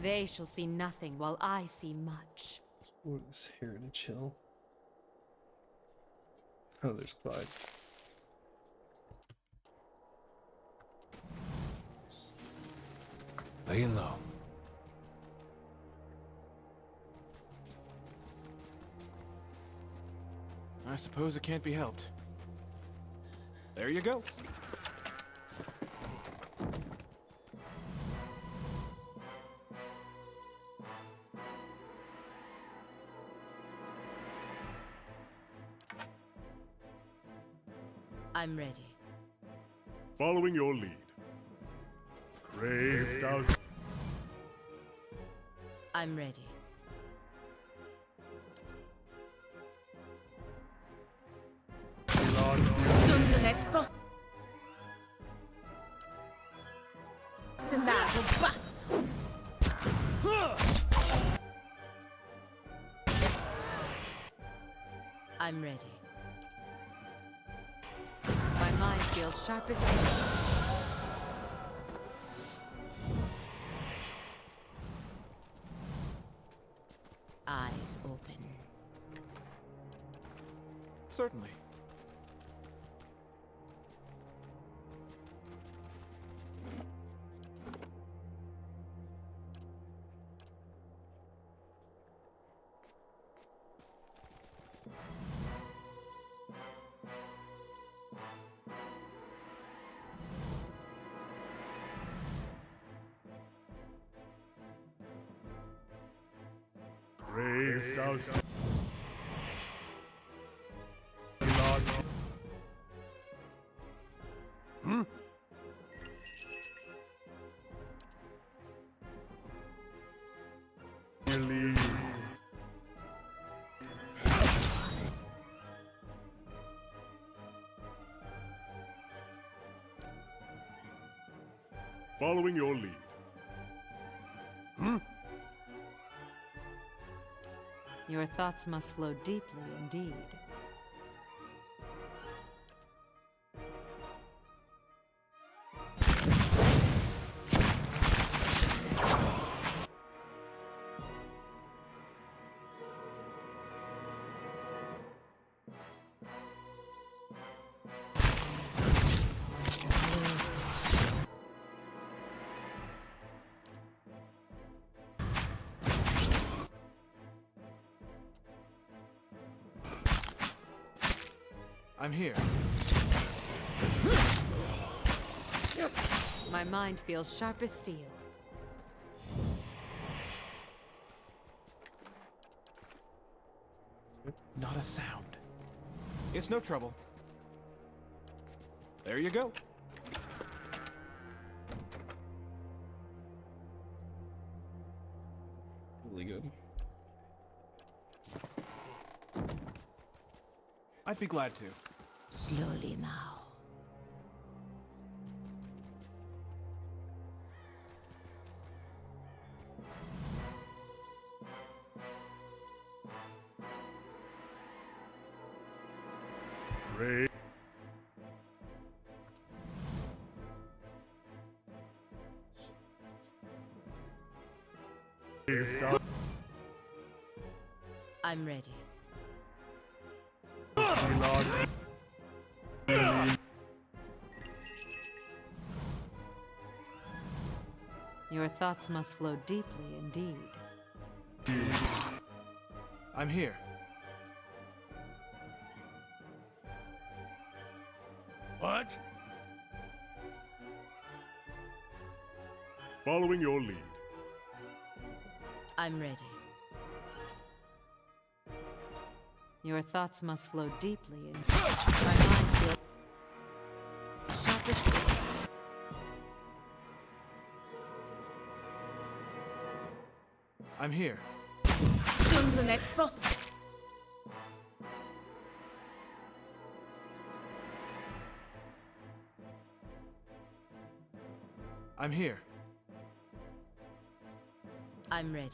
They shall see nothing while I see much. What is Heritage Hill? Oh, there's Clyde. Laying low. I suppose it can't be helped. There you go. I'm ready. Following your lead. Brave thou. I'm ready. Stunzenet post. Senado bats. I'm ready. My mind feels sharp as steel. Eyes open. Certainly. Brave thou. Lead. Following your lead. Your thoughts must flow deeply indeed. I'm here. My mind feels sharp as steel. Not a sound. It's no trouble. There you go. Really good. I'd be glad to. Slowly now. Brave. Brave thou. I'm ready. Your thoughts must flow deeply indeed. I'm here. What? Following your lead. I'm ready. Your thoughts must flow deeply indeed. My mind feels sharp as steel. I'm here. Stunzenet post. I'm here. I'm ready.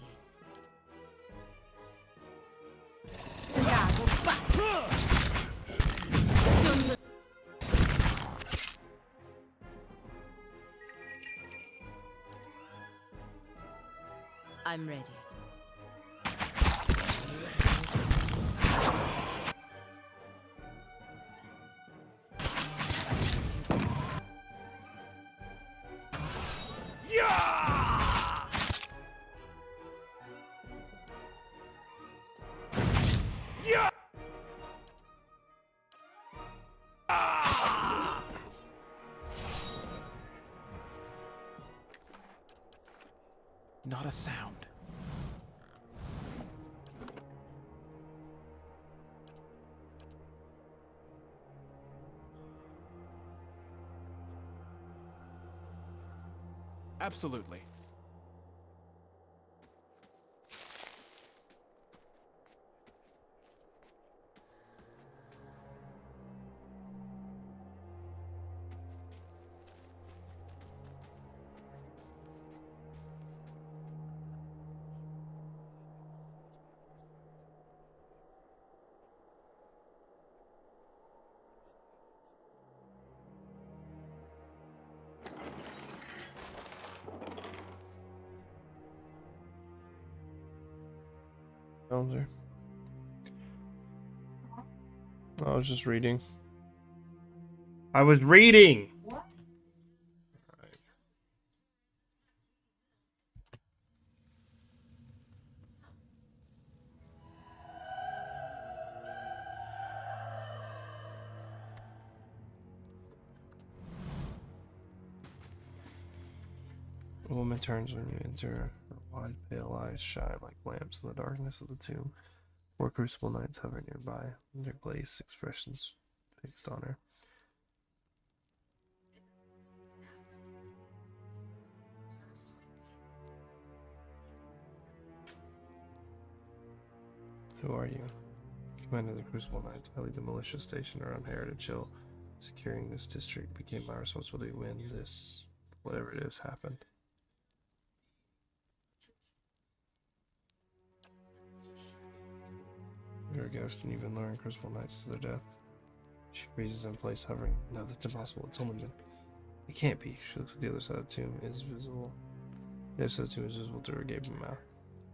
Senado bats. Stunzenet. I'm ready. Not a sound. Absolutely. Down there. I was just reading. I was reading! A woman turns when you enter. Her wide, pale eyes shine like lamps in the darkness of the tomb. 4 crucible knights hover nearby, their glazed expressions fixed on her. Who are you? Commander of the Crucible Knights. I lead the militia station around Heritage Hill. Securing this district became my responsibility when this, whatever it is, happened. You're a ghost and you've been luring Crucible Knights to their death. She freezes in place, hovering. No, that's impossible. It's only been... It can't be. She looks at the other side of the tomb. It is visible. The other side of the tomb is visible through her gaping mouth.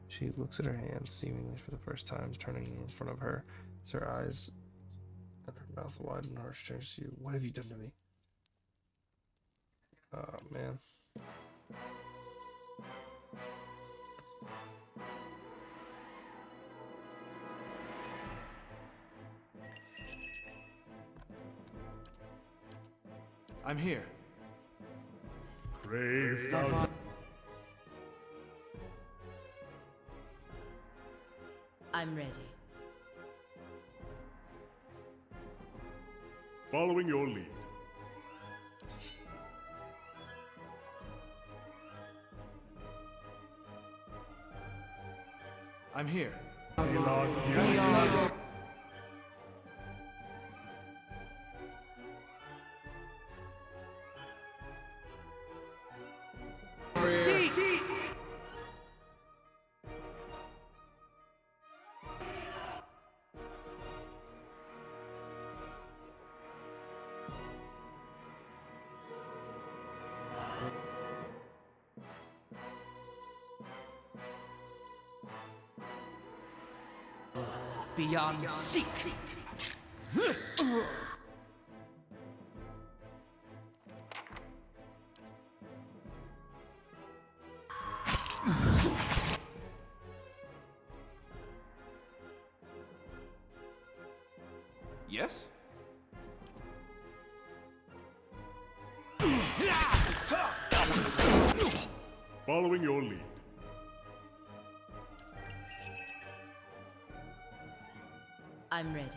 She looks at her hands, seemingly for the first time, turning in front of her. As her eyes and her mouth wide and harsh turns to you. What have you done to me? Oh, man. I'm here. Brave thou. I'm ready. Following your lead. I'm here. Beyond seek. Yes? Following your lead. I'm ready.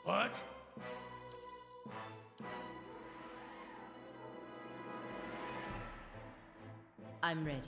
What? I'm ready.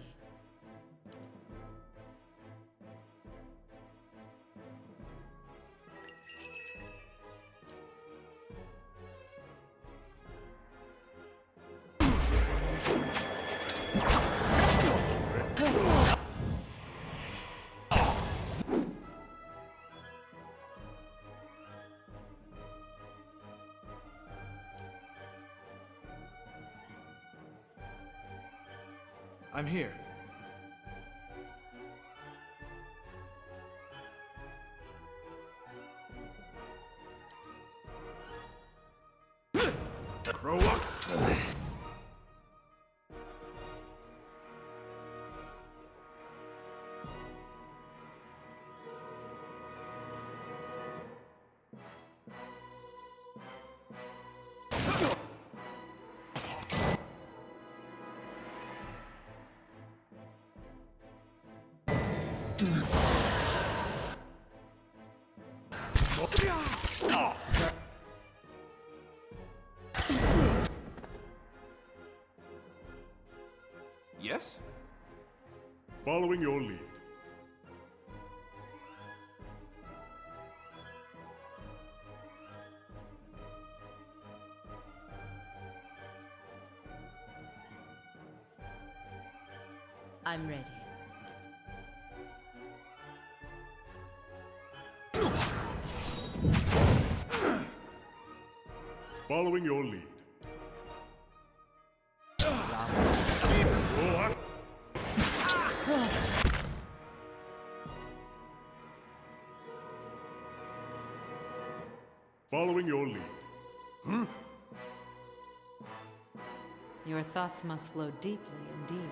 I'm here. Grow up. Yes? Following your lead. I'm ready. Following your lead. Following your lead. Your thoughts must flow deeply indeed.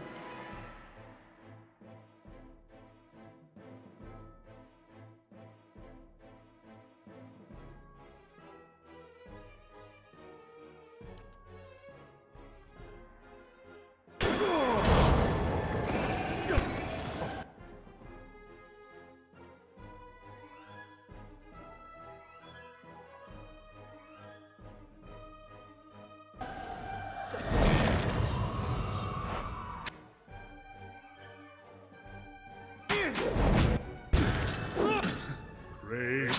Great.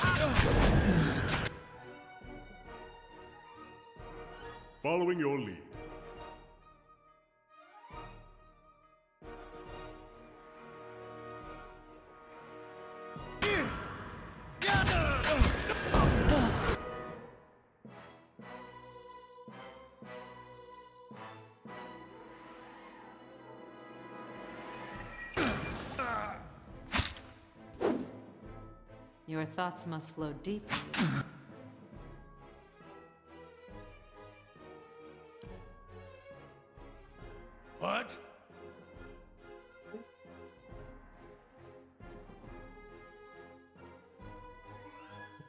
Following your lead. Your thoughts must flow deeply. What?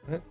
What?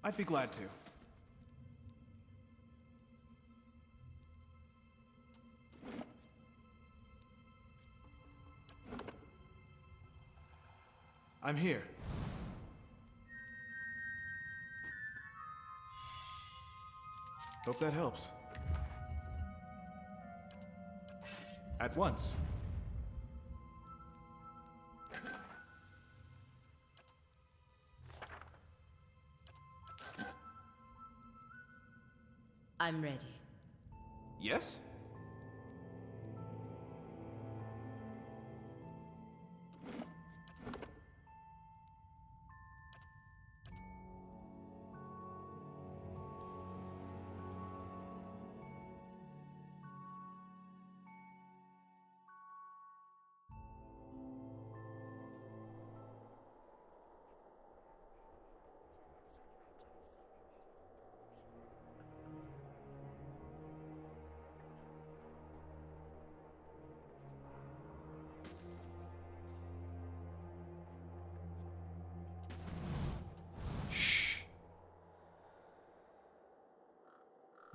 I'd be glad to. I'm here. Hope that helps. At once. I'm ready. Yes?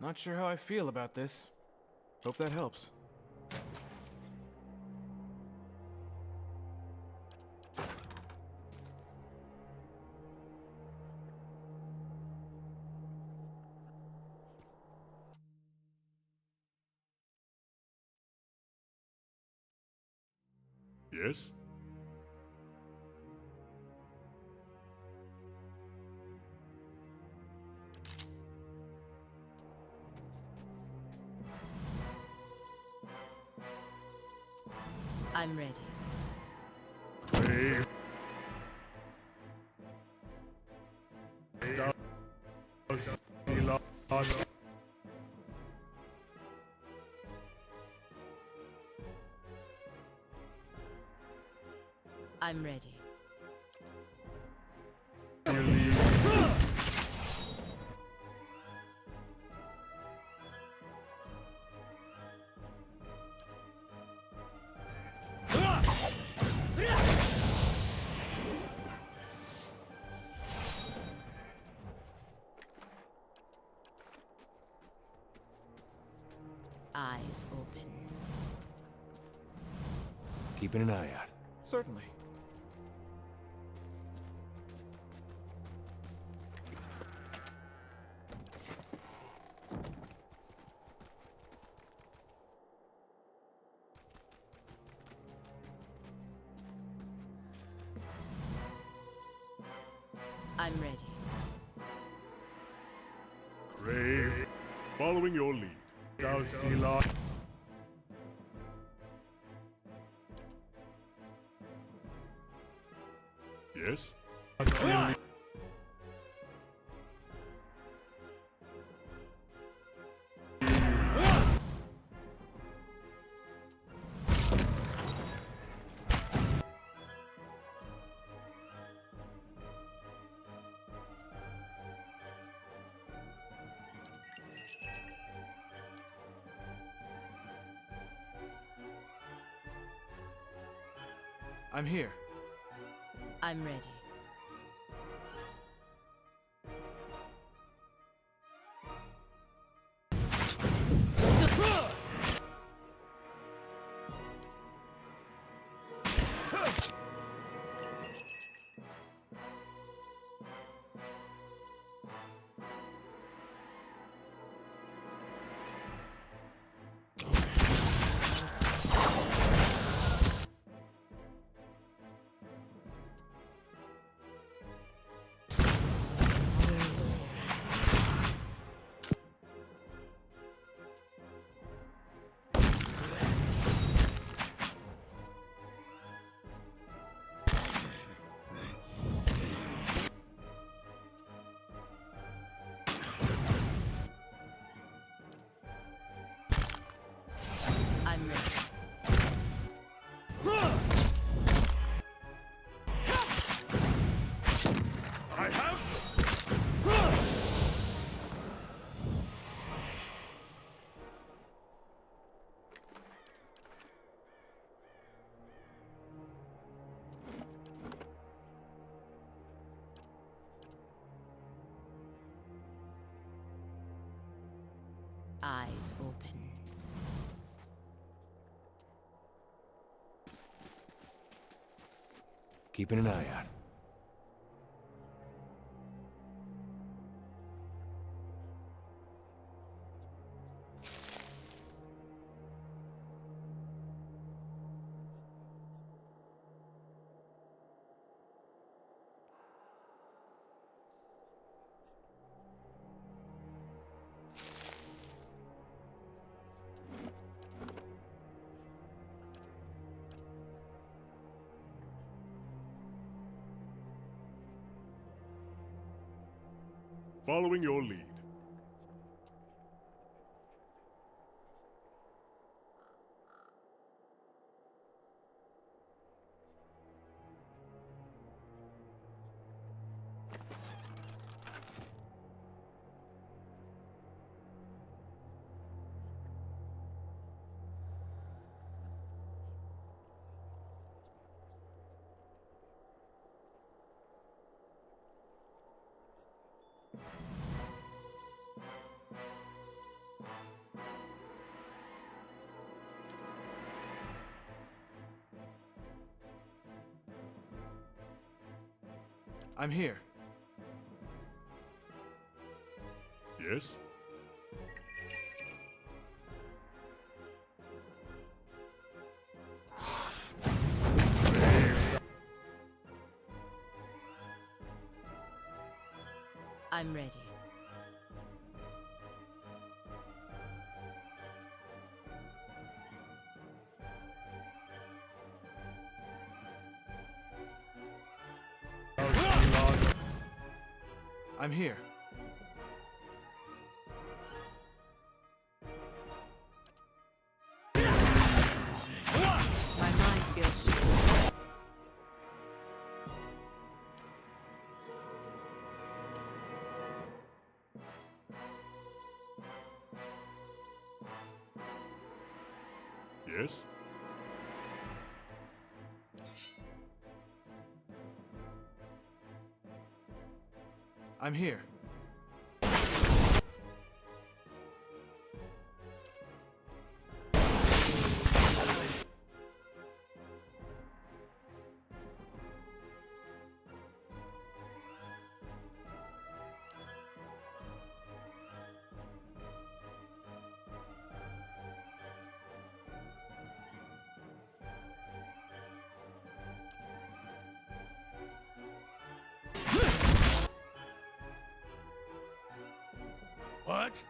Not sure how I feel about this. Hope that helps. Yes? I'm ready. Brave. I'm ready. Eyes open. Keeping an eye out. Certainly. I'm ready. Brave. Following your lead. Dalfila. Yes? I'm here. I'm ready. I'm ready. I have. Eyes open. Keeping an eye out. Following your lead. I'm here. Yes? I'm ready. I'm here. My mind feels sure. Yes? I'm here. What?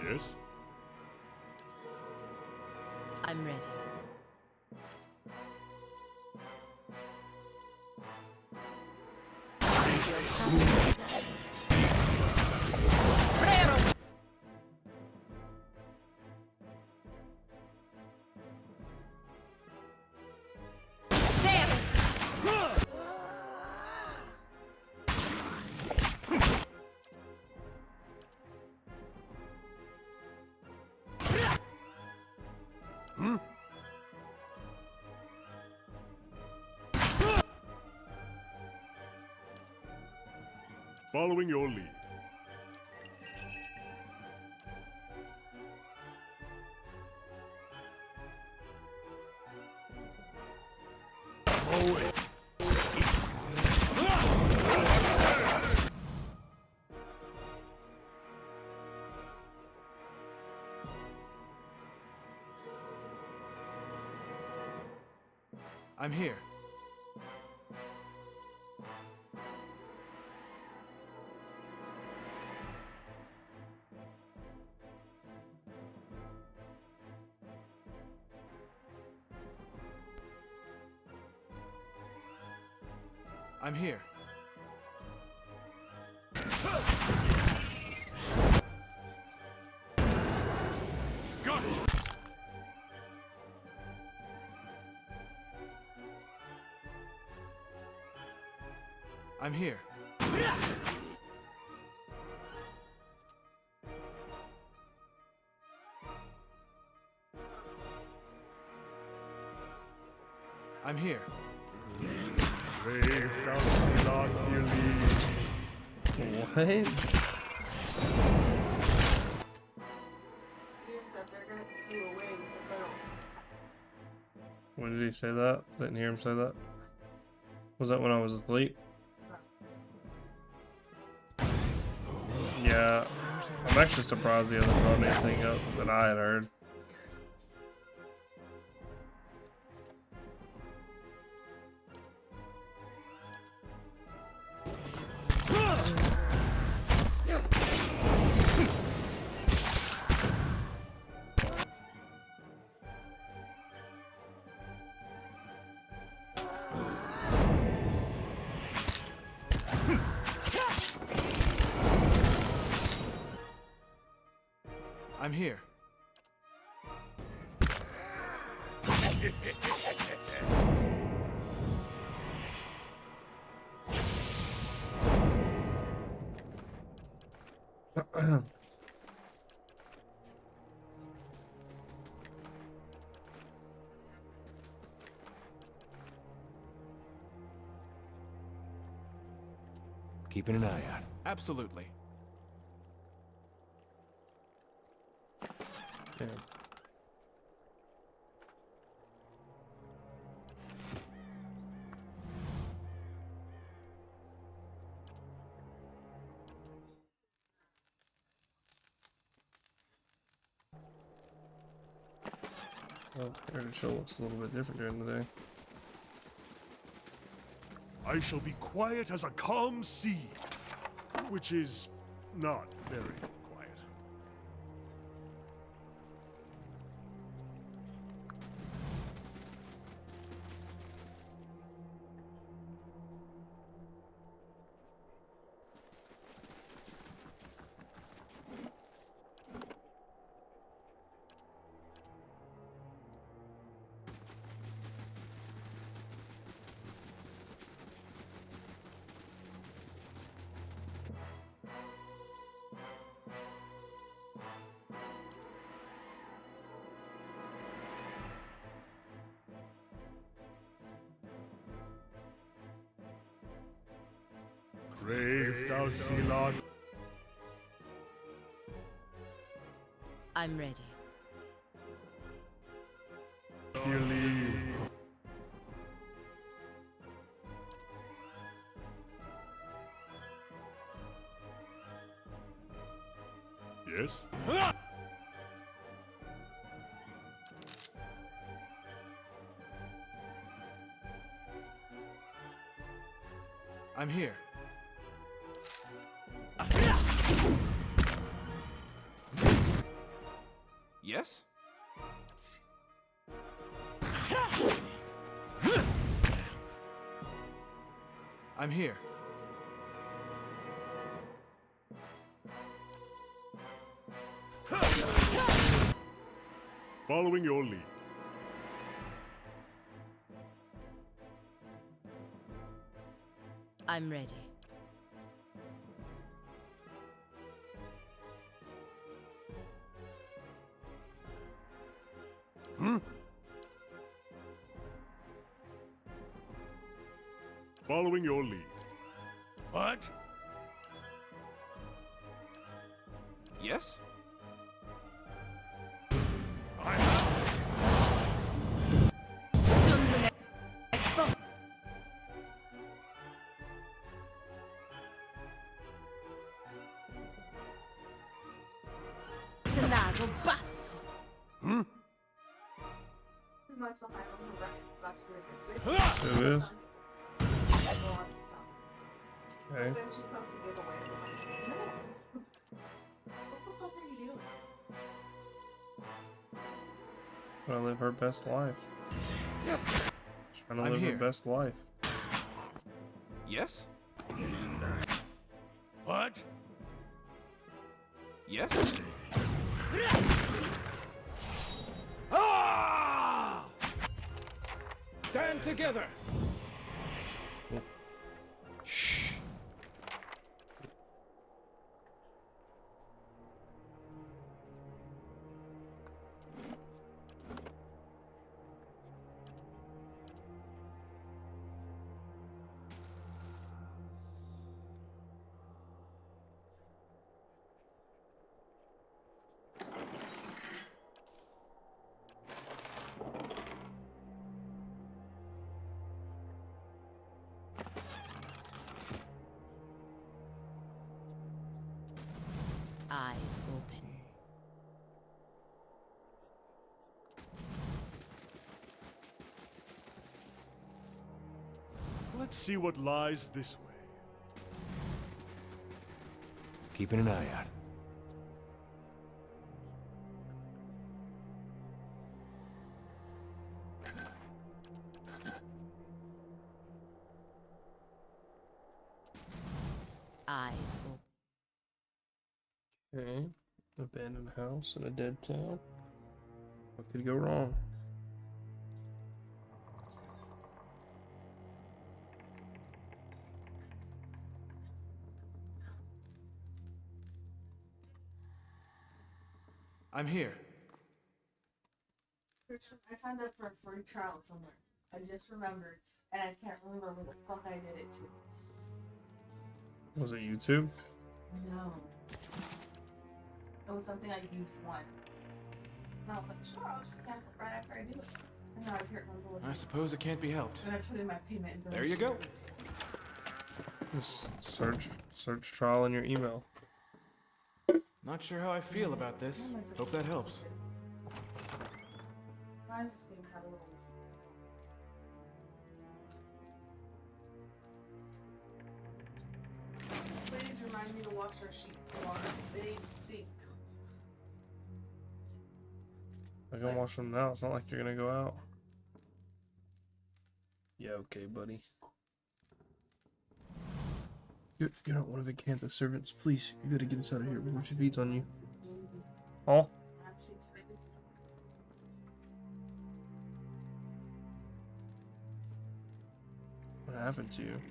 Yes? I'm ready. Following your lead. I'm here. I'm here. Gotcha! I'm here. I'm here. Brave, thou shalt not fear lead. What? When did he say that? Didn't hear him say that. Was that when I was asleep? Yeah. I'm actually surprised he hasn't brought anything up that I had heard. I'm here. Keeping an eye out. Absolutely. Damn. Well, the show looks a little bit different during the day. I shall be quiet as a calm sea, which is not very quiet. Brave thou Filad. I'm ready. Fili. Yes? I'm here. Yes? I'm here. Following your lead. I'm ready. Following your lead. What? Yes? It is. Okay. Trying to live her best life. Trying to I'm live here. her best life. Yes? What? Yes? Stand together! Shh. Eyes open. Let's see what lies this way. Keeping an eye out. Eyes open. Okay. Abandoned house in a dead town. What could go wrong? I'm here. I signed up for a free trial somewhere. I just remembered, and I can't remember what the fuck I did it to. Was it YouTube? No. It was something I used once. And I was like, sure, I'll just cancel it right after I do it. And now I can't remember what I suppose it can't be helped. Then I put in my payment information. There you go. Just search trial in your email. Not sure how I feel about this. Hope that helps. Why is this game have a little... Please remind me to wash our sheep water. They stink. I can wash them now. It's not like you're gonna go out. Yeah, okay, buddy. You're not one of Acantha's servants. Please, you gotta get us out of here before she feeds on you. Oh? What happened to you?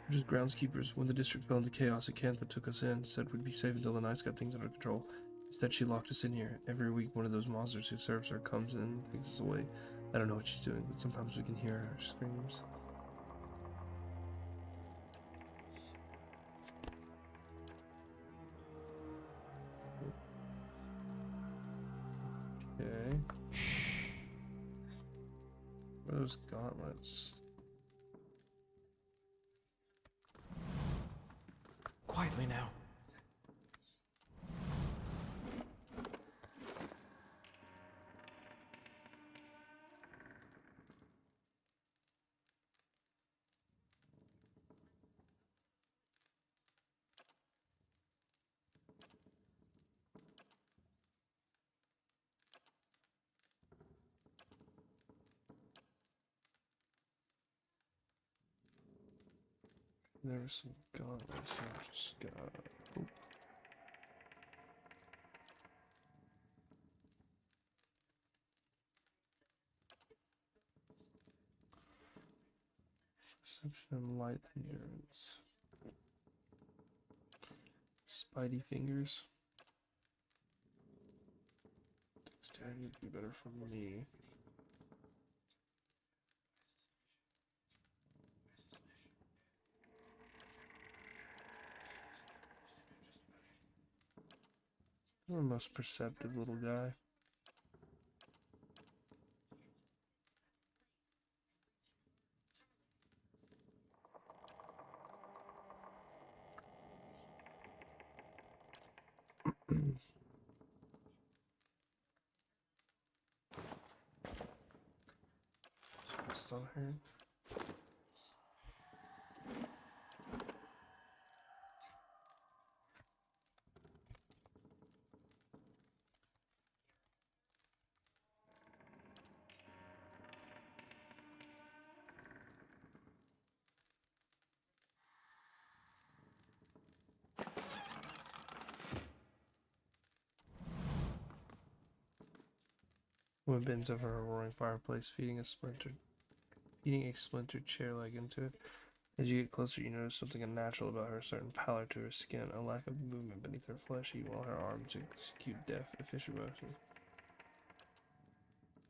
We're just groundskeepers. When the district fell into chaos, Acantha took us in, said we'd be safe until the Knights got things under control. Instead, she locked us in here. Every week, one of those monsters who serves her comes in and takes us away. I don't know what she's doing, but sometimes we can hear her screams. Okay. What are those gauntlets? Quietly now. There's some gauntlets. I just got. Oop. Perception and light endurance. Spidey fingers. Dexterity would be better for me. You're the most perceptive little guy. Still here. Wood bends over a roaring fireplace, feeding a splintered chair leg into it. As you get closer, you notice something unnatural about her, a certain pallor to her skin, a lack of movement beneath her flesh, while her arms execute deft, efficient motions.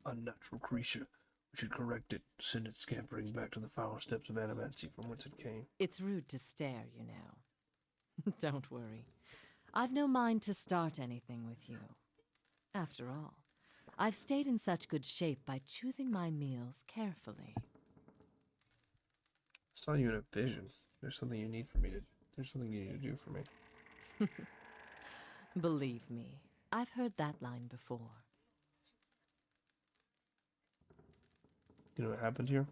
Unnatural creature. We should correct it. Send it scampering back to the foul steps of Animancy from whence it came. It's rude to stare, you know. Don't worry. I've no mind to start anything with you. After all, I've stayed in such good shape by choosing my meals carefully. I saw you in a vision. There's something you need to do for me. Believe me, I've heard that line before. You know what happened here?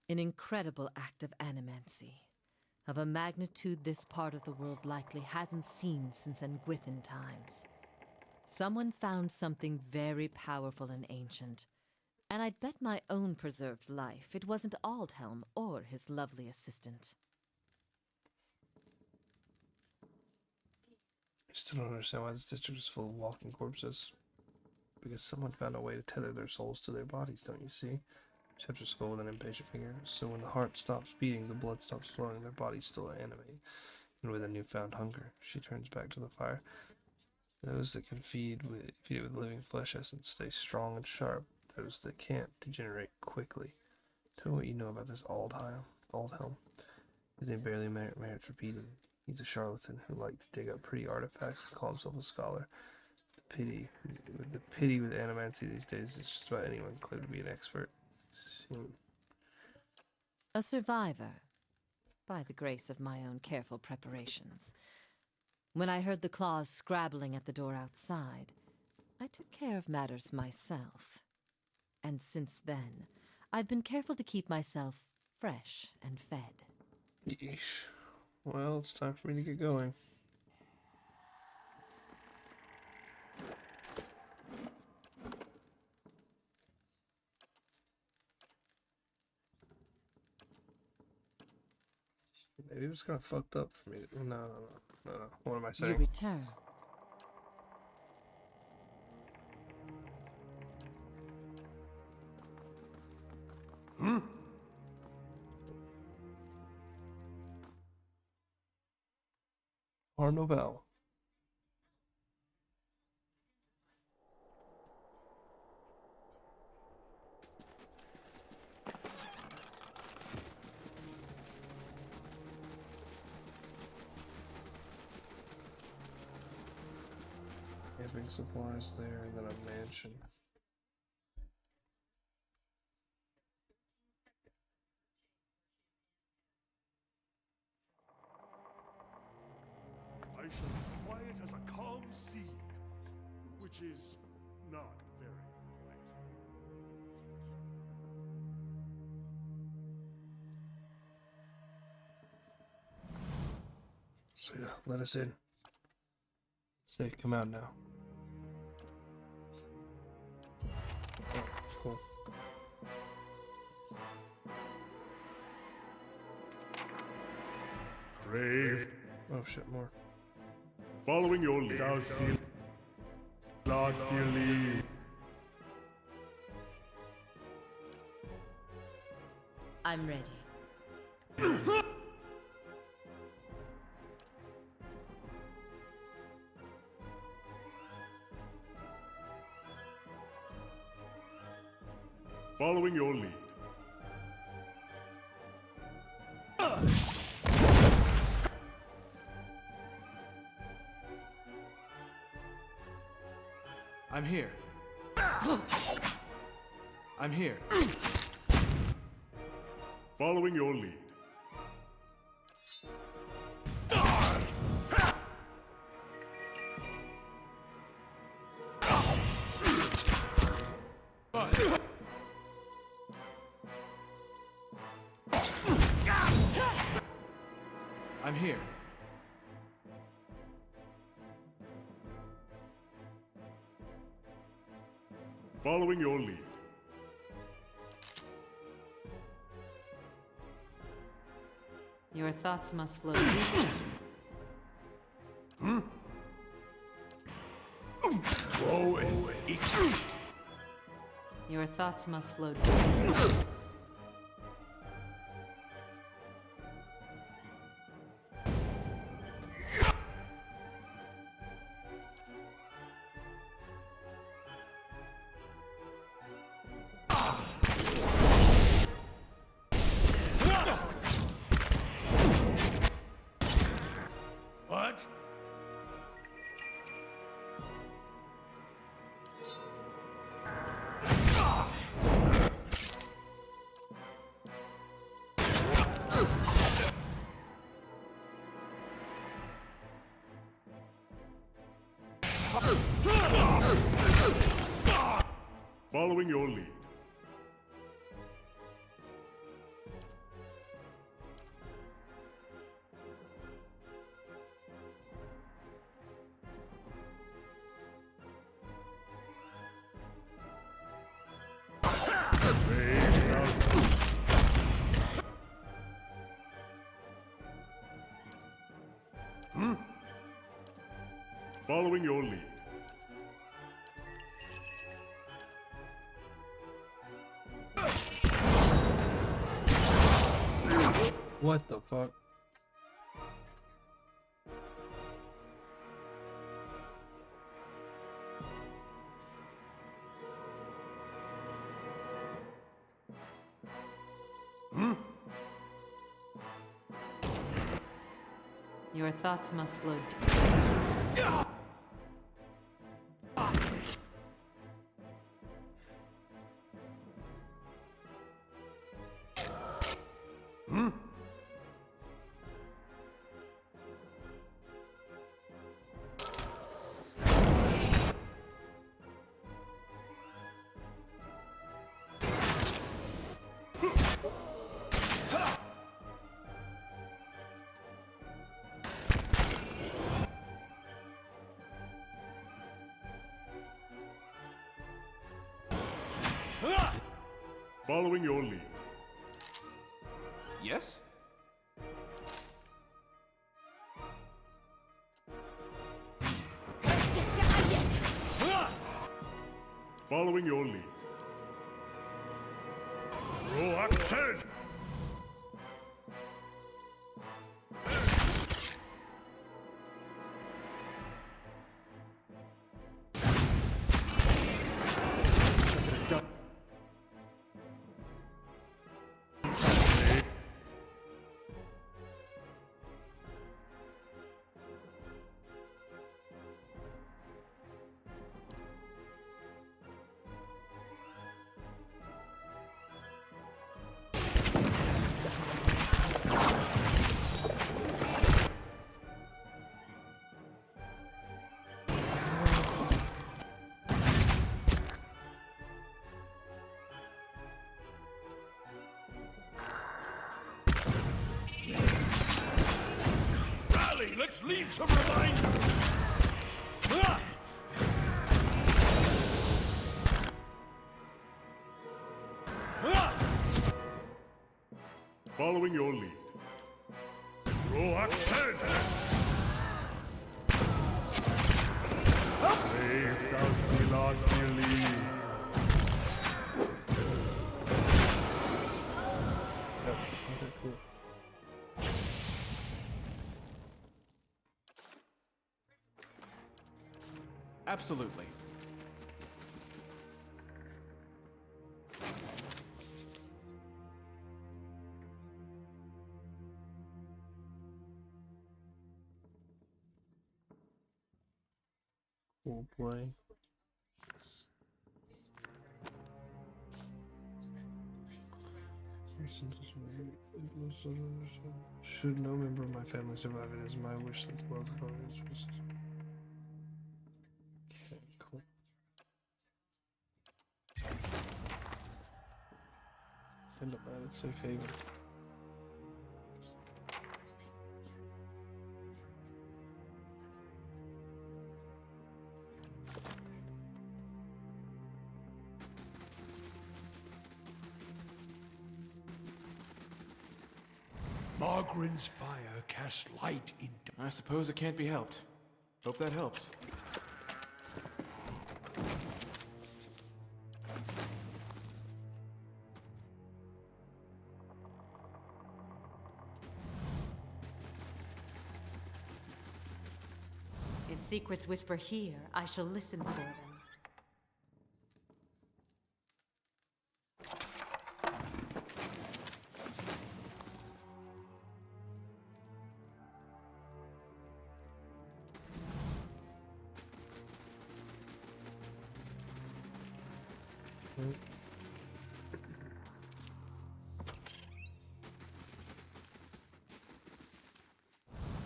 An incredible act of animancy, of a magnitude this part of the world likely hasn't seen since Engwithan times. Someone found something very powerful and ancient, and I'd bet my own preserved life it wasn't Aldhelm or his lovely assistant. I still don't understand why this district is full of walking corpses. Because someone found a way to tether their souls to their bodies, don't you see? She taps her skull with an impatient finger. So when the heart stops beating, the blood stops flowing, their bodies still animate. And with a newfound hunger, she turns back to the fire. Those that can feed it with living flesh essence stay strong and sharp. Those that can't degenerate quickly. Tell me what you know about this Aldhelm. His name barely merits repeating. He's a charlatan who likes to dig up pretty artifacts and call himself a scholar. The pity. The pity with animancy these days is just about anyone claimed to be an expert. A survivor, by the grace of my own careful preparations. When I heard the claws scrabbling at the door outside, I took care of matters myself. And since then, I've been careful to keep myself fresh and fed. Yeesh. Well, it's time for me to get going. Maybe it's kind of fucked up for me. No. What am I You saying? return. Arno Bell. Camping supplies there, and then a mansion. I shall be quiet as a calm sea, which is not very quiet. So yeah, let us in. Safe, come out now. Oh, cool. Brave. Oh shit, more. Following your lead. I'm ready. Following your lead. I'm here. I'm here. Following your lead. I'm here. Following your lead. Your thoughts must flow deep. Your thoughts must flow deep. What? Following your lead. Following your lead. What the fuck? Your thoughts must flow deep. Following your lead. Yes? Following your lead. Roll Act 10! Let's leave some reminders! Following your lead. Roll Act 10! Saved out the last lead. Yep. Okay, cool. Absolutely. Cool play. Should no member of my family survive, it is my wish that the love of others was. Okay, cool. End up at safe haven. Margren's fire casts light in. I suppose it can't be helped. Hope that helps. If secrets whisper here, I shall listen for them.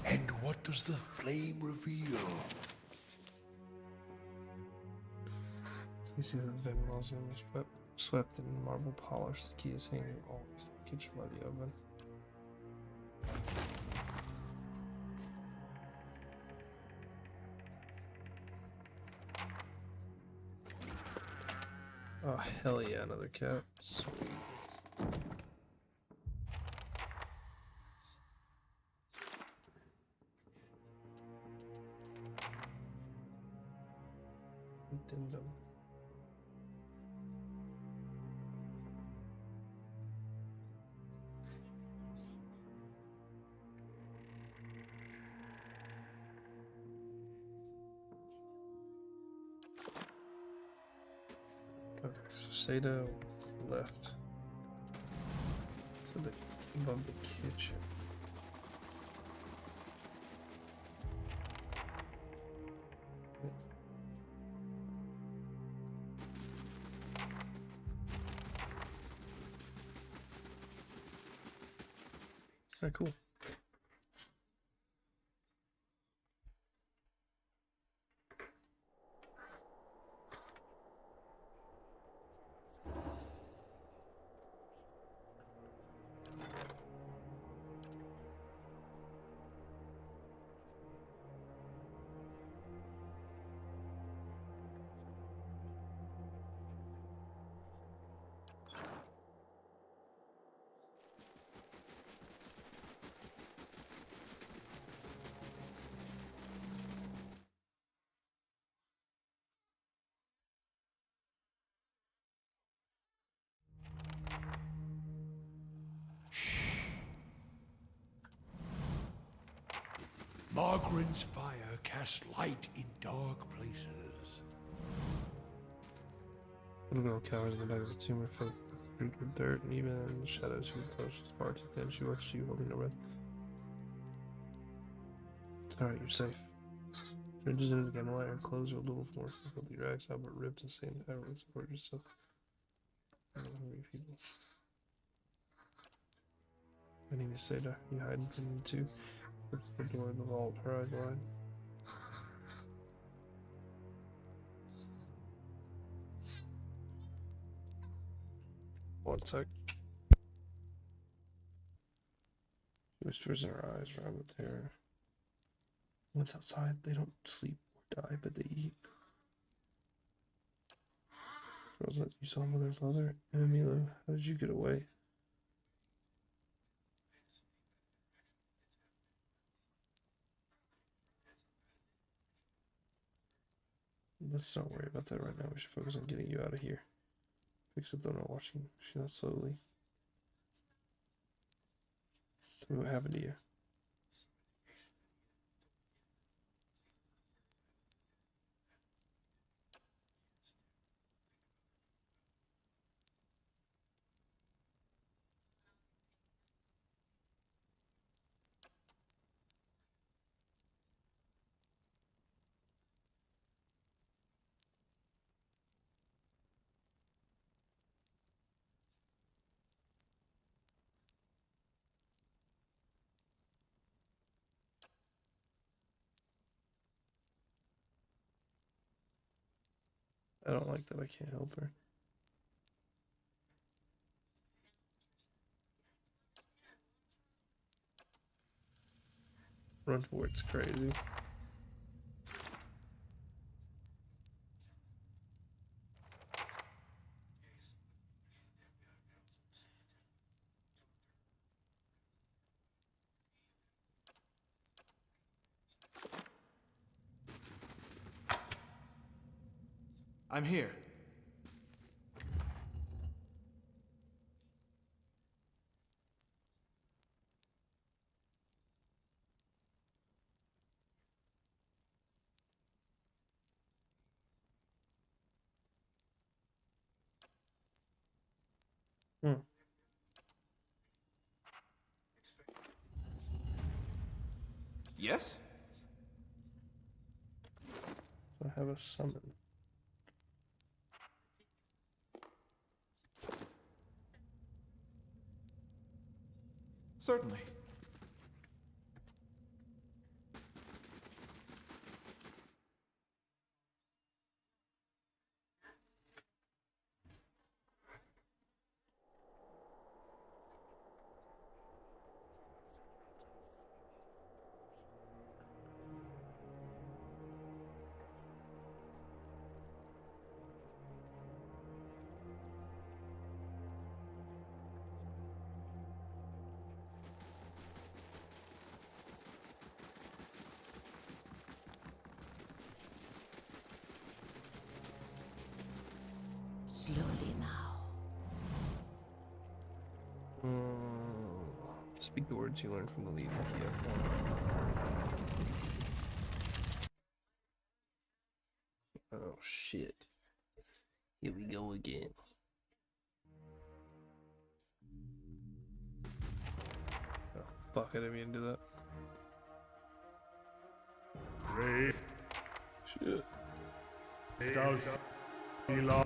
And what does the flame reveal? You see that the Van Mausoleum is swept in marble polish. The key is hanging always in the kitchen by the oven. Oh, hell yeah, another cat. Sweet. Addendum. Okay, so Seda left. So above the kitchen. Alright, cool. Margaren's fire casts light in dark places. Little girl cowers in the back of the tomb, her face streaked with dirt, and even in the shadows she was close. She's far too thin. She watched you, holding her breath. Alright, you're safe. Ringes into the candlelight, her clothes are a little more filthy rags, out but ripped and stained. However, support yourself. Hungry people. I need to say to you, hiding from them too. Rips the door of the vault, her eyes wide. One sec. She whispers in her eyes, round with terror. Once outside, they don't sleep or die, but they eat. Rosa, you saw Mother and Father? And Milo, how did you get away? Let's not worry about that right now. We should focus on getting you out of here. Fix it though, not watching. She nods slowly. Tell me what happened to you. I don't like that I can't help her. Run for it's crazy. I'm here. Hmm. Yes? So I have a summon. Certainly. Slowly now. Speak the words you learned from the lead in Kiev. Oh shit. Here we go again. Oh fuck, I didn't mean to do that. Pray, Shit. thou belong.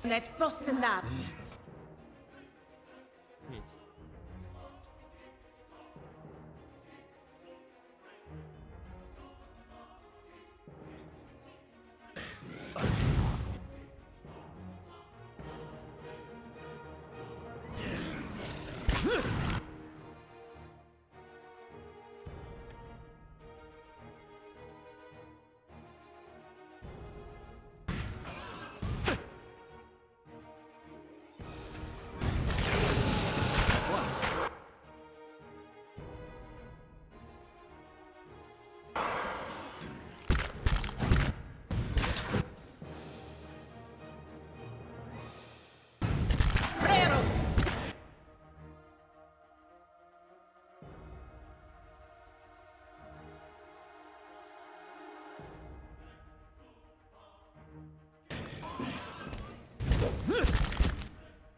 Let's bust in that.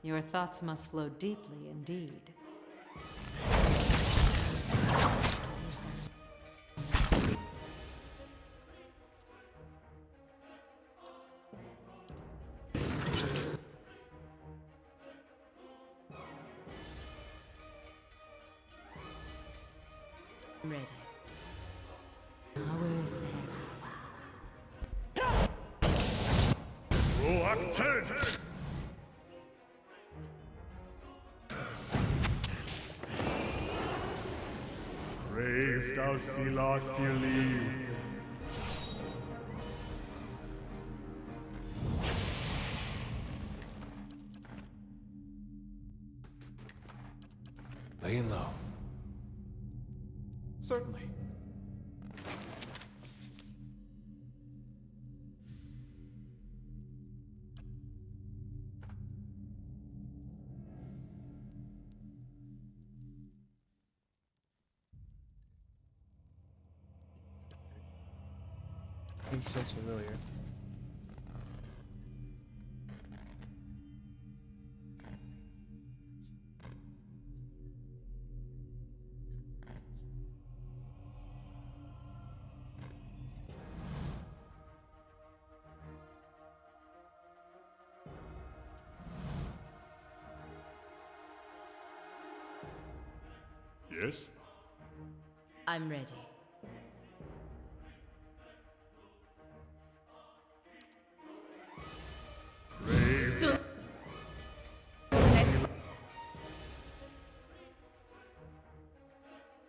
Your thoughts must flow deeply indeed. Ready. Where is this? Act 10! Braved Alfilathilim. Laying low. Certainly. He sounds familiar. Yes? I'm ready.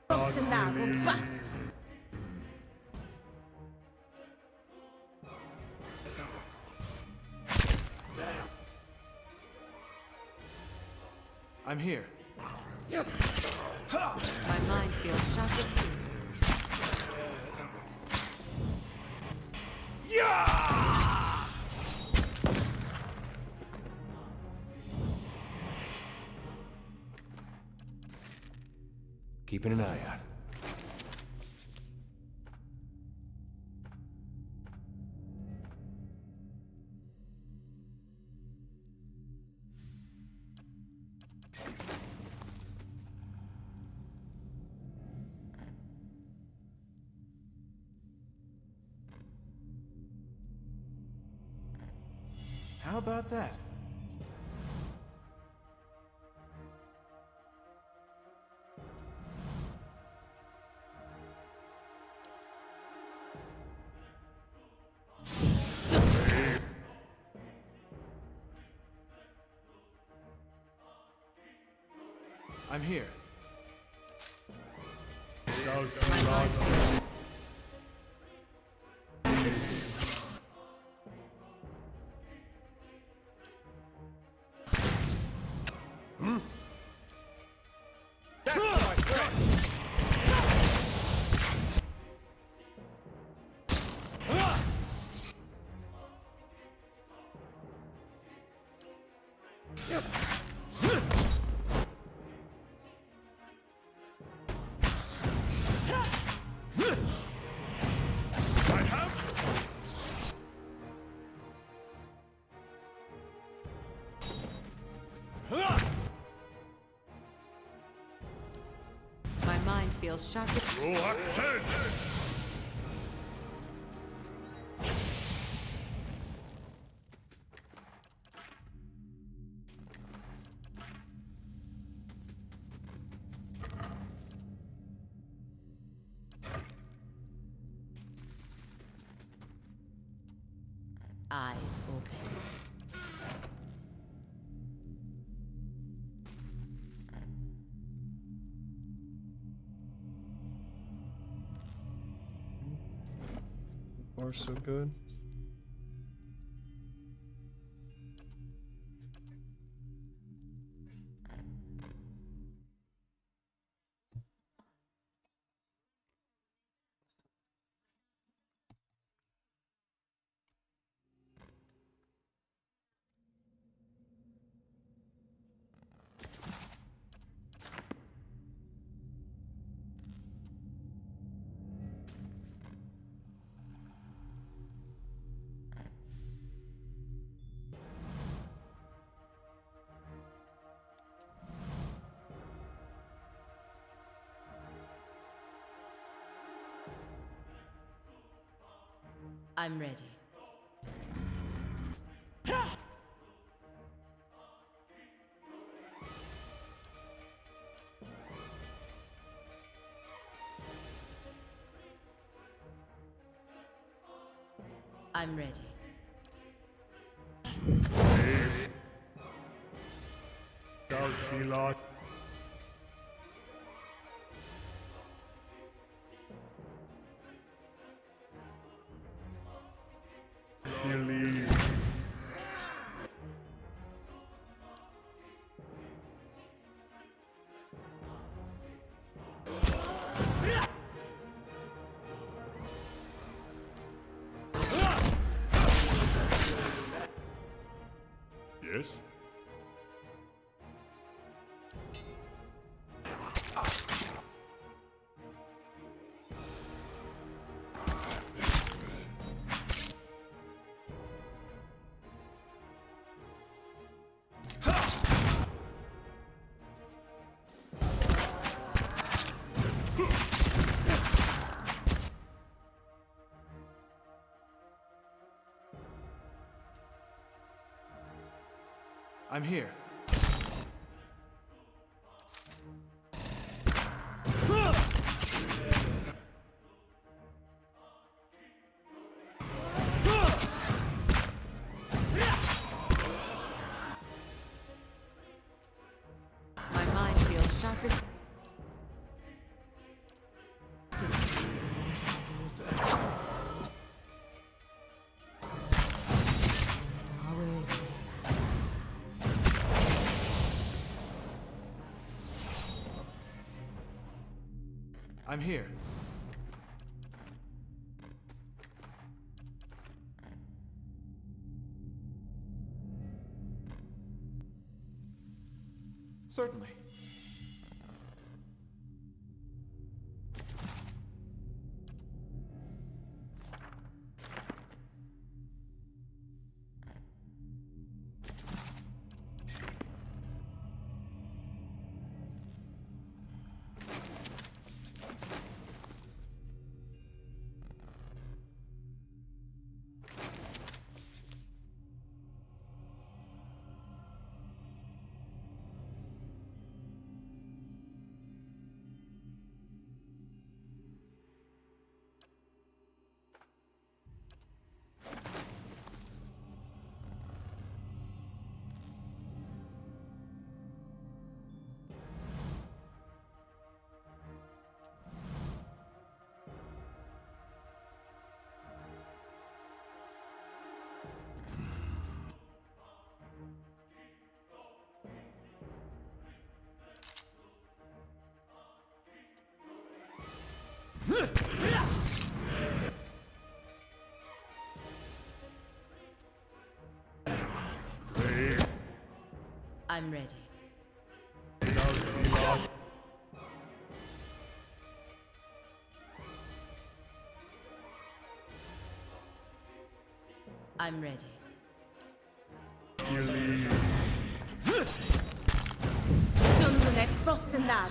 Bust in that. Go bats. I'm here. My mind feels sharp as steel. Keeping an eye out. How about that? I'm here. feels sharper. Roll Act 10! Eyes open. Far so good. I'm ready. I'm ready. Galfila. Believe. Yes? I'm here. My mind feels sharper. I'm here. Certainly. I'm ready. I'm ready. Dungeonet Frostendag.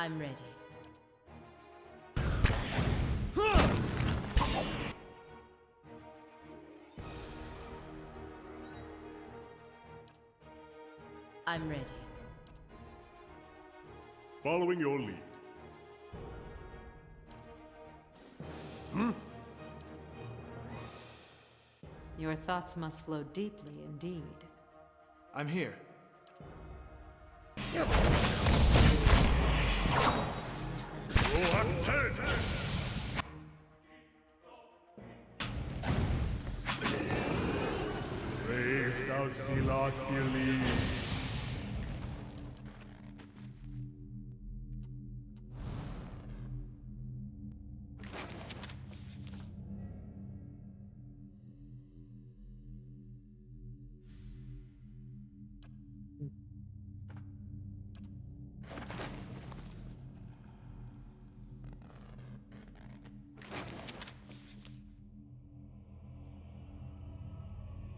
I'm ready. I'm ready. Following your lead. Your thoughts must flow deeply indeed. I'm here. Oh, I'm 10! Brave thou Philophili.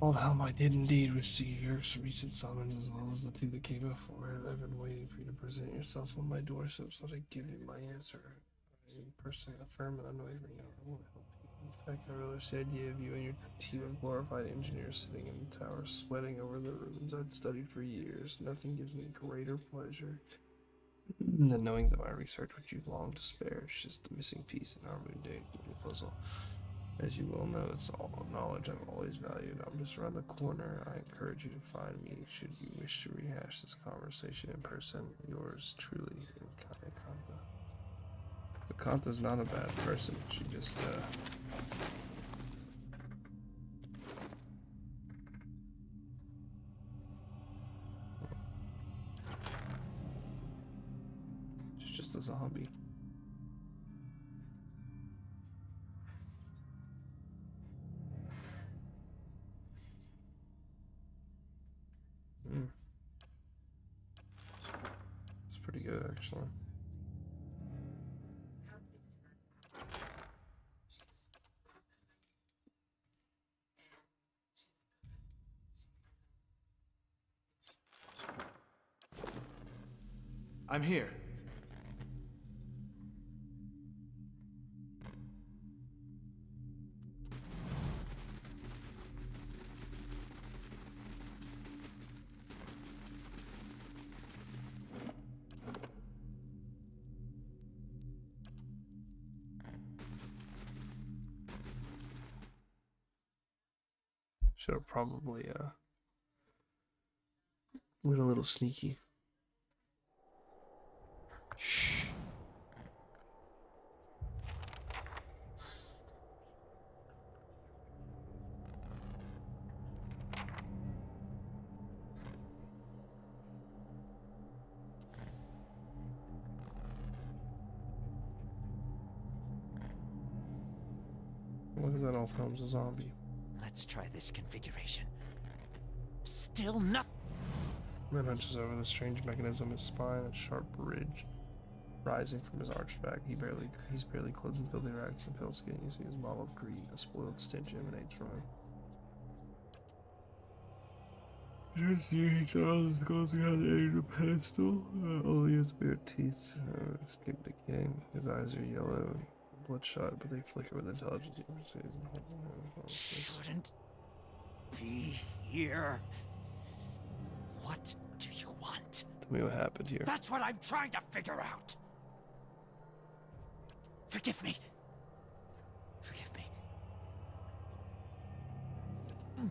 Old Helm, I did indeed receive your recent summons as well as the two that came before it. I've been waiting for you to present yourself on my doorstep so to give you my answer. I personally affirm and unwavering I won't help you. In fact, I relish the idea of you and your team of glorified engineers sitting in the tower sweating over the ruins I'd studied for years. Nothing gives me greater pleasure than knowing that my research, which you've long to spare, is just the missing piece in our mundane puzzle. As you well know, it's all knowledge I've always valued. I'm just around the corner. I encourage you to find me should you wish to rehash this conversation in person. Yours truly, Kanta. But Kanta's not a bad person. She just, she's just a zombie. It's pretty good, actually. I'm here. Should have probably, went a little sneaky. Look at that, all Helm's a zombie. Let's try this configuration. Still not. Man hunches over the strange mechanism, his spine, a sharp ridge rising from his arched back. He's barely clothed in filthy rags and pale skin. You see his bottle of greed, a spoiled stench emanates from him. Just he Charles goes behind the edge of a pedestal. Only his bare teeth escape decaying. His eyes are yellow and bloodshot, but they flicker with intelligence. Shouldn't be here. What do you want? Tell me what happened here. That's what I'm trying to figure out. Forgive me. Forgive me.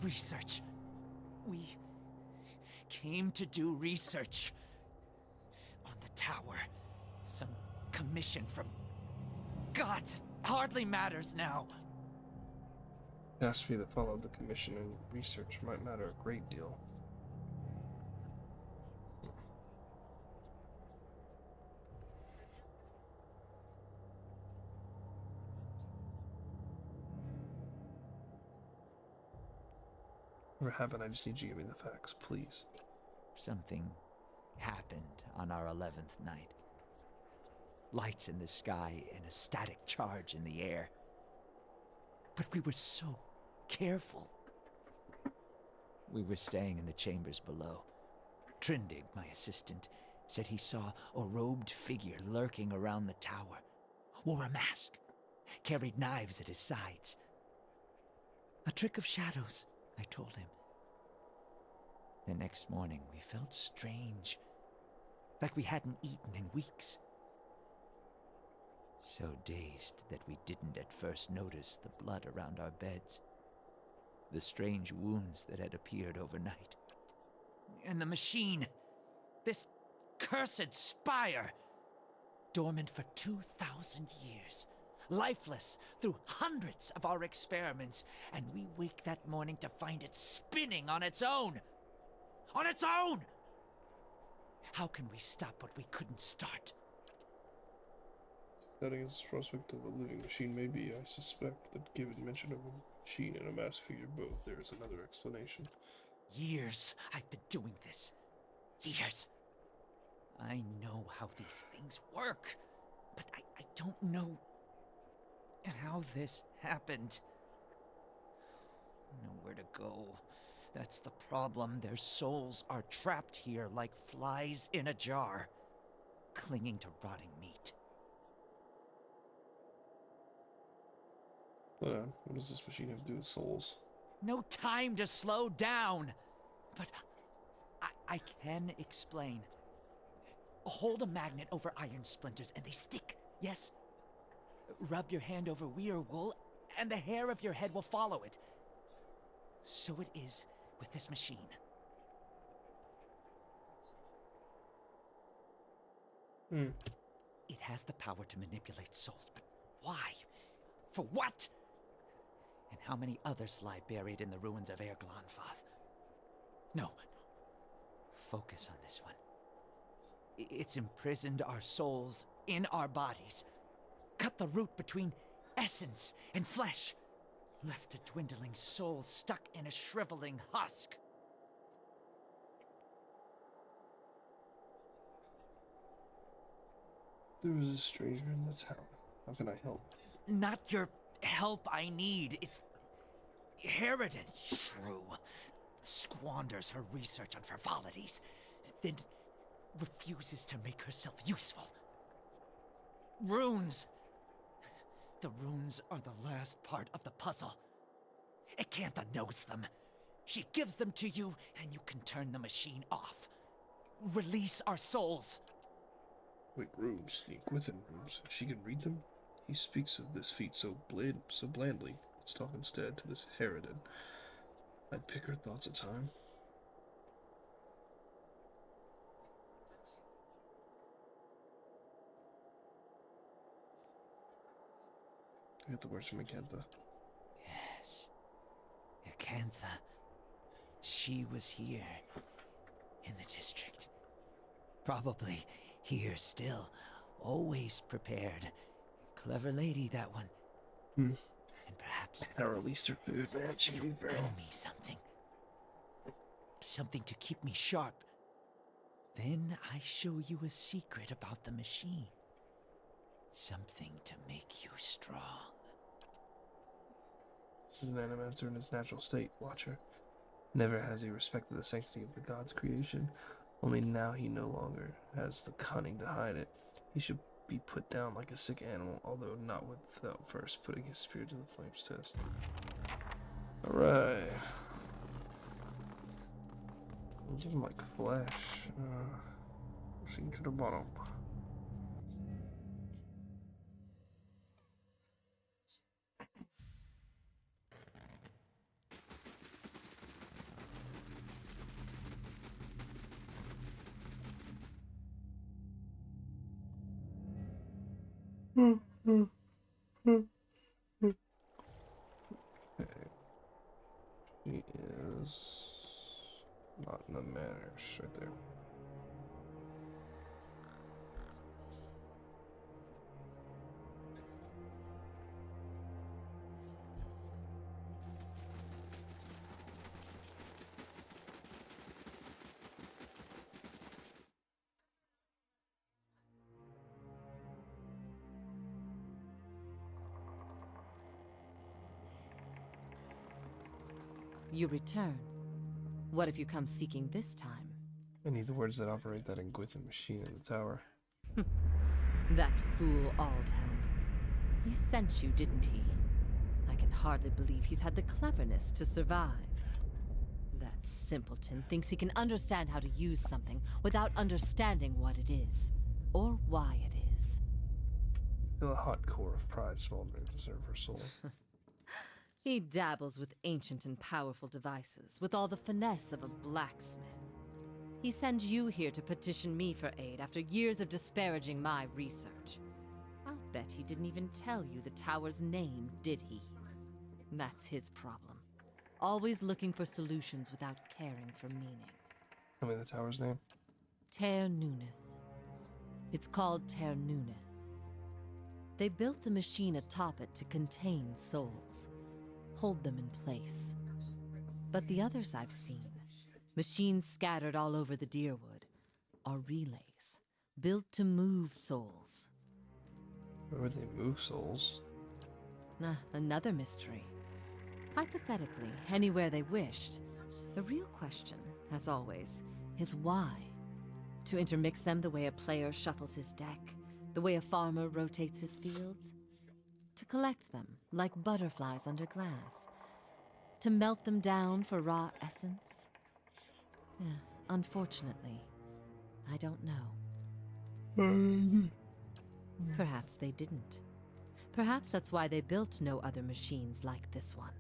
Research. We came to do research on the tower. Some commission from gods. It hardly matters now. The history that followed the commission and research might matter a great deal. Whatever happened, I just need you to give me the facts, please. Something happened on our 11th night. Lights in the sky and a static charge in the air. But we were so careful. We were staying in the chambers below. Trindig, my assistant, Said he saw a robed figure lurking around the tower. Wore a mask. Carried knives at his sides. A trick of shadows, I told him. The next morning, we felt strange. Like we hadn't eaten in weeks. So dazed that we didn't at first notice the blood around our beds. The strange wounds that had appeared overnight. And the machine. This cursed spire. Dormant for 2,000 years. Lifeless through hundreds of our experiments. And we wake that morning to find it spinning on its own. On its own! How can we stop what we couldn't start? Setting is prospect of a living machine may be, I suspect that given mention of a machine and a mass figure both, there is another explanation. Years I've been doing this. Years. I know how these things work, but I don't know how this happened. Nowhere to go. That's the problem. Their souls are trapped here like flies in a jar, clinging to rotting meat. What does this machine have to do with souls? No time to slow down. But I can explain. Hold a magnet over iron splinters and they stick, yes? Rub your hand over weir wool and the hair of your head will follow it. So it is with this machine. It has the power to manipulate souls, but why? For what? And how many others lie buried in the ruins of Erglanfath? No. Focus on this one. It's imprisoned our souls in our bodies. Cut the root between essence and flesh. Left a dwindling soul stuck in a shriveling husk. There was a stranger in the town. How can I help? Not your help I need. It's Harridan, shrew. Squanders her research on frivolities, then refuses to make herself useful. Runes. The runes are the last part of the puzzle. Acantha knows them. She gives them to you, and you can turn the machine off. Release our souls. Wait, runes? The Gwithin runes. She can read them? He speaks of this feat so blandly. Let's talk instead to this Harridan. I'd pick her thoughts a time. I get the words from Acantha. Yes. Acantha. She was here. In the district. Probably here still. Always prepared. Clever lady, that one. And perhaps... I released her food, man. She can be very... Tell me something. Something to keep me sharp. Then I show you a secret about the machine. Something to make you strong. This is an animator in his natural state, Watcher. Never has he respected the sanctity of the god's creation. Only now he no longer has the cunning to hide it. He should be put down like a sick animal, although not without first putting his spirit to the flames test. Alright. I'll give him like flesh. Proceed to the bottom. She is not in the manners right there. You return. What have you come seeking this time? I need the words that operate that Gwithin machine in the tower. That fool Aldhelm. He sent you, didn't he? I can hardly believe he's had the cleverness to survive. That simpleton thinks he can understand how to use something without understanding what it is, or why it is. Feel a hot core of pride smoldering to serve her soul. He dabbles with ancient and powerful devices, with all the finesse of a blacksmith. He sends you here to petition me for aid after years of disparaging my research. I'll bet he didn't even tell you the tower's name, did he? That's his problem. Always looking for solutions without caring for meaning. Tell me the tower's name. Ter Nuneth. It's called Ter Nuneth. They built the machine atop it to contain souls, hold them in place. But the others I've seen, machines scattered all over the Deerwood, are relays, built to move souls. Where would they move souls? Another mystery. Hypothetically, anywhere they wished. The real question, as always, is why? To intermix them the way a player shuffles his deck, the way a farmer rotates his fields? To collect them, like butterflies under glass? To melt them down for raw essence? Unfortunately, I don't know. Perhaps they didn't. Perhaps that's why they built no other machines like this one.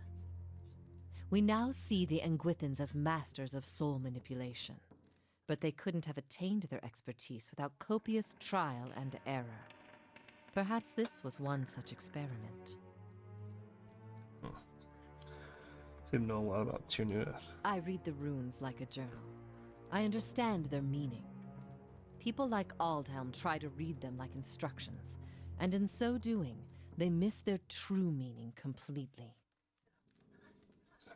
We now see the Engwithans as masters of soul manipulation, but they couldn't have attained their expertise without copious trial and error. Perhaps this was one such experiment. Seem to know a lot about Tyrnuneth. I read the runes like a journal. I understand their meaning. People like Aldhelm try to read them like instructions, and in so doing, they miss their true meaning completely.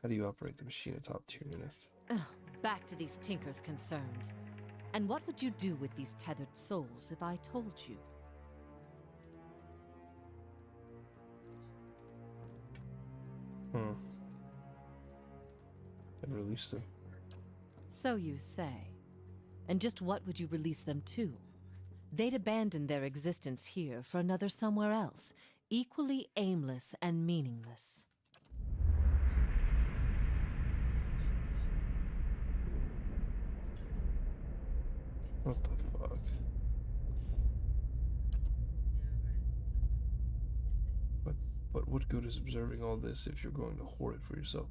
How do you operate the machine atop Tyrnuneth? Back to these tinkers' concerns. And what would you do with these tethered souls if I told you? I'd release them. So you say. And just what would you release them to? They'd abandon their existence here for another somewhere else, equally aimless and meaningless. What the fuck? But what good is observing all this if you're going to hoard it for yourself?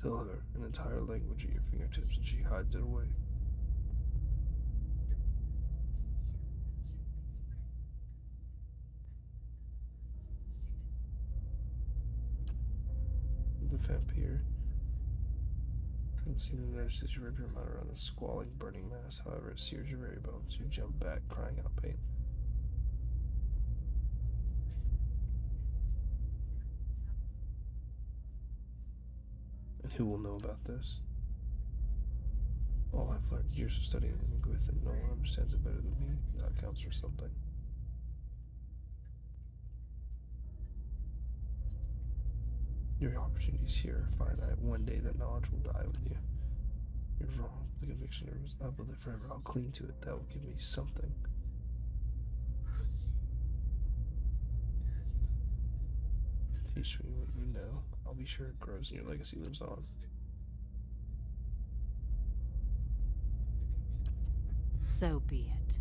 Tell her an entire language at your fingertips and she hides it away. The vampire doesn't seem to notice as you wrap your mind around the squalling, burning mass. However, it sears your very bones. You jump back, crying out pain. And who will know about this? All I've learned years of studying with, and no one understands it better than me. That counts for something. Your opportunities here are finite. One day that knowledge will die with you. You're wrong. The conviction is I will live forever. I'll cling to it. That will give me something. Teach me what you know. I'll be sure it grows and your legacy lives on. So be it.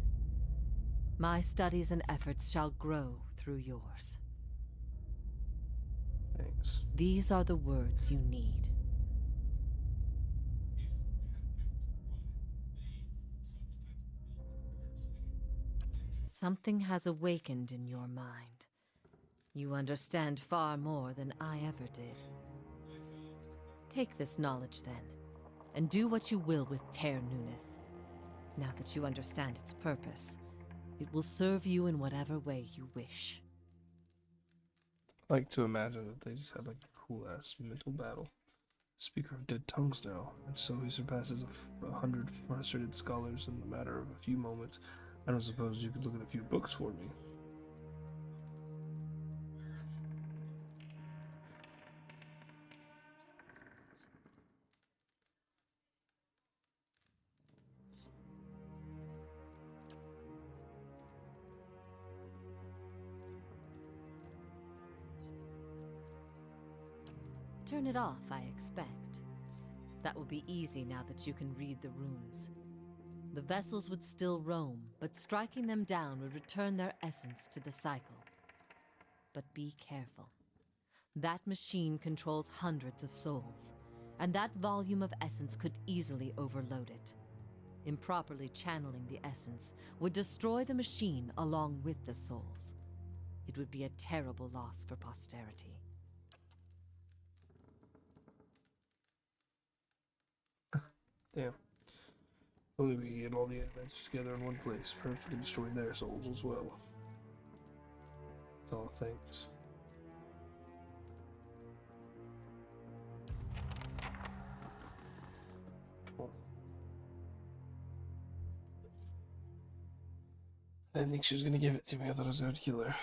My studies and efforts shall grow through yours. Thanks. These are the words you need. Something has awakened in your mind. You understand far more than I ever did. Take this knowledge then, and do what you will with Ter Nuneth. Now that you understand its purpose, it will serve you in whatever way you wish. I like to imagine that they just had like a cool ass mental battle. Speaker of dead tongues now, and so he surpasses 100 frustrated scholars in the matter of a few moments. I don't suppose you could look at a few books for me. turn it off, I expect. That will be easy now that you can read the runes. The vessels would still roam, but striking them down would return their essence to the cycle. But be careful. That machine controls hundreds of souls, and that volume of essence could easily overload it. Improperly channeling the essence would destroy the machine along with the souls. It would be a terrible loss for posterity. Damn. Only we can get all the elements together in one place. Perfectly destroy their souls as well. That's all thanks. Cool. I didn't think she was gonna give it to me. I thought I was going to kill her.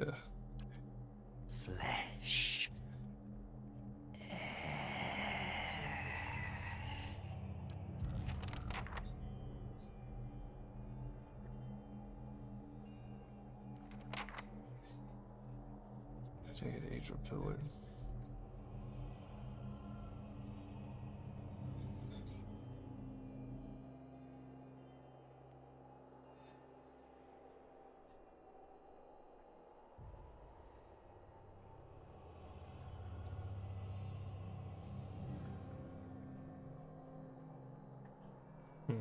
Yeah. Flesh. Take it, age of pillar. Hmm.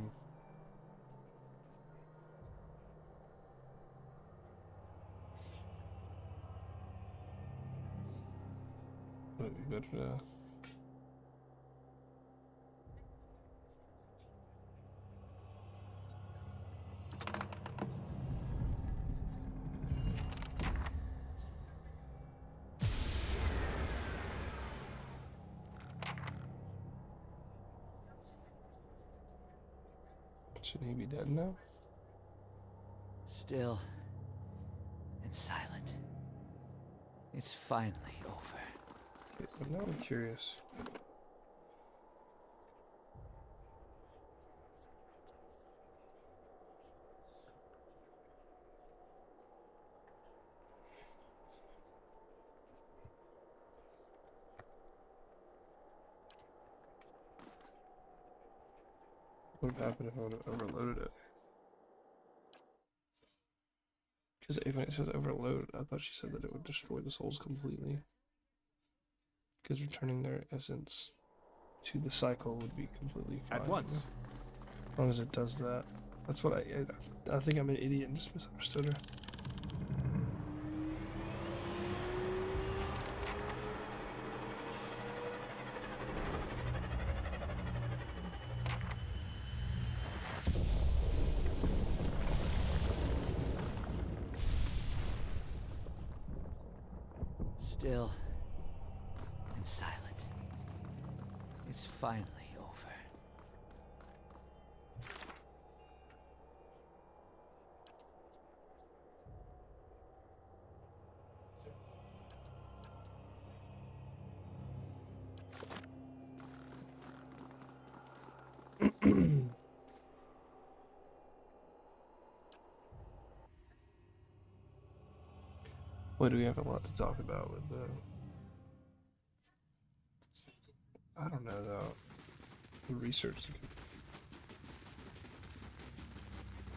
Would it be better to... Should he be dead now? Still and silent. It's finally over. Okay, but now I'm curious. What would happen if I would have overloaded it? Because if it says overload, I thought she said that it would destroy the souls completely. Because returning their essence to the cycle would be completely fine. At once. As long as it does that. That's what I think I'm an idiot and just misunderstood her. Still and silent. It's finally over. What do we have a lot to talk about with the... I don't know though. The research.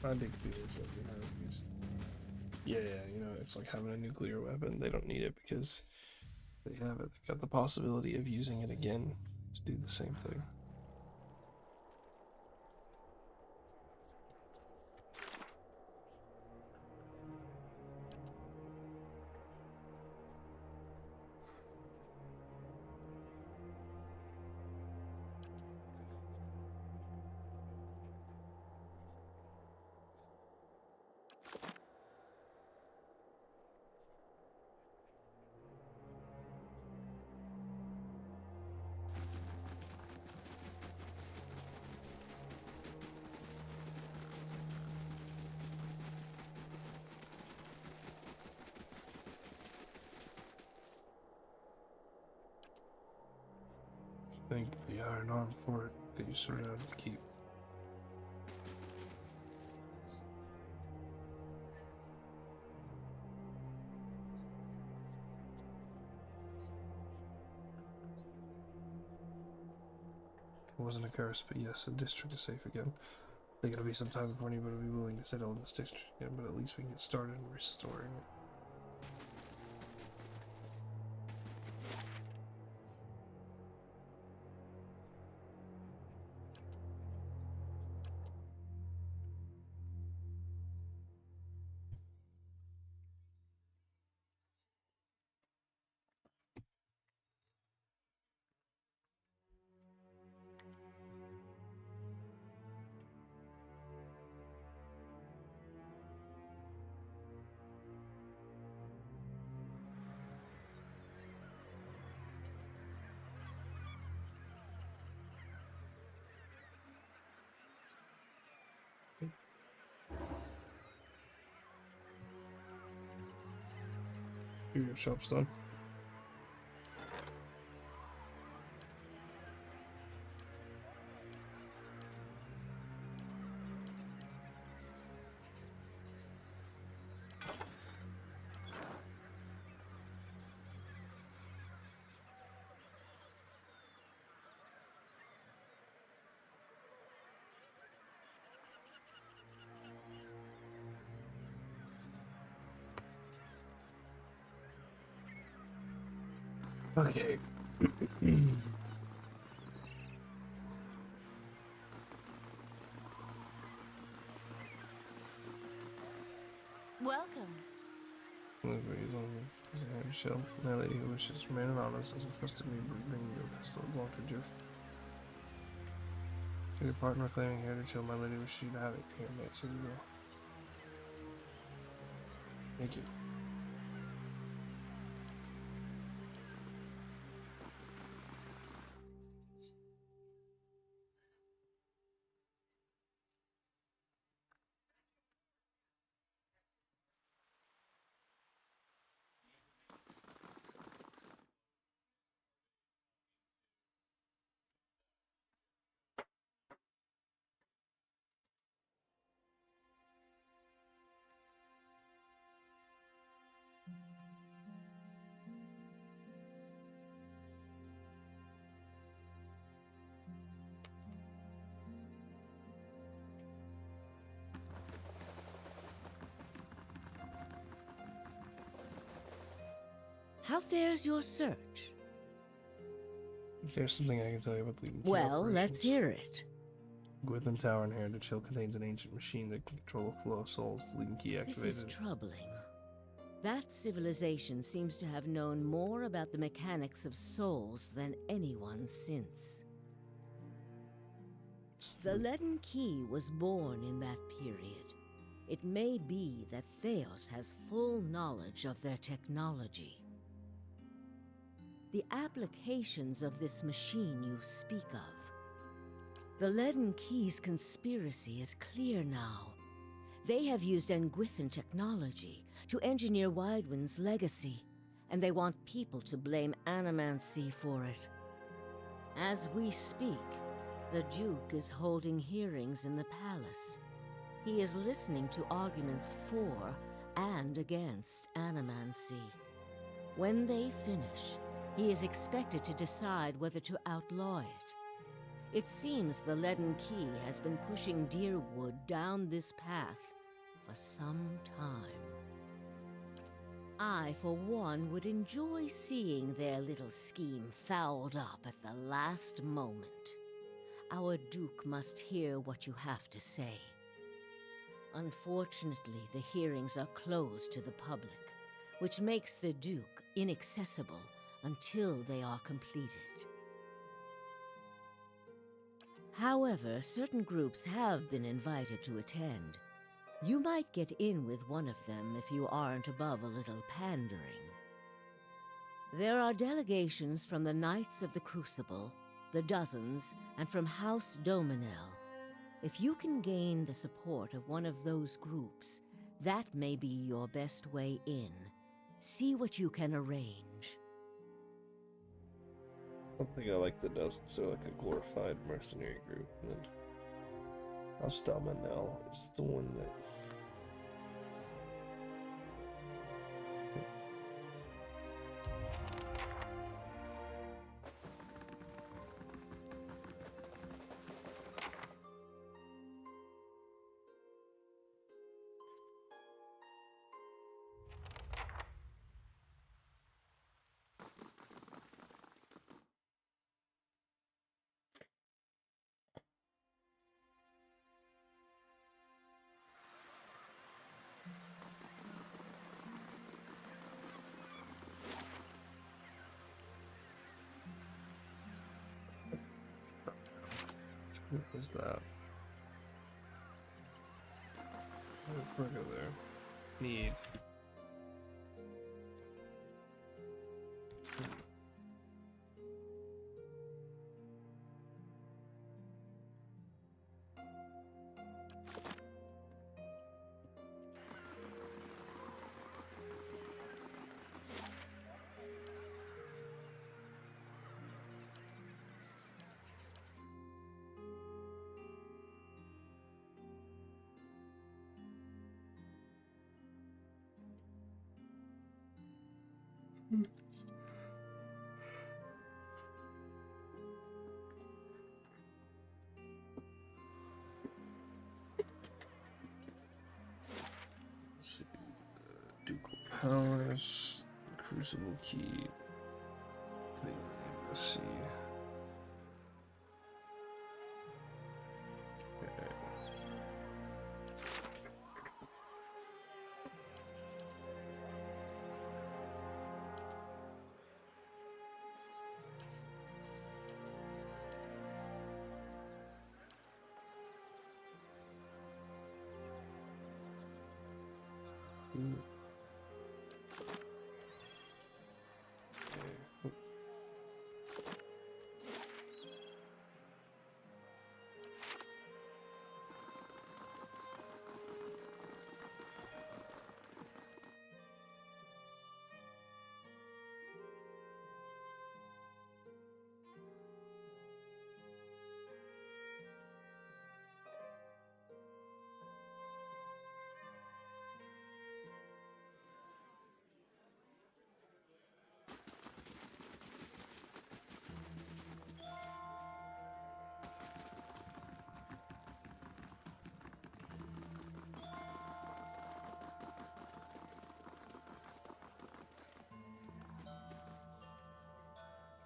My big fear is that we have these Yeah, you know, it's like having a nuclear weapon. They don't need it because they have it. They've got the possibility of using it again to do the same thing. I think the iron arm for it that you surround to keep. It wasn't a curse, but yes, the district is safe again. I think it'll be some time before anybody will be willing to settle in this district again, but at least we can get started in restoring it. Your shop's done. Okay. Welcome. Shell. My lady who wishes to remain anonymous has entrusted me with bringing you a pistol that belonged to Jeff. To your partner claiming here to chill, my lady wishes you to have it. Here, mate, so you go. Thank you. How fares your search? There's something I can tell you about the key Well, let's operations. hear it. Gwithin Tower in Heritage Hill contains an ancient machine that can control the flow of souls. The leading key This is activated. troubling. That civilization seems to have known more about the mechanics of souls than anyone since. The leaden key was born in that period. It may be that Theos has full knowledge of their technology. The applications of this machine you speak of. The leaden key's conspiracy is clear now. They have used Engwithan technology to engineer Widewind's legacy, and they want people to blame Animancy for it. As we speak, the Duke is holding hearings in the palace. He is listening to arguments for and against Animancy. When they finish, he is expected to decide whether to outlaw it. It seems the leaden key has been pushing Deerwood down this path for some time. I, for one, would enjoy seeing their little scheme fouled up at the last moment. Our Duke must hear what you have to say. Unfortunately, the hearings are closed to the public, which makes the Duke inaccessible until they are completed. However, certain groups have been invited to attend. You might get in with one of them if you aren't above a little pandering. There are delegations from the Knights of the Crucible, the Dozens, and from House Dominel. If you can gain the support of one of those groups, that may be your best way in. See what you can arrange. I don't think I like the Dozens. They're like a glorified mercenary group. And then House Dominel is the one that. What is that? We'll go there. Need. Let's see. Ducal Palace, Crucible Key. Let's see. Okay.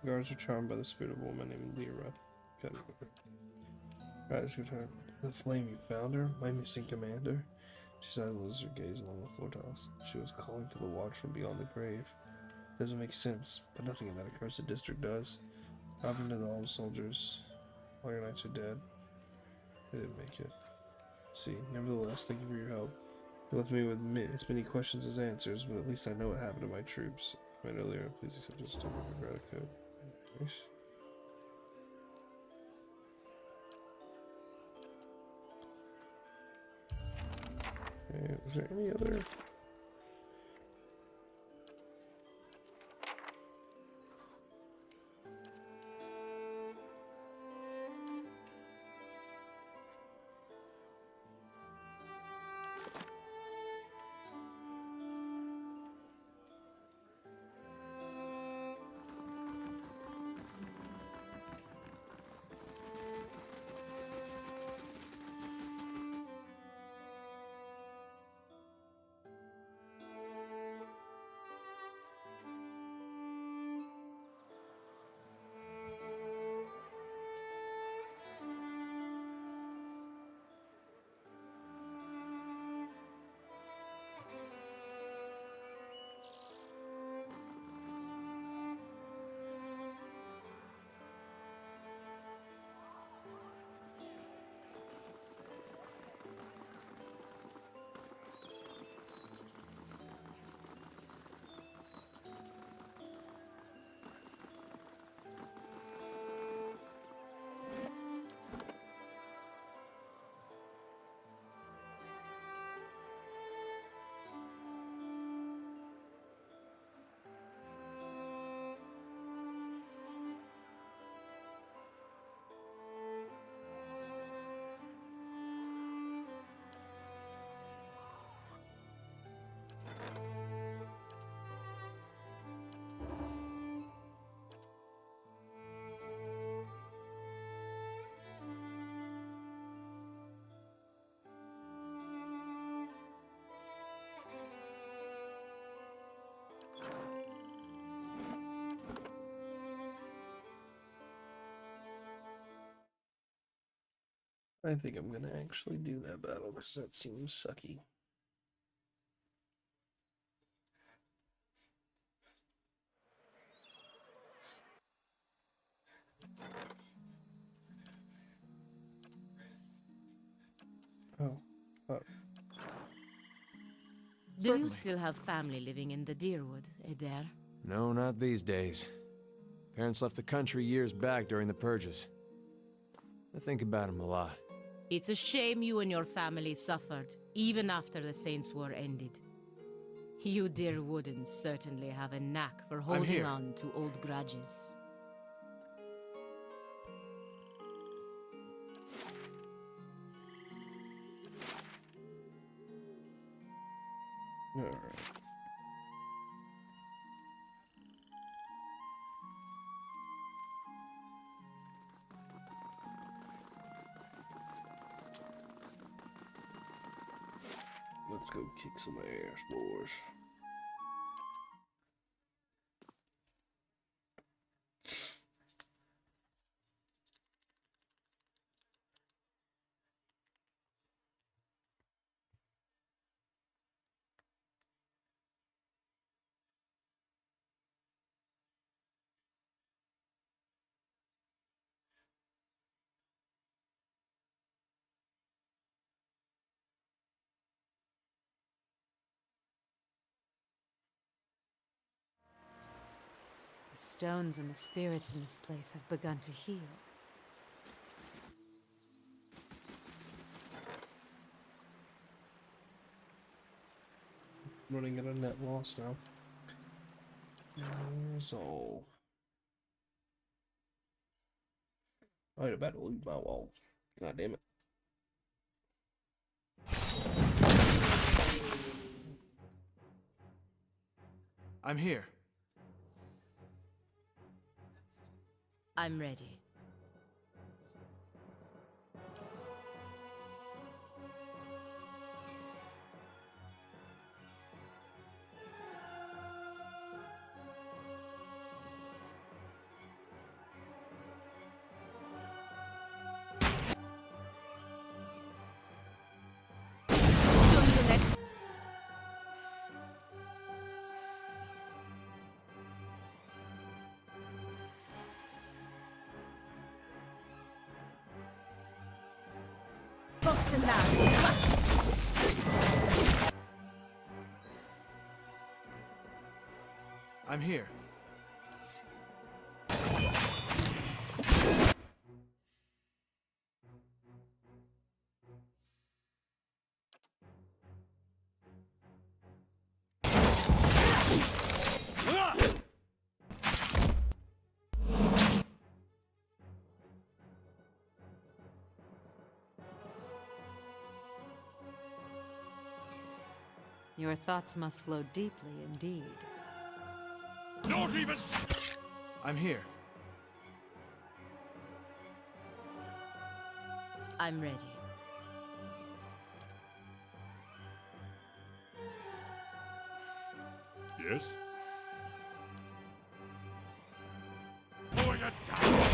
Guards are charmed by the spirit of a woman named Lyra. Guys, the flame, you found her? My missing commander? She eyes loses her gaze along the floor tiles. She was calling to the watch from beyond the grave. Doesn't make sense, but nothing in that accursed district does. What happened to all the soldiers? All your knights are dead. They didn't make it. See, nevertheless, thank you for your help. You left me with as many questions as answers, but at least I know what happened to my troops. I read earlier, please accept this token of gratitude. Nice. Okay, was there any other? I think I'm gonna actually do that battle because that seems sucky. Oh, fuck. Do you Certainly. still have family living in the Deerwood, Eder? No, not these days. Parents left the country years back during the purges. I think about them a lot. It's a shame you and your family suffered, even after the Saints' War ended. You Deerwoodens certainly have a knack for holding here. on to old grudges. Alright. Let's go kick some ass, boys. The stones and the spirits in this place have begun to heal. Running at a net loss now. So I about to lose my wall. God damn it. I'm here. I'm ready. I'm here. Your thoughts must flow deeply indeed. Not even. I'm here. I'm ready. Yes. Pulling it down.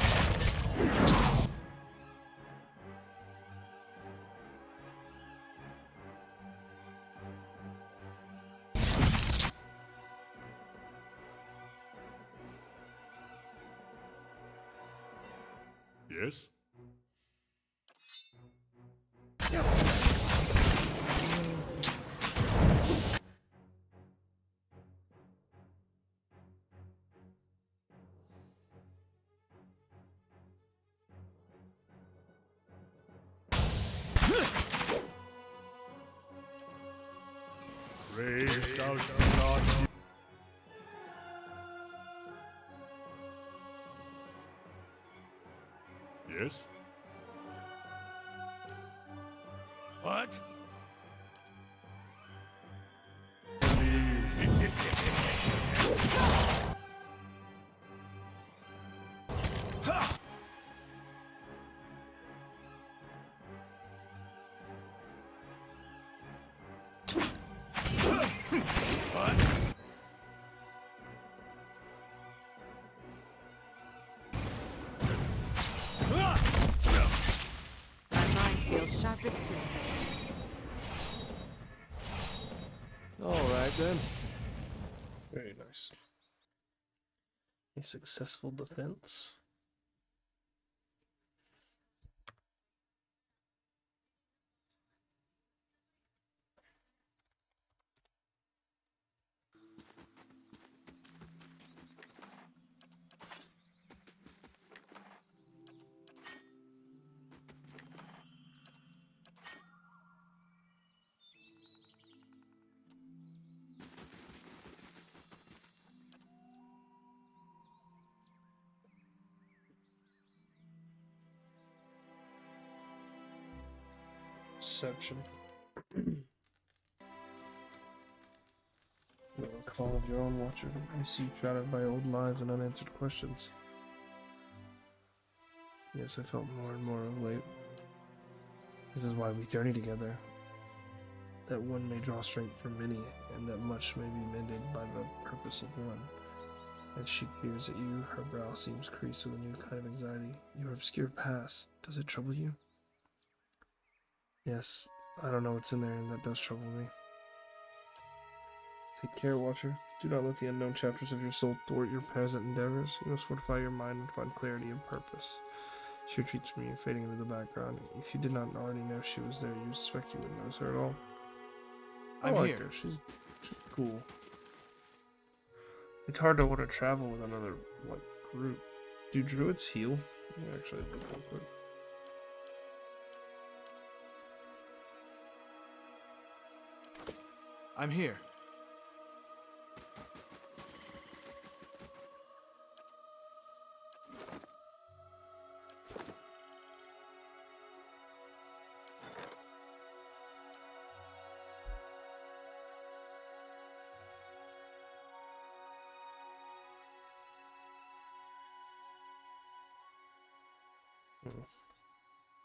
Yes. Praise thou God. Yes. What? What? Alright then. Very nice. A successful defense. Deception. The call of your own watcher. I see you shrouded by old lives and unanswered questions. Yes, I felt more and more of late. This is why we journey together. That one may draw strength from many, and that much may be mended by the purpose of one. As she peers at you, her brow seems creased with a new kind of anxiety. Your obscure past, does it trouble you? Yes, I don't know what's in there, and that does trouble me. Take care, Watcher. Do not let the unknown chapters of your soul thwart your present endeavors. You must fortify your mind and find clarity and purpose. She retreats from you, fading into the background. If you did not already know she was there, you suspect you wouldn't notice her at all. I like her. She's cool. It's hard to want to travel with another group. Do druids heal? Let me actually look real quick. I'm here.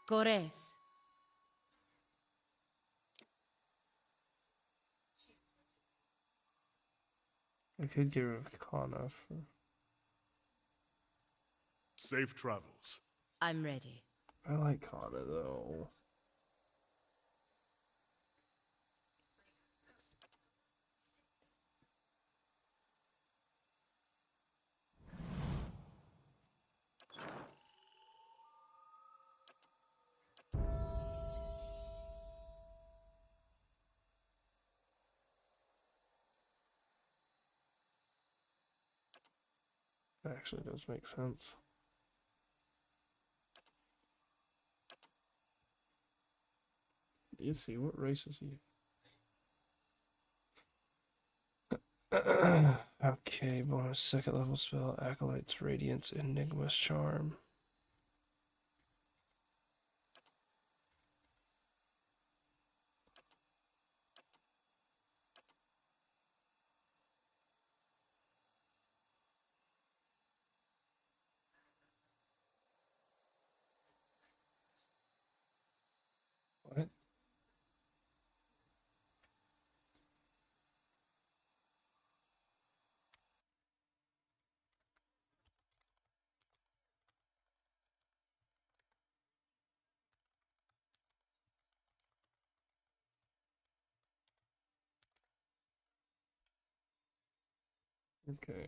Gores. I could get rid of Kana for... Safe travels. I'm ready. I like Kana though. That actually does make sense. Is he? What race is he? Okay, bonus second level spell, Acolyte's Radiance, Enigma's Charm. What? Okay.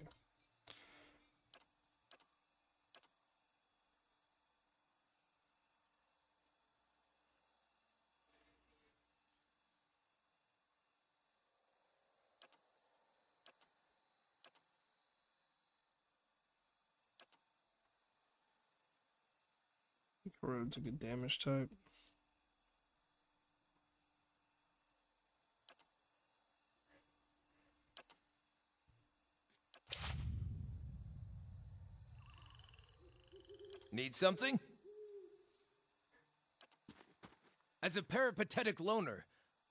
Corrode's a good damage type. Need something? As a peripatetic loner,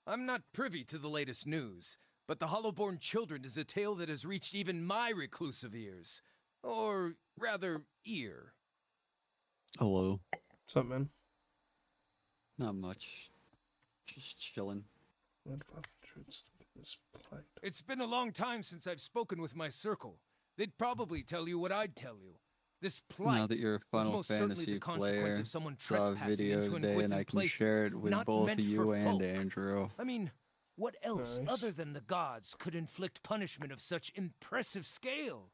I'm not privy to the latest news, but the Hollowborn Children is a tale that has reached even my reclusive ears. Or, rather, ear. Hello. What's up, man? Not much. Just chilling. What about the truths of this plight? It's been a long time since I've spoken with my circle. They'd probably tell you what I'd tell you. This plight Now that you're a was Final most certainly Fantasy the consequence player, of someone saw a trespassing video into today and I Engwithan can places, share it with not both meant you for and folk. Andrew. I mean, What else Nice. other than the gods could inflict punishment of such impressive scale?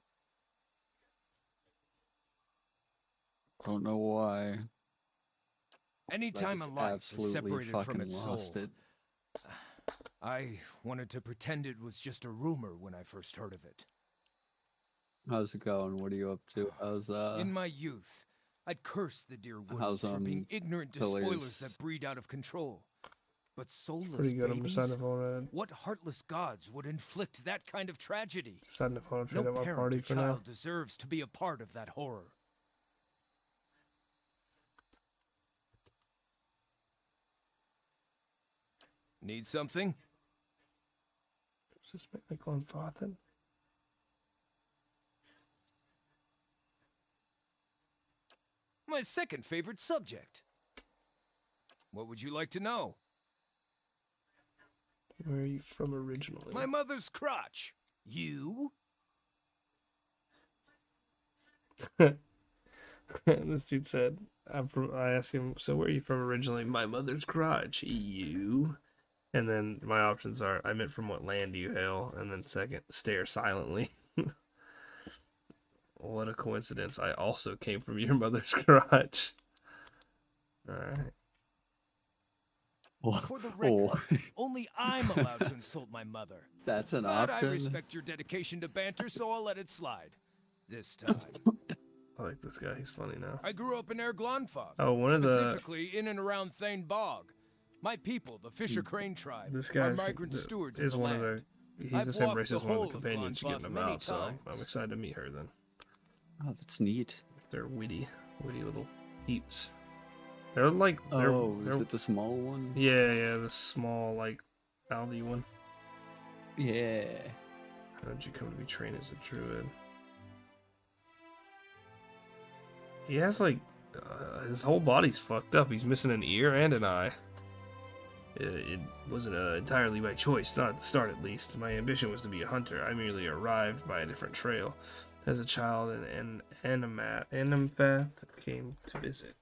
Don't know why. I Anytime a just life is absolutely separated from fucking its lost soul. it. I wanted to pretend it was just a rumor when I first heard of it. How's it going? What are you up to? In my youth, I'd cursed the dear how's Woodens for being ignorant to spoilers that Pillars? breed out of control. But soulless Pretty good. I'm deciding babies? if I want What heartless gods would inflict that kind of tragedy? to trade No at my parent party or for now. child deserves to be a part of that horror. Need something? Does this make me Glenfathan? My second favorite subject. What would you like to know? Where are you from originally? My mother's crotch. You? This dude said, I asked him, so where are you from originally? My mother's crotch. You? And then my options are, I meant from what land do you hail? And then second, stare silently. What a coincidence. I also came from your mother's crotch. Alright. For the record, only I'm allowed to insult my mother. That's an But I option. respect your dedication to banter, so I'll let it slide. This time. I like this guy. He's funny now. I grew up in Erglonfov, Oh, one of the... specifically in and around Thane Bog. My people, the Fisher Crane tribe, This are guy migrant stewards of is the one land. of the... He's I've the same walked race the as one of whole the of companions you get in Glonfoth about, many so times. I'm excited to meet her then. Oh, that's neat. They're witty little peeps. They're like... Is it the small one? Yeah, the small, like, mouthy one. Yeah. How did you come to be trained as a druid? He has, like, his whole body's fucked up. He's missing an ear and an eye. It wasn't entirely by choice, not at the start at least. My ambition was to be a hunter. I merely arrived by a different trail. As a child, an Animfath came to visit.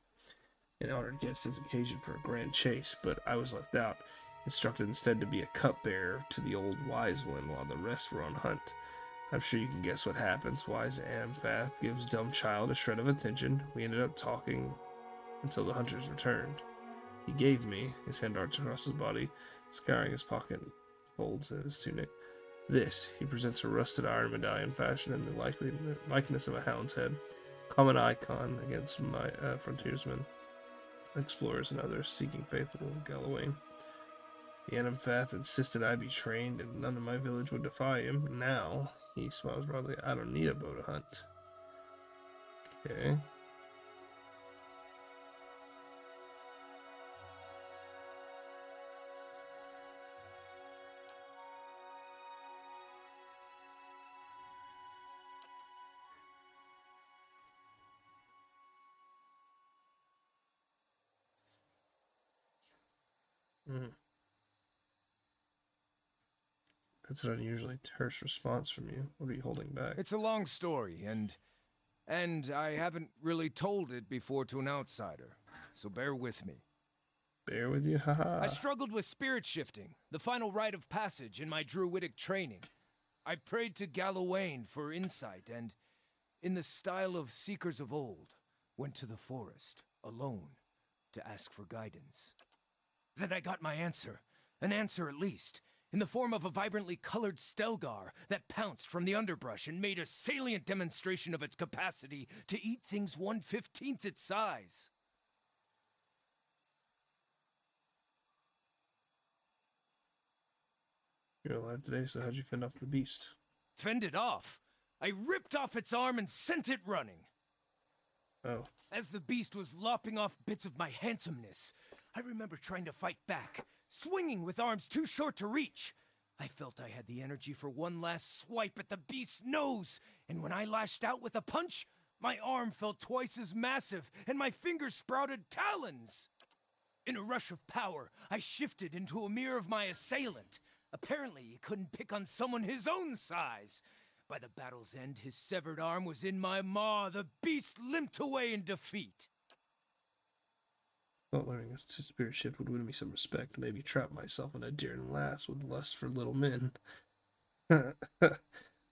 An honored guest as occasion for a grand chase, but I was left out, instructed instead to be a cupbearer to the old wise one while the rest were on hunt. I'm sure you can guess what happens. Wise Animfath gives dumb child a shred of attention. We ended up talking until the hunters returned. He gave me, his hand arched across his body, scouring his pocket folds in his tunic. This, he presents a rusted iron medallion fashioned in the likeness of a hound's head, common icon against my frontiersmen, explorers, and others seeking faithful Galloway. The Animfath insisted I be trained, and none of my village would defy him. Now, he smiles broadly, I don't need a bow to hunt. Okay. That's an unusually terse response from you. What are you holding back? It's a long story, and I haven't really told it before to an outsider, so bear with me. Bear with you? Haha. I struggled with spirit shifting, the final rite of passage in my druidic training. I prayed to Gallowayne for insight, and, in the style of seekers of old, went to the forest, alone, to ask for guidance. Then I got my answer, an answer at least, in the form of a vibrantly colored Stelgar that pounced from the underbrush and made a salient demonstration of its capacity to eat things 1/15 its size. You're alive today, so how'd you fend off the beast? Fend it off. I ripped off its arm and sent it running. Oh. As the beast was lopping off bits of my handsomeness, I remember trying to fight back, swinging with arms too short to reach. I felt I had the energy for one last swipe at the beast's nose, and when I lashed out with a punch, my arm felt twice as massive, and my fingers sprouted talons. In a rush of power, I shifted into a mirror of my assailant. Apparently, he couldn't pick on someone his own size. By the battle's end, his severed arm was in my maw. The beast limped away in defeat. Thought learning a spirit shift would win me some respect, maybe trap myself in a daring lass with lust for little men.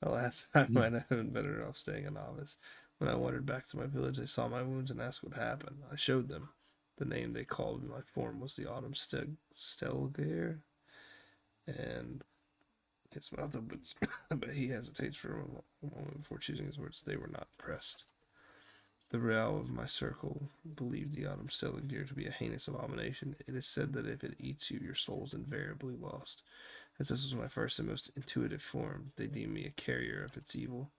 Alas, I might have been better off staying a novice. When I wandered back to my village, they saw my wounds and asked what happened. I showed them. The name they called my form was the Autumn Stelgare, and his mouth opens, but he hesitates for a moment before choosing his words. They were not impressed. The Real of my circle believed the Autumn Stelgare to be a heinous abomination. It is said that if it eats you, your soul is invariably lost. As this was my first and most intuitive form, they deemed me a carrier of its evil.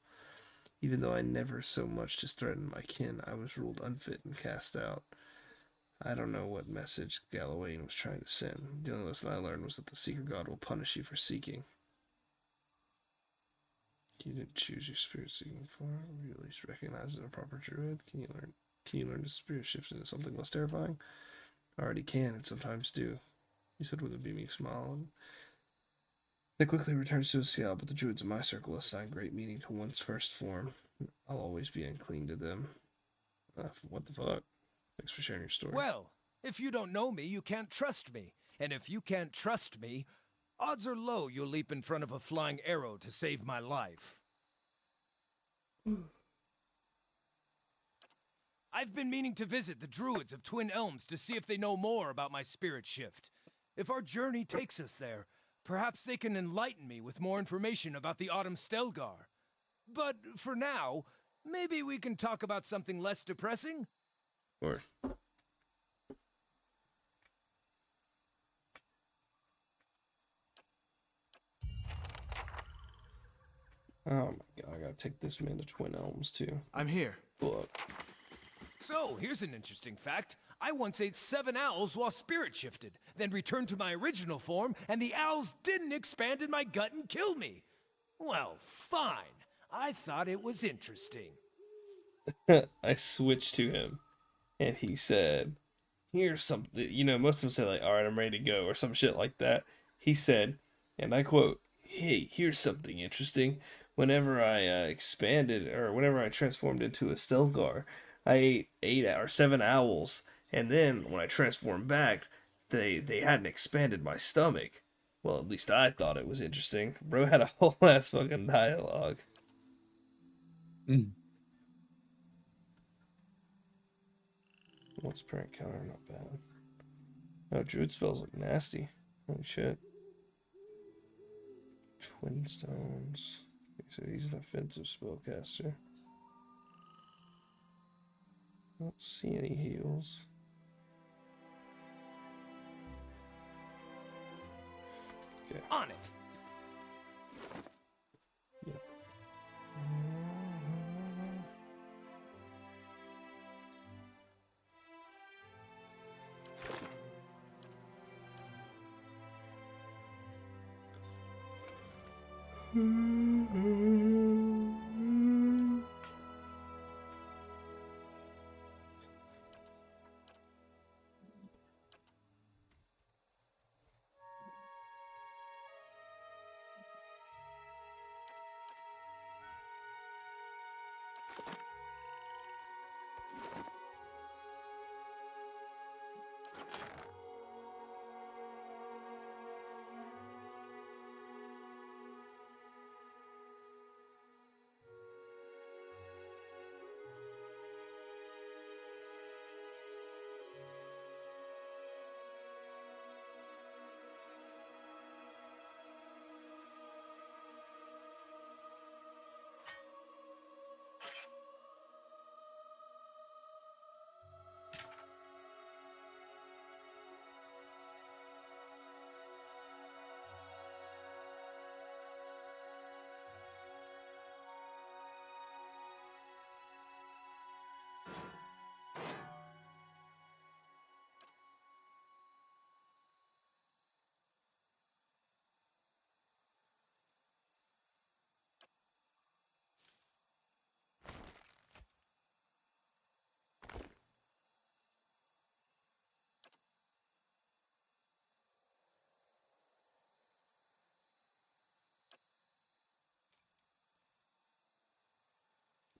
Even though I never so much as threatened my kin, I was ruled unfit and cast out. I don't know what message Gallowayne was trying to send. The only lesson I learned was that the Seeker God will punish you for seeking. You didn't choose your spirit seeking form. You at least recognize it a proper druid. Can you learn to spirit shift into something less terrifying? I already can, and sometimes do. He said with a beaming smile. They quickly returns to his scowl, but the druids in my circle assign great meaning to one's first form. I'll always be unclean to them. What the fuck? Thanks for sharing your story. Well, if you don't know me, you can't trust me. And if you can't trust me, odds are low you'll leap in front of a flying arrow to save my life. I've been meaning to visit the druids of Twin Elms to see if they know more about my spirit shift. If our journey takes us there, perhaps they can enlighten me with more information about the Autumn Stelgar. But for now, maybe we can talk about something less depressing? Or oh my god, I gotta take this man to Twin Elms too. I'm here. Pull up. So, here's an interesting fact. I once ate 7 owls while spirit shifted, then returned to my original form, and the owls didn't expand in my gut and kill me. Well, fine. I thought it was interesting. I switched to him, and he said, "Here's something." You know, most of them say like, "All right, I'm ready to go," or some shit like that. He said, and I quote, "Hey, here's something interesting. Whenever I expanded, or whenever I transformed into a Stelgar, I ate 8 or 7 owls, and then when I transformed back, they hadn't expanded my stomach. Well, at least I thought it was interesting." Bro had a whole ass fucking dialogue. Mm. What's parent counter? Not bad. Oh, druid spells look nasty. Holy shit. Twin stones. Okay, so he's an offensive spellcaster. I don't see any heals. Okay. On it! Yep.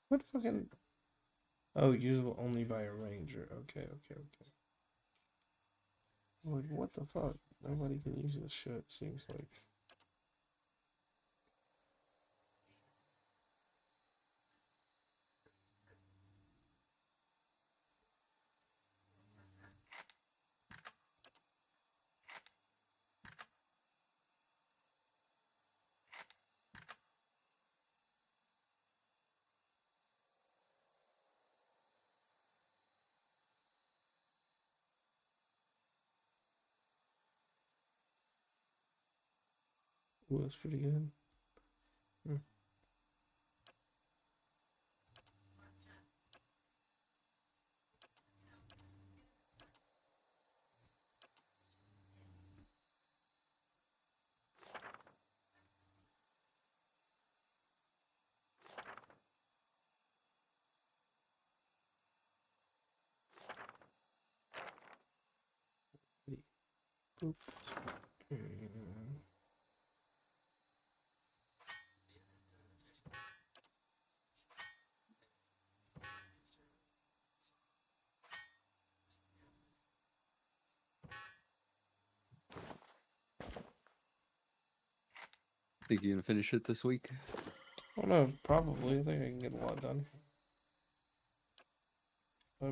What fucking... Oh, usable only by a ranger. Okay, okay, okay. Like, what the fuck? Nobody can use this shit, seems like. Ooh, that's pretty good. Hmm. Boop. Think you're gonna finish it this week? I don't know, probably. I think I can get a lot done. I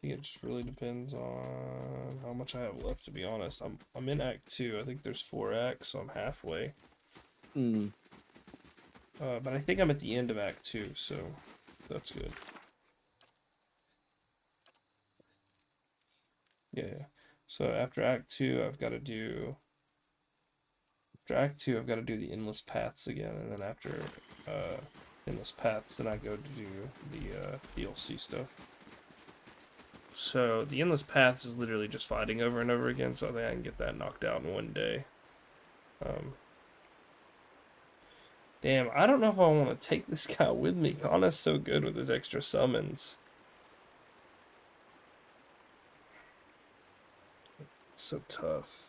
think it just really depends on how much I have left, to be honest. I'm in Act 2. I think there's 4 acts, so I'm halfway. Hmm. But I think I'm at the end of Act 2, so that's good. Yeah. So after Act 2, I've got to do... After Act 2, I've got to do the Endless Paths again, and then after Endless Paths, then I go to do the DLC stuff. So the Endless Paths is literally just fighting over and over again, so I think I can get that knocked out in one day. Damn, I don't know if I want to take this guy with me. Kana's so good with his extra summons. So tough.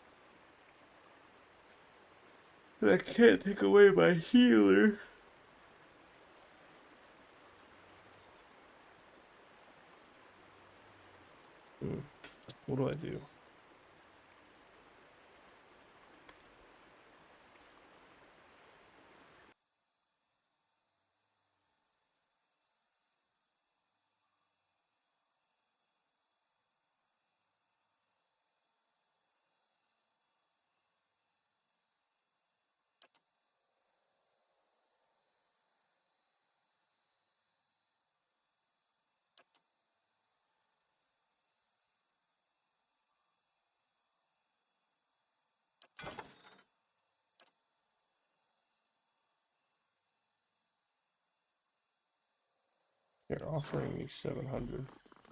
But I can't take away my healer. What do I do? They're offering me 700.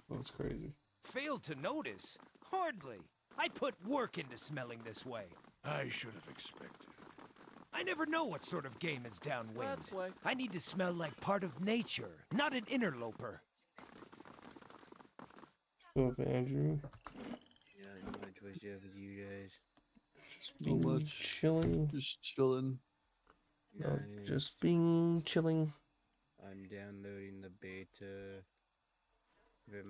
That's crazy. Failed to notice? Hardly. I put work into smelling this way. I should have expected. I never know what sort of game is downwind. I need to smell like part of nature, not an interloper. What's up, Andrew? Yeah, not much was up with you guys. Just Not being much. chilling. Just chilling. No, Nice. just being chilling. I'm downloading the beta.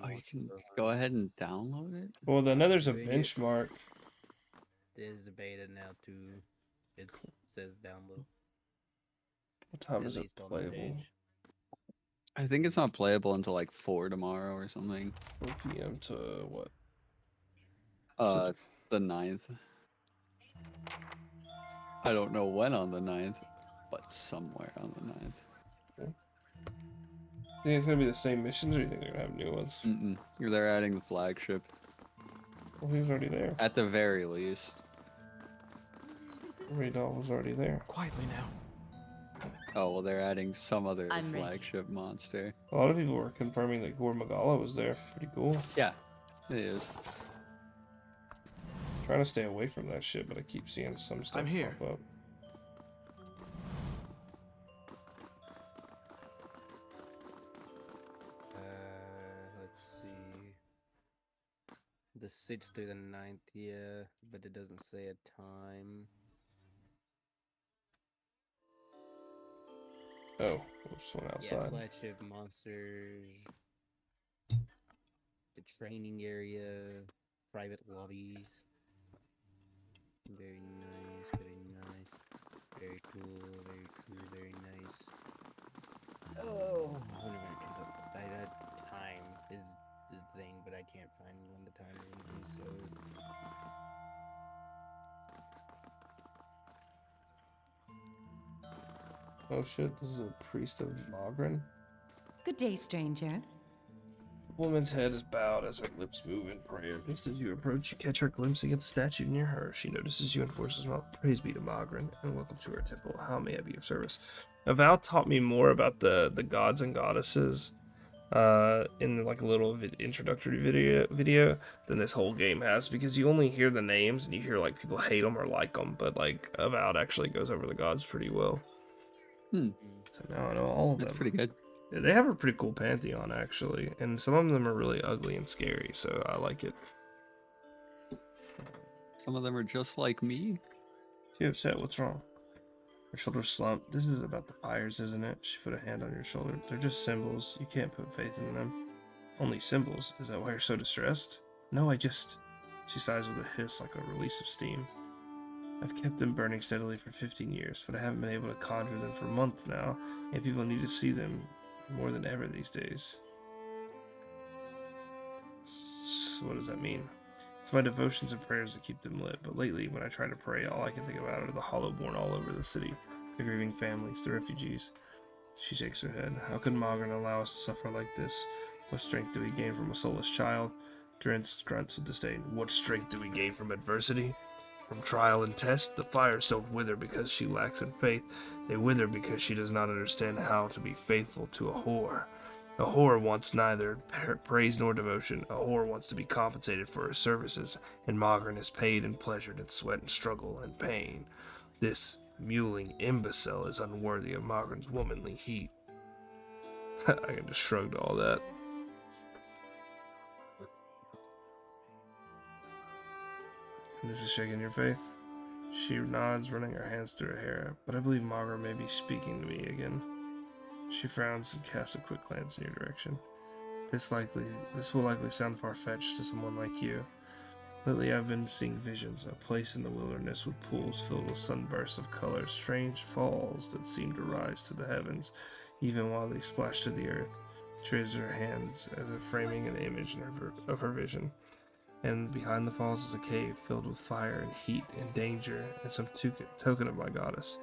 Oh, you can go ahead and download it? Well, then there's a doing it. benchmark. There's the beta now too. It says download. What time At is it least on the playable? page. I think it's not playable until like 4 tomorrow or something. 4 p.m. to what? The 9th. I don't know when on the 9th, but somewhere on the 9th. Think it's gonna be the same missions, or do you think they're gonna have new ones? Mm-mm. They're adding the flagship. Well, he was already there. At the very least. Radol was already there. Quietly now. Oh, well, they're adding some other I'm ready. flagship monster. A lot of people were confirming that Gore Magala was there. Pretty cool. Yeah, it is. Trying to stay away from that shit, but I keep seeing some stuff I'm here. pop up. Let's see. The 6th through the 9th, yeah, but it doesn't say a time. Oh, whoops, went outside. Yeah, flagship monsters. The training area. private lobbies. Very nice, very nice. Very cool, very nice. Oh, when it comes up, time is the thing, but I can't find when the time is gonna be, so. Oh shit, this is a priest of Mogren. Good day, stranger. The woman's head is bowed as her lips move in prayer. Just as you approach, you catch her glimpsing at the statue near her. She notices you and forces mouth. Praise be to Mogren, and welcome to her temple. How may I be of service? Aval taught me more about the gods and goddesses in like a little introductory video than this whole game has, because you only hear the names and you hear like people hate them or like them, but like Aval actually goes over the gods pretty well. So now I know all of them. That's pretty good. They have a pretty cool pantheon, actually, and some of them are really ugly and scary, so I like it. Some of them are just like me. She upset? What's wrong? Her shoulders slumped. This is about the fires, isn't it? She put a hand on your shoulder. They're just symbols. You can't put faith in them. Only symbols? Is that why you're so distressed? No, I just... She sighs with a hiss like a release of steam. I've kept them burning steadily for 15 years, but I haven't been able to conjure them for months now, and people need to see them more than ever these days. So what does that mean? It's my devotions and prayers that keep them lit, but lately, when I try to pray, all I can think about are the Hollowborn all over the city, the grieving families, the refugees. She shakes her head. How could Mogren allow us to suffer like this? What strength do we gain from a soulless child? Durance grunts with disdain. What strength do we gain from adversity? From trial and test, the fires don't wither because she lacks in faith. They wither because she does not understand how to be faithful to a whore. A whore wants neither praise nor devotion. A whore wants to be compensated for her services, and Mogren is paid and pleasured in sweat and struggle and pain. This mewling imbecile is unworthy of Mogren's womanly heat. I can just shrug to all that. And this is shaking your faith? She nods, running her hands through her hair, but I believe Mogren may be speaking to me again. She frowns and casts a quick glance in your direction. This will likely sound far-fetched to someone like you. Lately I've been seeing visions, a place in the wilderness with pools filled with sunbursts of color, strange falls that seem to rise to the heavens, even while they splash to the earth. She raises her hands as if framing an image of her vision. And behind the falls is a cave filled with fire and heat and danger and some token of my goddess.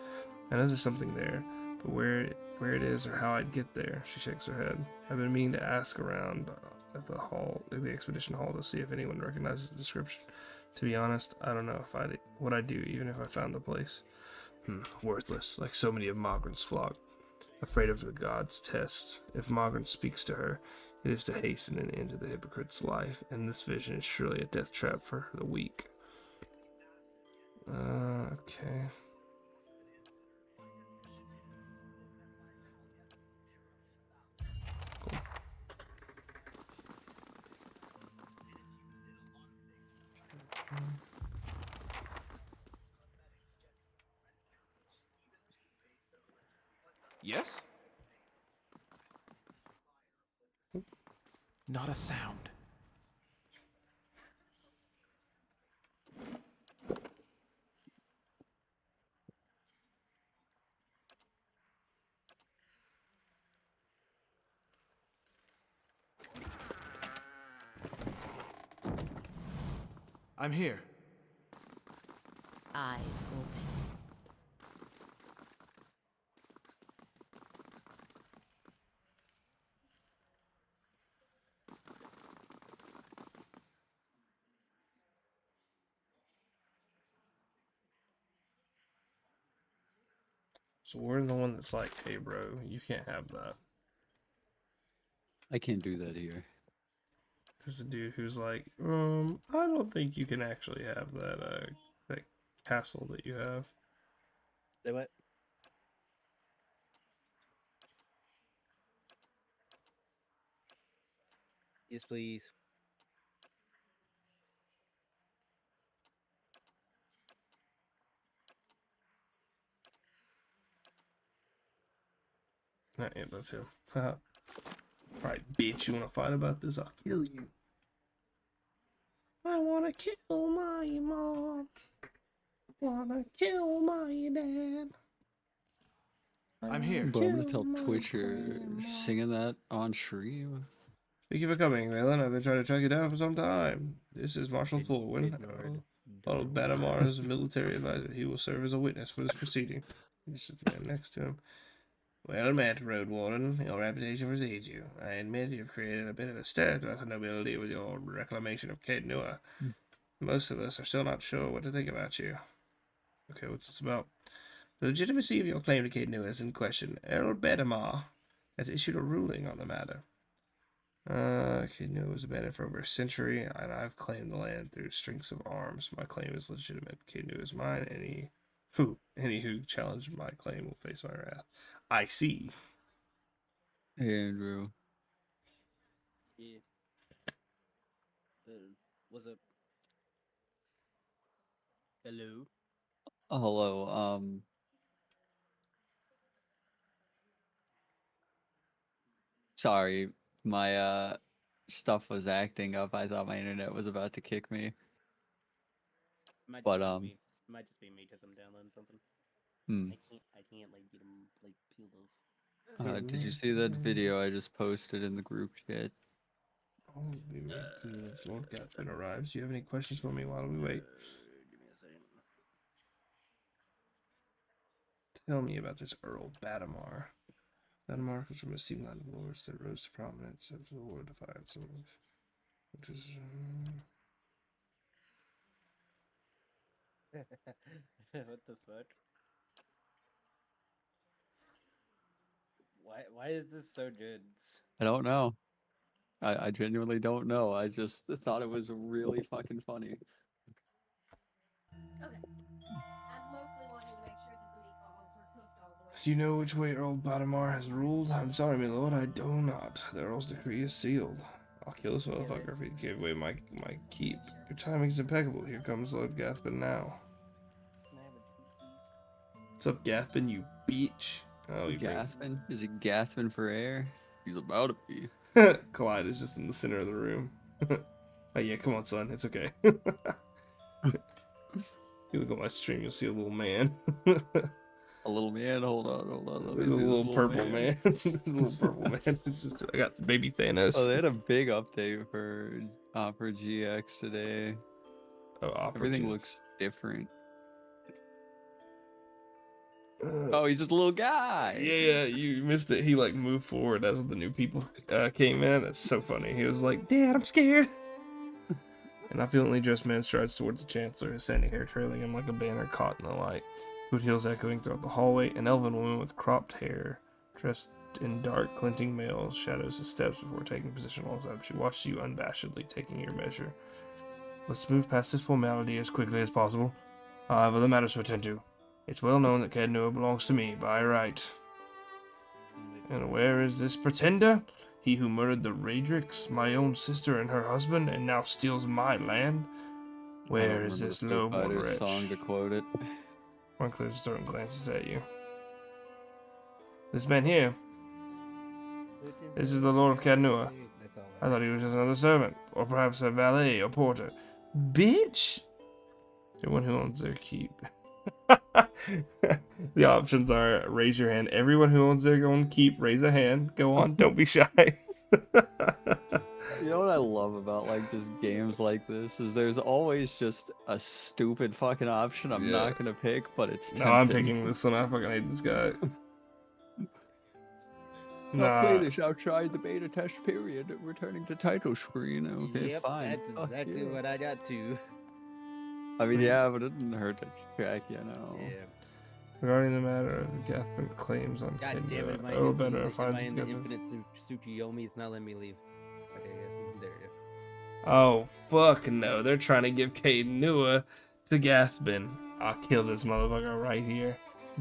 I know there's something there, but where it is or how I'd get there, she shakes her head. I've been meaning to ask around at the expedition hall to see if anyone recognizes the description. To be honest, I don't know what I'd do even if I found the place. Worthless, like so many of Mogren's flock. Afraid of the gods' test. If Mogren speaks to her, it is to hasten an end to the hypocrite's life, and this vision is surely a death trap for the weak. Okay. Cool. Yes? Not a sound. I'm here. Eyes open. So we're the one that's like, hey bro, you can't have that. I can't do that here. There's a dude who's like, I don't think you can actually have that castle that you have. Say what? Yes, please. Yeah, that's him. Alright, bitch, you wanna fight about this? I'll kill you. I wanna Wanna kill my mom. Wanna kill my dad. I'm here. Bro, I'm gonna tell Twitch you're singing that on stream. Thank you for coming, Valen. I've been trying to track you down for some time. This is Marshal Thorwin, of Batamar's military advisor. He will serve as a witness for this proceeding. This is the man next to him. Well met, Road Warden. Your reputation precedes you. I admit you've created a bit of a stir throughout the nobility with your reclamation of Caed Nua. Most of us are still not sure what to think about you. Okay, what's this about? The legitimacy of your claim to Caed Nua is in question. Earl Bedamar has issued a ruling on the matter. Caed Nua was abandoned for over a century, and I've claimed the land through strengths of arms. My claim is legitimate. Caed Nua is mine. Any who challenge my claim will face my wrath. I see. Hey, Andrew. Yeah. What's up? Hello. Hello. Sorry, my stuff was acting up. I thought my internet was about to kick me. Might But just be me. Might just be me because I'm downloading something. I can't like get them like peeled off. Did you see that video I just posted in the group chat? Oh, be me. If Lord Gathbin arrives, do you have any questions for me while we wait? Give me a second. Tell me about this Earl Badamar. Badamar was from a sea line of lords that rose to prominence after the War of Defiance, which is... What the fuck? Why is this so good? I don't know. I genuinely don't know. I just thought it was really fucking funny. Okay. I'm mostly wanting to make sure that the meatballs were cooked all the way. Do you know which way Earl Badamar has ruled? I'm sorry, my lord, I do not. The Earl's decree is sealed. I'll kill this motherfucker if he gave away my keep. Your timing's impeccable. Here comes Lord Gathbin now. Can I have a drink, please? What's up, Gathbin, you bitch? Oh, you Gathbin? Is it Gathbin for air? He's about to be. Clyde is just in the center of the room. Oh yeah, come on, son. It's okay. You look at my stream, you'll see a little man. A little man? Hold on. There's a little purple man. There's a little purple man. It's just, I got the baby Thanos. Oh, they had a big update for GX today. Oh, everything looks different. Oh, he's just a little guy. Yeah, you missed it. He like moved forward as the new people came in. That's so funny. He was like, "Dad, I'm scared." An opulently dressed man strides towards the Chancellor, his sandy hair trailing him like a banner caught in the light. Footheels echoing throughout the hallway. An elven woman with cropped hair, dressed in dark, glinting mails, shadows his steps before taking position alongside him. She watches you unabashedly, taking your measure. Let's move past this formality as quickly as possible. I have other matters to attend to. It's well known that Caed Nua belongs to me, by right. And where is this pretender? He who murdered the Radrix, my own sister and her husband, and now steals my land? Where is this lowborn wretch? Song to quote it. Montclair Stern glances at you. This man here. This is the Lord of Caed Nua. I thought he was just another servant, or perhaps a valet or porter. Bitch! Everyone who owns their keep. The options are raise your hand. Everyone who owns their own keep, raise a hand. Go on, don't be shy. You know what I love about like just games like this is there's always just a stupid fucking option I'm not gonna pick, but it's tempting. No, I'm picking this one. I fucking hate this guy. I'll play this outside the beta test period, returning to title screen. Okay, yep, fine. That's exactly what I got too. I mean, yeah, but it didn't hurt to check, you know. Yeah. Regarding the matter of Gathbin claims on God damn it, my Earl better finds in the together. infinite Tsuchiyomi, it's not letting me leave. Okay, yeah, there you go. Oh, fuck no. They're trying to give Caed Nua to Gathbin. I'll kill this motherfucker right here.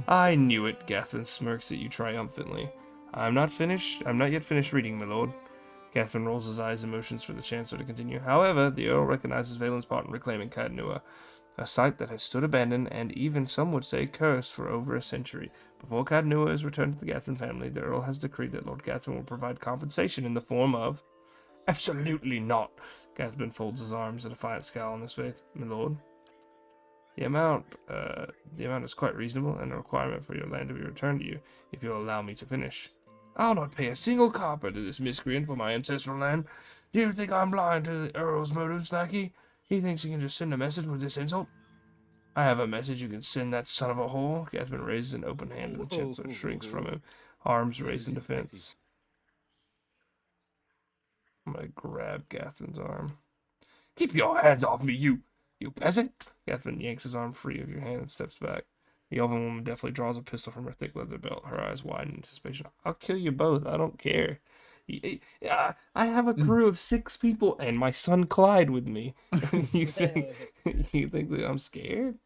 I knew it. Gathbin smirks at you triumphantly. I'm not yet finished reading, my lord. Gathbin rolls his eyes and motions for the Chancellor to continue. However, the Earl recognizes Valen's part in reclaiming Caed Nua, a site that has stood abandoned and even, some would say, cursed for over a century. Before Caed Nua is returned to the Gathbin family, the Earl has decreed that Lord Gathbin will provide compensation in the form of... Absolutely not. Gathbin folds his arms, a defiant scowl on his face. My lord. The amount is quite reasonable, and a requirement for your land to be returned to you, if you'll allow me to finish. I'll not pay a single copper to this miscreant for my ancestral land. Do you think I'm blind to the Earl's motives, lackey? He thinks he can just send a message with this insult? I have a message you can send that son of a whore. Gathbin raises an open hand to the Chancellor shrinks from him, arms raised in defense. I'm gonna grab Gathbin's arm. Keep your hands off me, you peasant! Gathbin yanks his arm free of your hand and steps back. The elven woman deftly draws a pistol from her thick leather belt, her eyes wide in anticipation. I'll kill you both, I don't care. I have a crew of 6 people and my son Clyde with me. you think that I'm scared?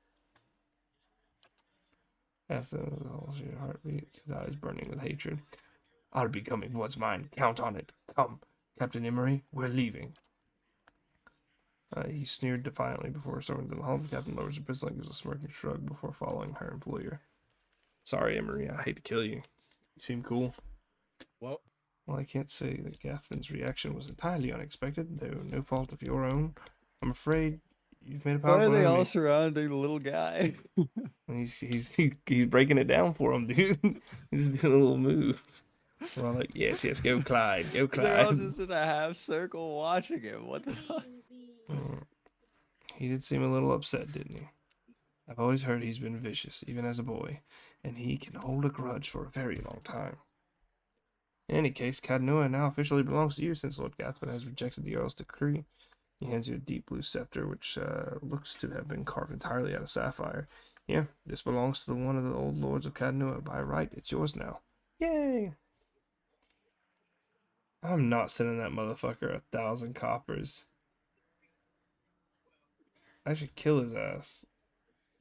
After your heartbeat, his eyes burning with hatred. I'll be coming what's mine. Count on it. Come, Captain Emery, we're leaving. He sneered defiantly before storming to the hall. The captain lowers her pistol and gives a smirking shrug before following her employer. Sorry, Emery, I hate to kill you. You seem cool. Well, I can't say that Gathbin's reaction was entirely unexpected, though no fault of your own. I'm afraid you've made a powerful Why are they all enemy. surrounding the little guy? He's breaking it down for him, dude. He's doing a little move. We're all like, yes, go Clyde, go Clyde. They're all just in a half circle watching him. What the fuck? He did seem a little upset, didn't he? I've always heard he's been vicious, even as a boy, and he can hold a grudge for a very long time. In any case, Cadnua now officially belongs to you since Lord Gathbin has rejected the Earl's decree. He hands you a deep blue scepter, which looks to have been carved entirely out of sapphire. Yeah, this belongs to one of the old lords of Cadnua. By right, it's yours now. Yay! I'm not sending that motherfucker 1,000 coppers. I should kill his ass.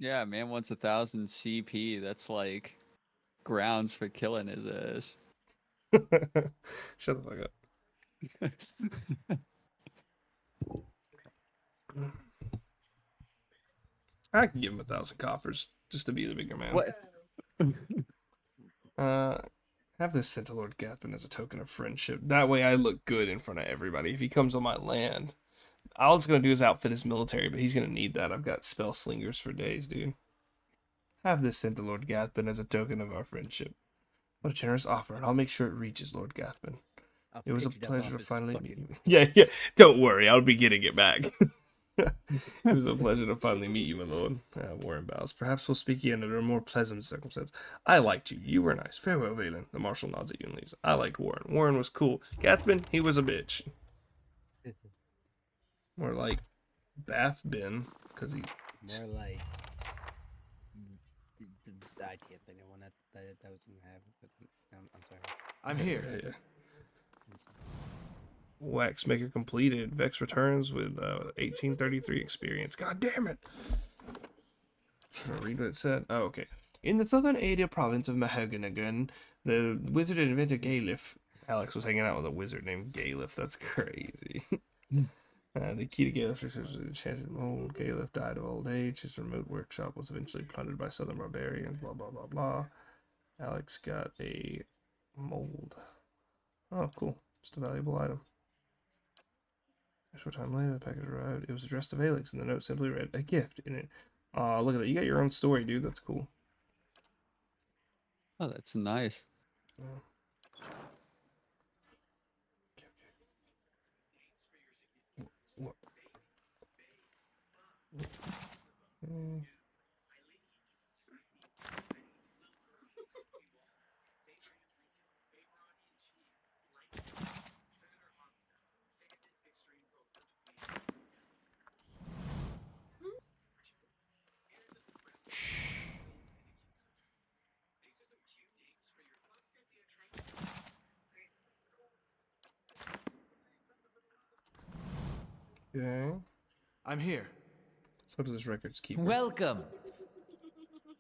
Yeah, man wants 1,000 CP. That's like grounds for killing his ass. Shut the fuck up. I can give him 1,000 coppers just to be the bigger man. What? Have this sent to Lord Gathbin as a token of friendship. That way I look good in front of everybody. If he comes on my land, all it's going to do is outfit his military, but he's going to need that. I've got spell slingers for days, dude. Have this sent to Lord Gathbin as a token of our friendship. What a generous offer, and I'll make sure it reaches Lord Gathbin. It was a pleasure to finally meet you. Yeah, don't worry, I'll be getting it back. It was a pleasure to finally meet you, my lord. Warren bows. Perhaps we'll speak again under a more pleasant circumstance. I liked you. You were nice. Farewell, Valen. The marshal nods at you and leaves. I liked Warren. Warren was cool. Gathbin, he was a bitch. More like Bathbin, because he... More like... I can't think of one that was going to happen, but I'm sorry. I'm here. Yeah. Waxmaker completed. Vex returns with 1833 experience. God damn it. Trying to read what it said. Oh, okay. In the southern Ada province of Mahoganagun, the wizard and inventor Galif. Alex was hanging out with a wizard named Galif. That's crazy. The key to Galif's research is enchanted mold. Galif died of old age. His remote workshop was eventually plundered by southern barbarians. Blah, blah, blah, blah. Alex got a mold. Oh, cool. Just a valuable item. A short time later, the package arrived. It was addressed to Valix, and the note simply read, a gift in it. Aw, look at that. You got your own story, dude. That's cool. Oh, that's nice. What? Okay. I'm here. So does this records keeper. Welcome.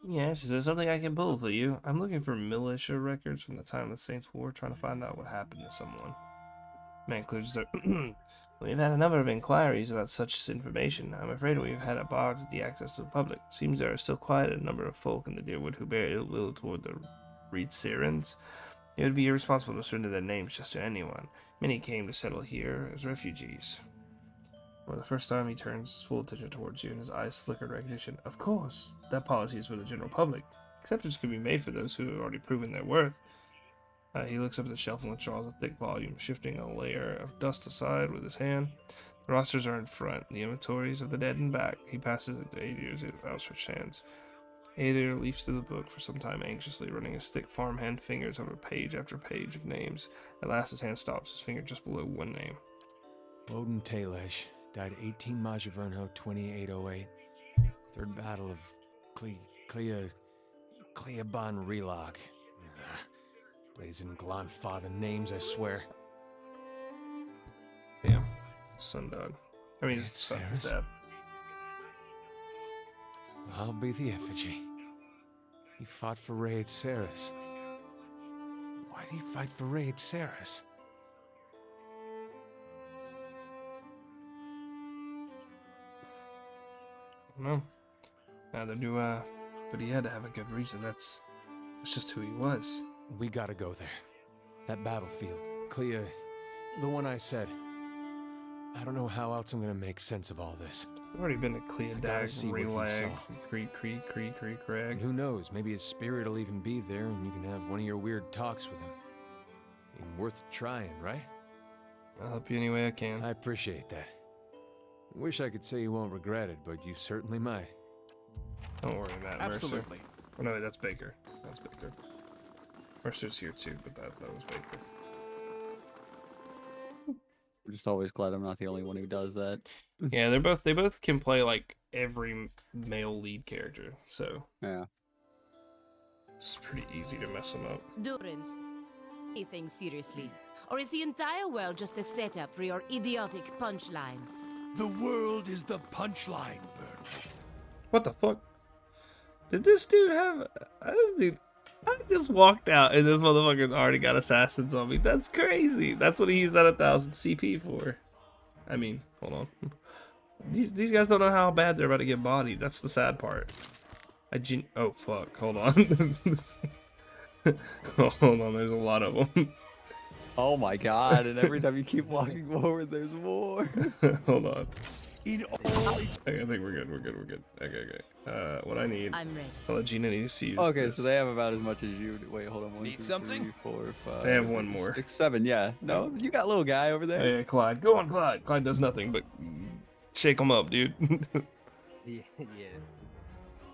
Yes, is there something I can pull for you? I'm looking for militia records from the time of the Saints' War, trying to find out what happened to someone. Man clears their... We've had a number of inquiries about such information. I'm afraid we've had a bar to the access to the public. Seems there are still quite a number of folk in the Deerwood who bear ill will toward the Reed Sirens. It would be irresponsible to surrender their names just to anyone. Many came to settle here as refugees. For the first time, he turns his full attention towards you, and his eyes flicker in recognition. Of course, that policy is for the general public. Exceptions can be made for those who have already proven their worth. He looks up at the shelf and withdraws a thick volume, shifting a layer of dust aside with his hand. The rosters are in front, the inventories of the dead in back. He passes it to Adir's outstretched hands. Adir leafs through the book for some time anxiously, running his thick farmhand fingers over page after page of names. At last his hand stops, his finger just below one name. Woden Talesh died 18 Majavernho 2808. Third Battle of Cleaban Relog. Blazing Glonfather names, I swear. Damn. Sundog. I mean, It's son Sarah's. dad. I'll be the effigy. He fought for Raid Saris. Why'd he fight for Raid Saris? No. Neither do I. But he had to have a good reason. That's just who he was. We gotta go there. That battlefield. Clea, the one I said. I don't know how else I'm gonna make sense of all this. I've already been to I gotta see Cleodag, what he Relag, saw. Crag. And who knows, maybe his spirit will even be there and you can have one of your weird talks with him. Even worth trying, right? I'll help you any way I can. I appreciate that. I wish I could say you won't regret it, but you certainly might. Don't worry, Matt. Absolutely. Mercer. Oh, no, that's Baker. That's Baker. Mercer's here too, but that was Baker. I'm just always glad I'm not the only one who does that. Yeah, they both can play like every male lead character, so Yeah. it's pretty easy to mess them up. Durance, anything seriously? Or is the entire world just a setup for your idiotic punchlines? The world is the punchline, Bert. What the fuck? Did this dude have? I just walked out and this motherfucker's already got assassins on me. That's crazy. That's what he used that 1000 CP for. I mean, hold on. These guys don't know how bad they're about to get bodied. That's the sad part. Oh fuck. Hold on. Hold on. There's a lot of them. Oh my god! And every time you keep walking forward, there's more. Hold on. In all Okay, I think we're good. We're good. Okay. What I need. I'm ready. I'll let Gina need to use Okay, this. so they have about as much as you do. Wait, hold on. 1, Need 2, something? 3, 4, 5. They have one more. 6, 7. Yeah. No, you got little guy over there. Hey, Clyde. Go on, Clyde. Clyde does nothing but shake him up, dude. Yeah,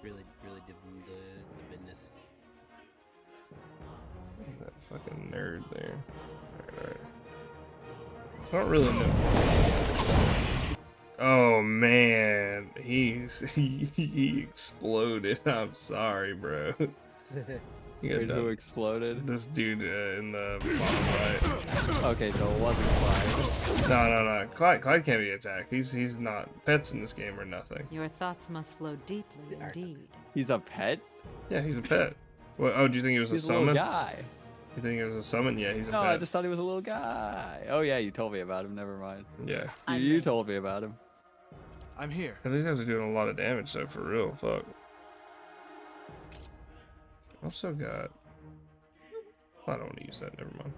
really give them the business. That fucking nerd there. Alright. I don't really know. Oh man, he exploded. I'm sorry, bro. You got Wait, who exploded? this dude in the bottom right. Okay, so it wasn't Clyde. No. Clyde can't be attacked. He's not. Pets in this game are nothing. Your thoughts must flow deeply indeed. He's a pet? Yeah, he's a pet. What? Oh, do you think he was He's a a little summon? guy. You think it was a summon? Yeah, he's a No, pet. I just thought he was a little guy. Oh yeah, you told me about him. Never mind. Yeah. You told me about him. I'm here. And these guys are doing a lot of damage, though, for real. Fuck. Also got. I don't want to use that. Never mind.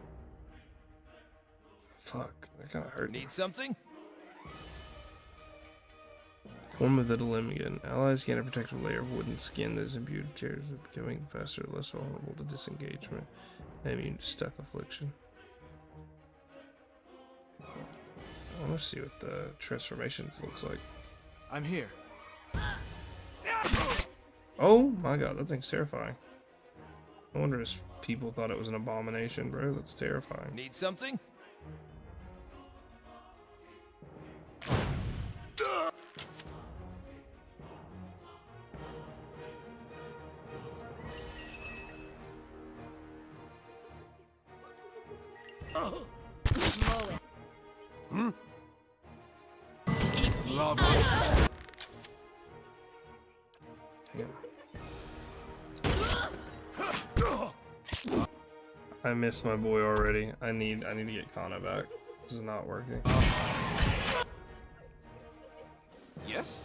Fuck. That kind of hurt. Need something? Form of the Delimigan. Allies gain a protective layer of wooden skin that is imbued with characters, becoming faster or less vulnerable to disengagement. Immune to stuck affliction. I want to see what the transformations looks like. I'm here. Oh my god, that thing's terrifying. I wonder if people thought it was an abomination, bro. That's terrifying. Need something? I missed my boy already. I need to get Kana back. This is not working. Yes?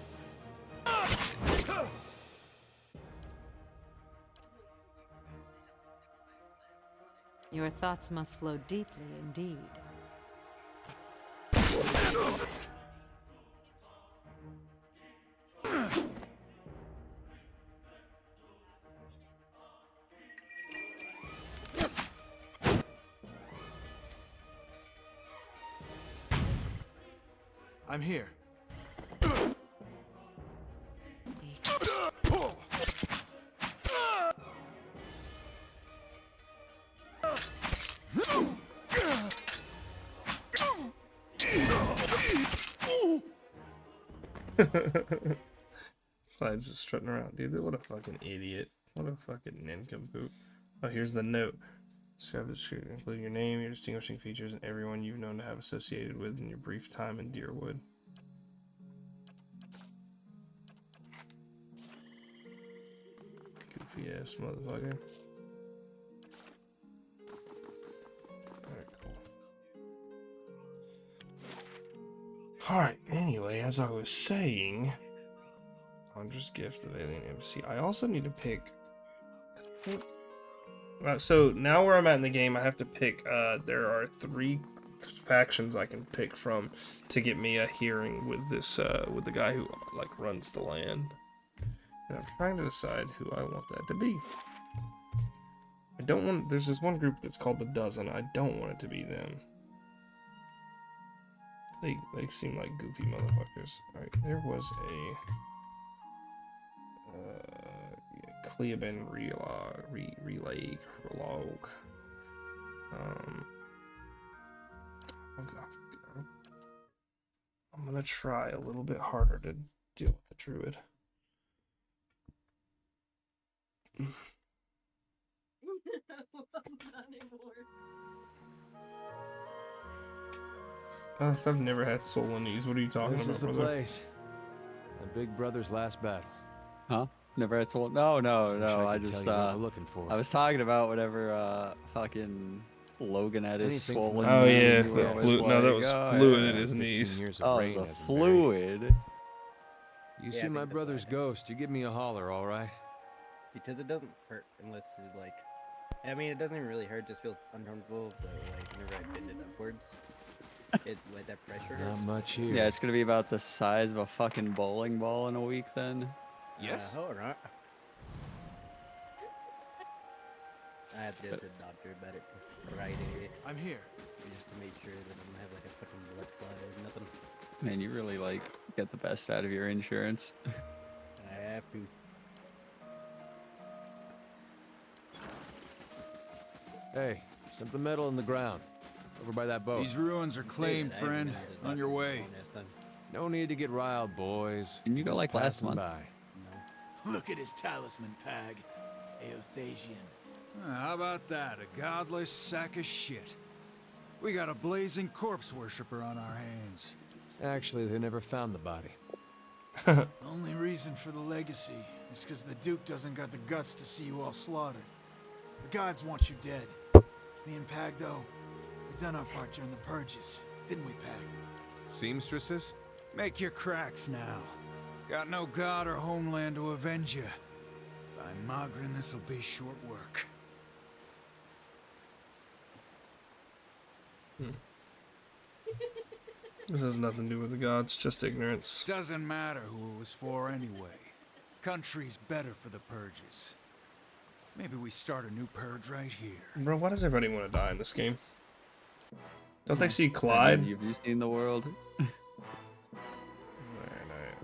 Your thoughts must flow deeply indeed. I'm here. Slide's just strutting around. Dude, what a fucking idiot. What a fucking nincompoop. Oh, here's the note. Describe the street, including your name, your distinguishing features, and everyone you've known to have associated with in your brief time in Deerwood. Goofy ass motherfucker. Alright, cool. Alright, anyway, as I was saying, Conjurer's Gift of Alien Embassy. I also need to pick. So now where I'm at in the game, I have to pick. There are 3 factions I can pick from to get me a hearing with this with the guy who like runs the land. And I'm trying to decide who I want that to be. I don't want. There's this one group that's called the Dozen. I don't want it to be them. They seem like goofy motherfuckers. All right, there was a. Cleobin relay log. I'm gonna try a little bit harder to deal with the druid. I've never had soul in these. What are you talking about, This is the brother? place. My big brother's last battle. Huh? Never had soul. No. I could just tell you what we're looking for. I was talking about whatever fucking Logan had his Anything swollen. from Oh knee, yeah, and you were the always no, that like, was "Oh, fluid yeah." in his 15 knees. years of Oh, it rain was a hasn't buried. fluid. You Yeah, I see think my that's brother's why. ghost, you give me a holler, all right? Because it doesn't hurt unless it, like... I mean, it doesn't even really hurt, it just feels uncomfortable, but, like, whenever I bend it upwards, it, like, that pressure Not hurts. much here. Yeah, it's gonna be about the size of a fucking bowling ball in a week then. Yes? Hold on. I have to go to the doctor about it Friday, I'm here. just to make sure that I don't have, like, a fucking blood clot or nothing. Man, you really like get the best out of your insurance. I have to. Hey, something metal in the ground. Over by that boat. These ruins are claimed, I haven't friend. been to the On your doctor way. last time. No need to get riled, boys. Didn't you go Just like last passing month? by. No. Look at his talisman, Pag. Aothasian. How about that? A godless sack of shit. We got a blazing corpse worshiper on our hands. Actually, they never found the body. Only reason for the legacy is because the Duke doesn't got the guts to see you all slaughtered. The gods want you dead. Me and Pag, though, we done our part during the purges, didn't we, Pag? Seamstresses? Make your cracks now. Got no god or homeland to avenge you. By Magrin, this'll be short work. This has nothing to do with the gods, just ignorance. Doesn't matter who it was for anyway. Country's better for the purges. Maybe we start a new purge right here. Bro, why does everybody want to die in this game? Don't they see I mean, Clyde? you've seen the world. Alright,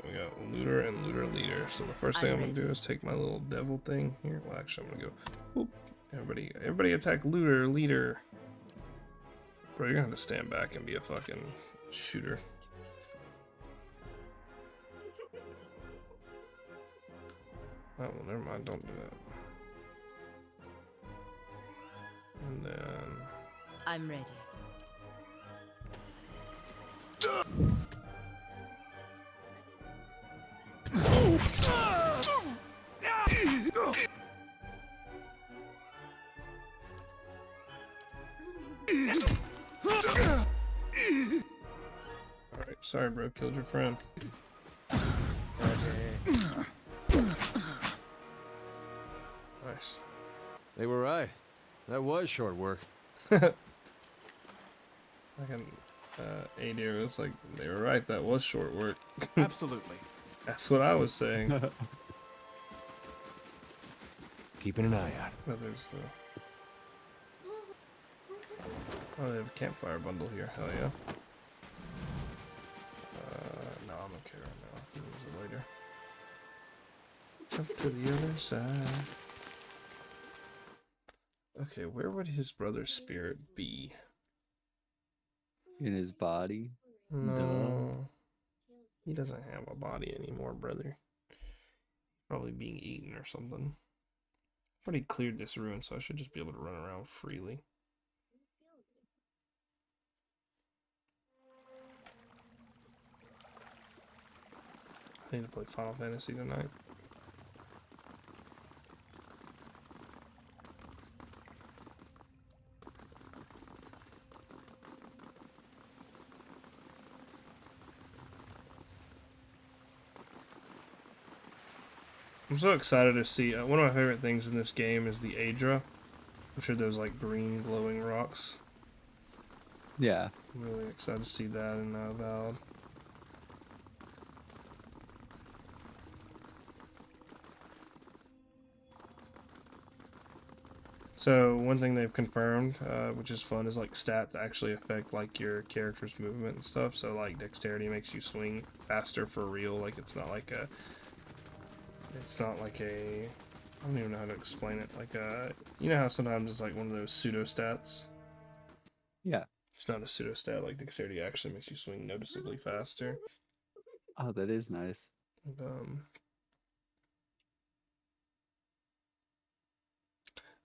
we got looter and looter leader. So the first thing I'm gonna do is take my little devil thing here. Well, actually, I'm gonna go. Whoop. Everybody attack looter leader. Bro, you're gonna have to stand back and be a fucking shooter. Oh, well, never mind. Don't do that. And then. I'm ready. Alright, sorry, bro. Killed your friend. Nice. They were right. That was short work. Fucking Adir was like, they were right, that was short work. Absolutely. That's what I was saying. Keeping an eye out. Oh, there's oh, they have a campfire bundle here. Hell yeah. don't care right now. I'll use it later. Jump to the other side. Okay, where would his brother's spirit be? In his body? No. He doesn't have a body anymore, brother. Probably being eaten or something. Already cleared this ruin, so I should just be able to run around freely. I need to play Final Fantasy tonight. I'm so excited to see. One of my favorite things in this game is the Aedra, which are those like green glowing rocks. Yeah. I'm really excited to see that in Valid. So one thing they've confirmed, which is fun, is like stats actually affect like your character's movement and stuff. So like dexterity makes you swing faster for real. Like it's not like a, I don't even know how to explain it. Like you know how sometimes it's like one of those pseudo stats. Yeah. It's not a pseudo stat. Like dexterity actually makes you swing noticeably faster. Oh, that is nice. And,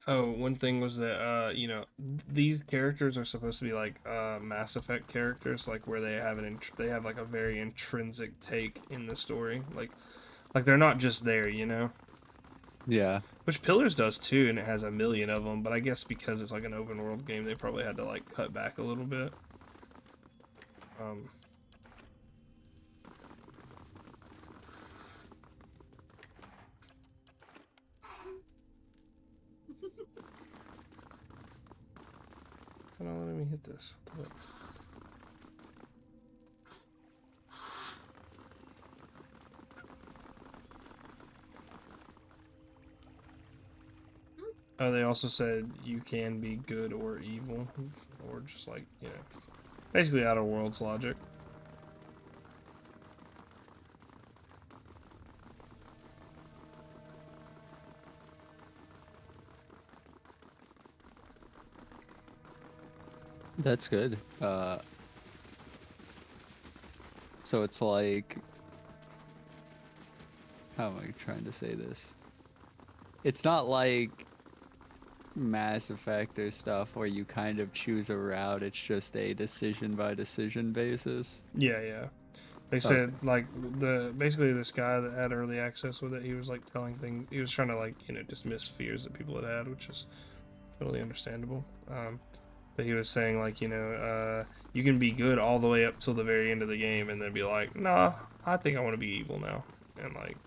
oh, one thing was that you know, these characters are supposed to be like Mass Effect characters, like where they have they have like a very intrinsic take in the story, like they're not just there, you know. Yeah. Which Pillars does too, and it has a million of them. But I guess because it's like an open world game, they probably had to like cut back a little bit. Come on, let me hit this. Look. Oh, they also said you can be good or evil, or just like, you know, basically Outer Worlds logic. That's good. So it's like, how am I trying to say this? It's not like Mass Effect or stuff where you kind of choose a route. It's just a decision by decision basis. Yeah, yeah. They said like basically this guy that had early access with it, he was like telling things. He was trying to like, you know, dismiss fears that people had, which is totally understandable. But he was saying like, you know, you can be good all the way up till the very end of the game, and then be like, nah, I think I want to be evil now, and like.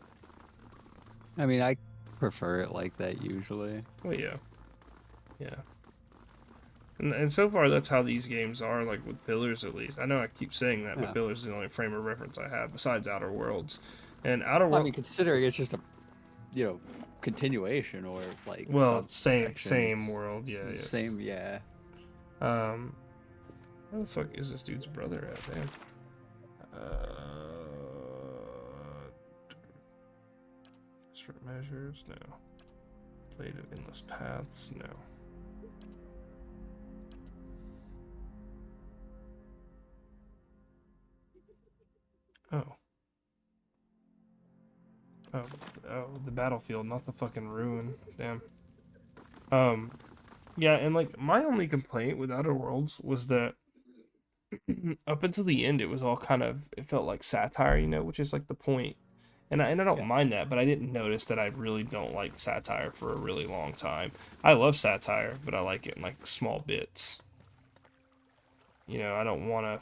I mean, I prefer it like that usually. Well, yeah, yeah. And so far, that's how these games are, like with Pillars at least. I know I keep saying that, but Pillars is the only frame of reference I have besides Outer Worlds. And Outer Worlds. I mean, considering it's just a, you know, continuation or like. Well, same world, yeah. Same, yeah. Where the fuck is this dude's brother at, man? Desperate measures, no. Blade of endless paths, no. Oh. Oh, the battlefield, not the fucking ruin. Damn. Yeah, and like my only complaint with Outer Worlds was that up until the end, it was all kind of, it felt like satire, you know, which is like the point. And I don't mind that, but I didn't notice that I really don't like satire for a really long time. I love satire, but I like it in like small bits. You know, I don't want a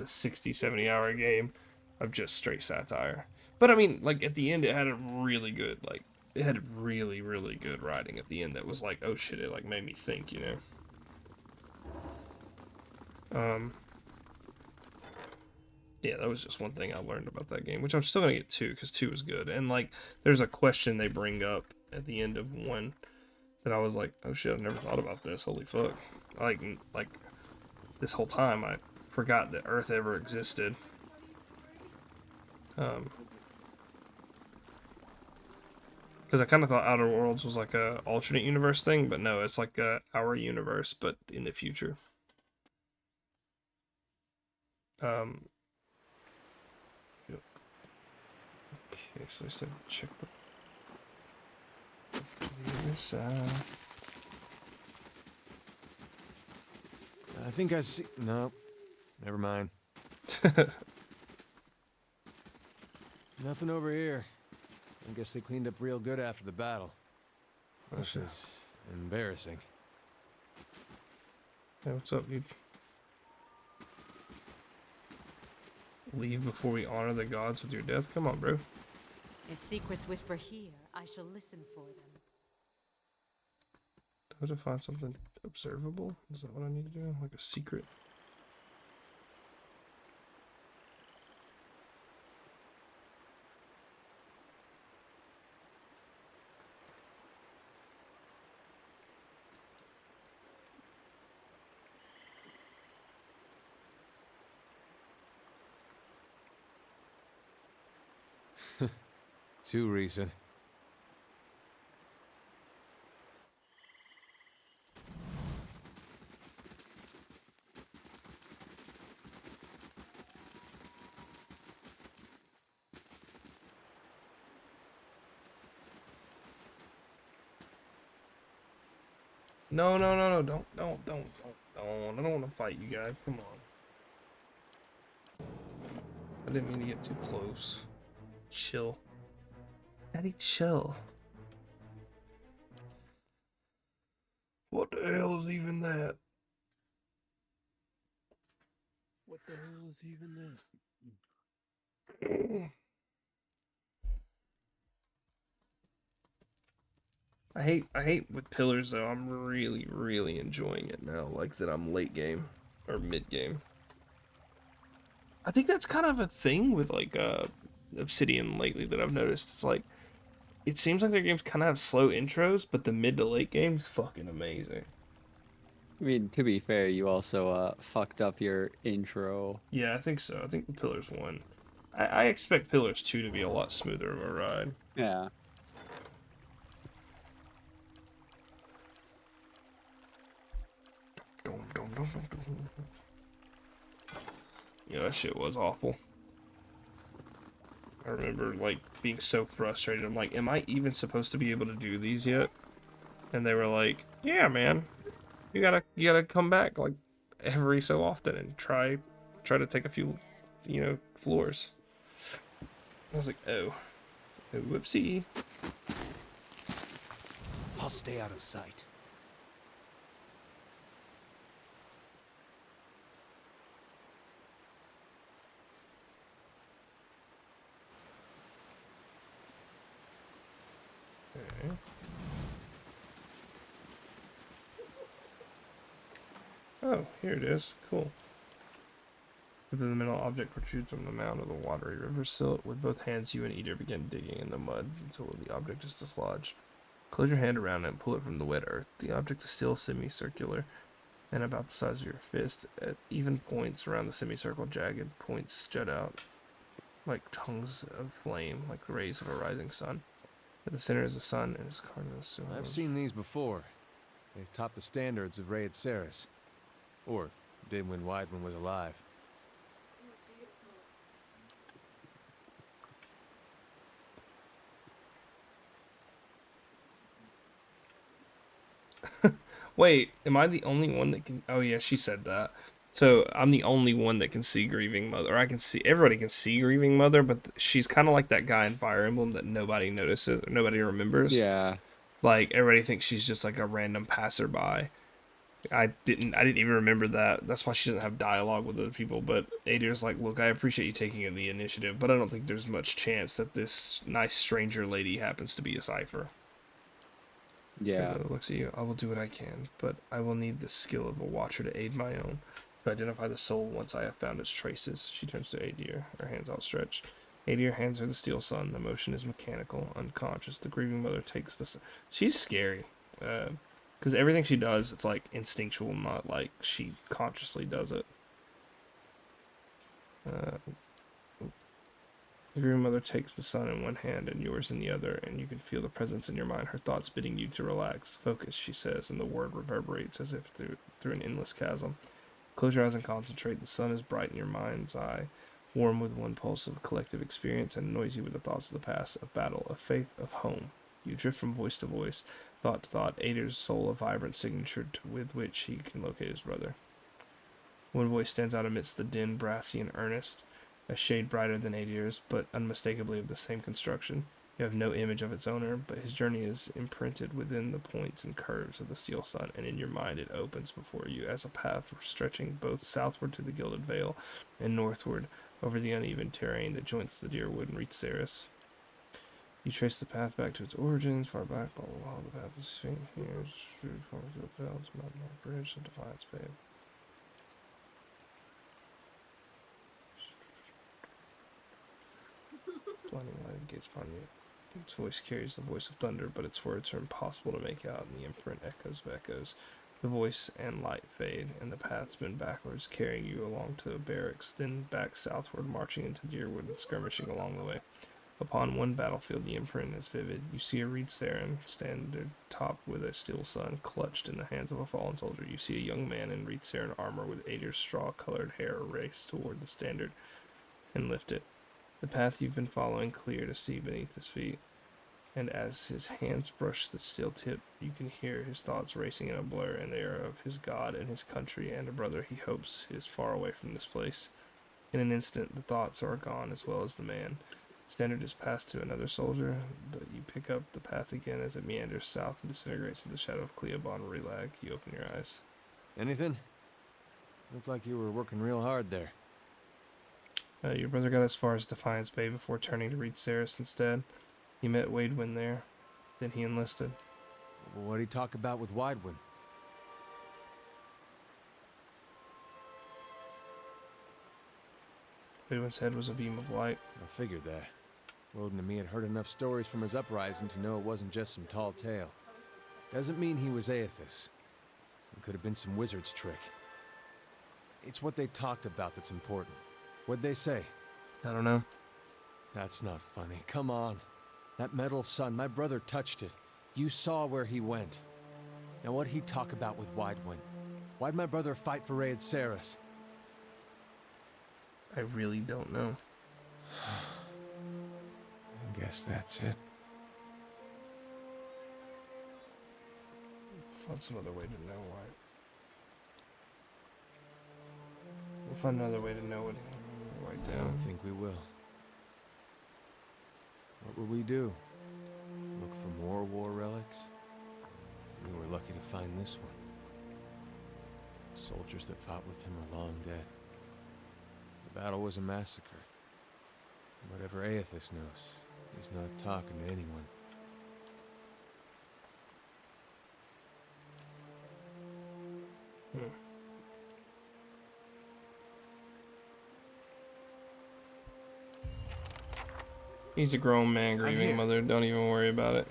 60, 70 hour game of just straight satire. But I mean, like at the end, it had a really good, like, it had really, really good writing at the end that was like, oh shit, it like made me think, you know? Yeah, that was just one thing I learned about that game, which I'm still gonna get 2, because 2 is good. And like, there's a question they bring up at the end of 1 that I was like, oh shit, I've never thought about this. Holy fuck! Like this whole time, forgot that Earth ever existed. Because I kind of thought Outer Worlds was like a alternate universe thing, but no, it's like our universe, but in the future. Okay, so I said check the other side. I think I see. No, never mind. Nothing over here. I guess they cleaned up real good after the battle. This is embarrassing. Hey, what's up, dude? Leave before we honor the gods with your death? Come on, bro. If secrets whisper here, I shall listen for them. Do I have to find something observable? Is that what I need to do? Like a secret? Too recent. No, don't. I don't want to fight you guys. Come on. I didn't mean to get too close. Chill. Daddy, chill. What the hell is even that? What the hell is even that? I hate with pillars though. I'm really enjoying it now. Like that I'm late game or mid game. I think that's kind of a thing with like Obsidian lately that I've noticed. It's like it seems like their games kind of have slow intros, but the mid to late game's fucking amazing. I mean, to be fair, you also fucked up your intro. Yeah, I think so. I think the Pillars 1. I expect Pillars 2 to be a lot smoother of a ride. Yeah. Yeah, that shit was awful. I remember like being so frustrated. I'm like, am I even supposed to be able to do these yet? And they were like, yeah, man, you gotta come back like every so often and try to take a few, floors. I was like, oh, whoopsie. I'll stay out of sight. Okay. Oh, here it is. Cool. Within the middle object protrudes from the mound of the watery river silt. With both hands, you and Eater begin digging in the mud until the object is dislodged. Close your hand around it and pull it from the wet earth. The object is still semicircular and about the size of your fist. At even points around the semicircle, jagged points jut out like tongues of flame, like the rays of a rising sun. At the center is the sun and its cardinal. I've seen these before. They top the standards of Raid Ceres. Or did when Weidman was alive. Wait, am I the only one that can... Oh, yeah, she said that. So, I'm the only one that can see Grieving Mother. Or I can see... Everybody can see Grieving Mother, but she's kind of like that guy in Fire Emblem that nobody notices, or nobody remembers. Yeah. Like, everybody thinks she's just like a random passerby. I didn't even remember that. That's why she doesn't have dialogue with other people. But Adir's like, look, I appreciate you taking the initiative, but I don't think there's much chance that this nice stranger lady happens to be a cipher. Yeah. Looks at you. I will do what I can, but I will need the skill of a watcher to aid my own. To identify the soul once I have found its traces. She turns to Adir, her hands outstretched. Adir hands her the steel sun. The motion is mechanical, unconscious. The grieving mother takes the sun. She's scary. Because everything she does, it's like instinctual, not like she consciously does it. The Green Mother takes the sun in one hand and yours in the other, and you can feel the presence in your mind, her thoughts bidding you to relax. Focus, she says, and the word reverberates as if through an endless chasm. Close your eyes and concentrate. The sun is bright in your mind's eye, warm with one pulse of collective experience and noisy with the thoughts of the past, of battle, of faith, of home. You drift from voice to voice, thought to thought, Ader's soul a vibrant signature with which he can locate his brother. One voice stands out amidst the din, brassy and earnest, a shade brighter than Adir's, but unmistakably of the same construction. You have no image of its owner, but his journey is imprinted within the points and curves of the steel sun, and in your mind it opens before you as a path stretching both southward to the Gilded Vale and northward over the uneven terrain that joins the Deerwood and Reetsaris. You trace the path back to its origins, far back, blah blah blah. The path is faint here, through Cornfield Fells, Mountain Bridge, and Defiance Bay. Blinding light gates upon you. Its voice carries the voice of thunder, but its words are impossible to make out, and the imprint echoes of echoes. The voice and light fade, and the path spin backwards, carrying you along to the barracks, then back southward, marching into Deerwood and skirmishing along the way. Upon one battlefield, the imprint is vivid. You see a reed Saren standard topped with a steel sun, clutched in the hands of a fallen soldier. You see a young man in reed Saren armor with Ader's straw-colored hair race toward the standard and lift it. The path you've been following clear to see beneath his feet, and as his hands brush the steel tip, you can hear his thoughts racing in a blur, and they are of his God and his country and a brother he hopes is far away from this place. In an instant, the thoughts are gone as well as the man. The standard is passed to another soldier, but you pick up the path again as it meanders south and disintegrates in the shadow of Cleobon Relag. You open your eyes. Anything? Looked like you were working real hard there. Your brother got as far as Defiance Bay before turning to Reetsaris instead. He met Waidwin there. Then he enlisted. What'd he talk about with Waidwin? Waidwin's head was a beam of light. I figured that. Woden and me had heard enough stories from his uprising to know it wasn't just some tall tale. Doesn't mean he was Aethys. It could have been some wizard's trick. It's what they talked about that's important. What'd they say? I don't know. That's not funny. Come on. That metal sun, my brother touched it. You saw where he went. Now what'd he talk about with Waidwin? Why'd my brother fight for Reetsaris? I really don't know. I guess that's it. Find some other way to know why. We'll find another way to know what he wrote I down. don't think we will. What would we do? Look for more war relics? We were lucky to find this one. Soldiers that fought with him are long dead. The battle was a massacre. Whatever Aethys knows, he's not talking to anyone. He's a grown man grieving mother. Don't even worry about it.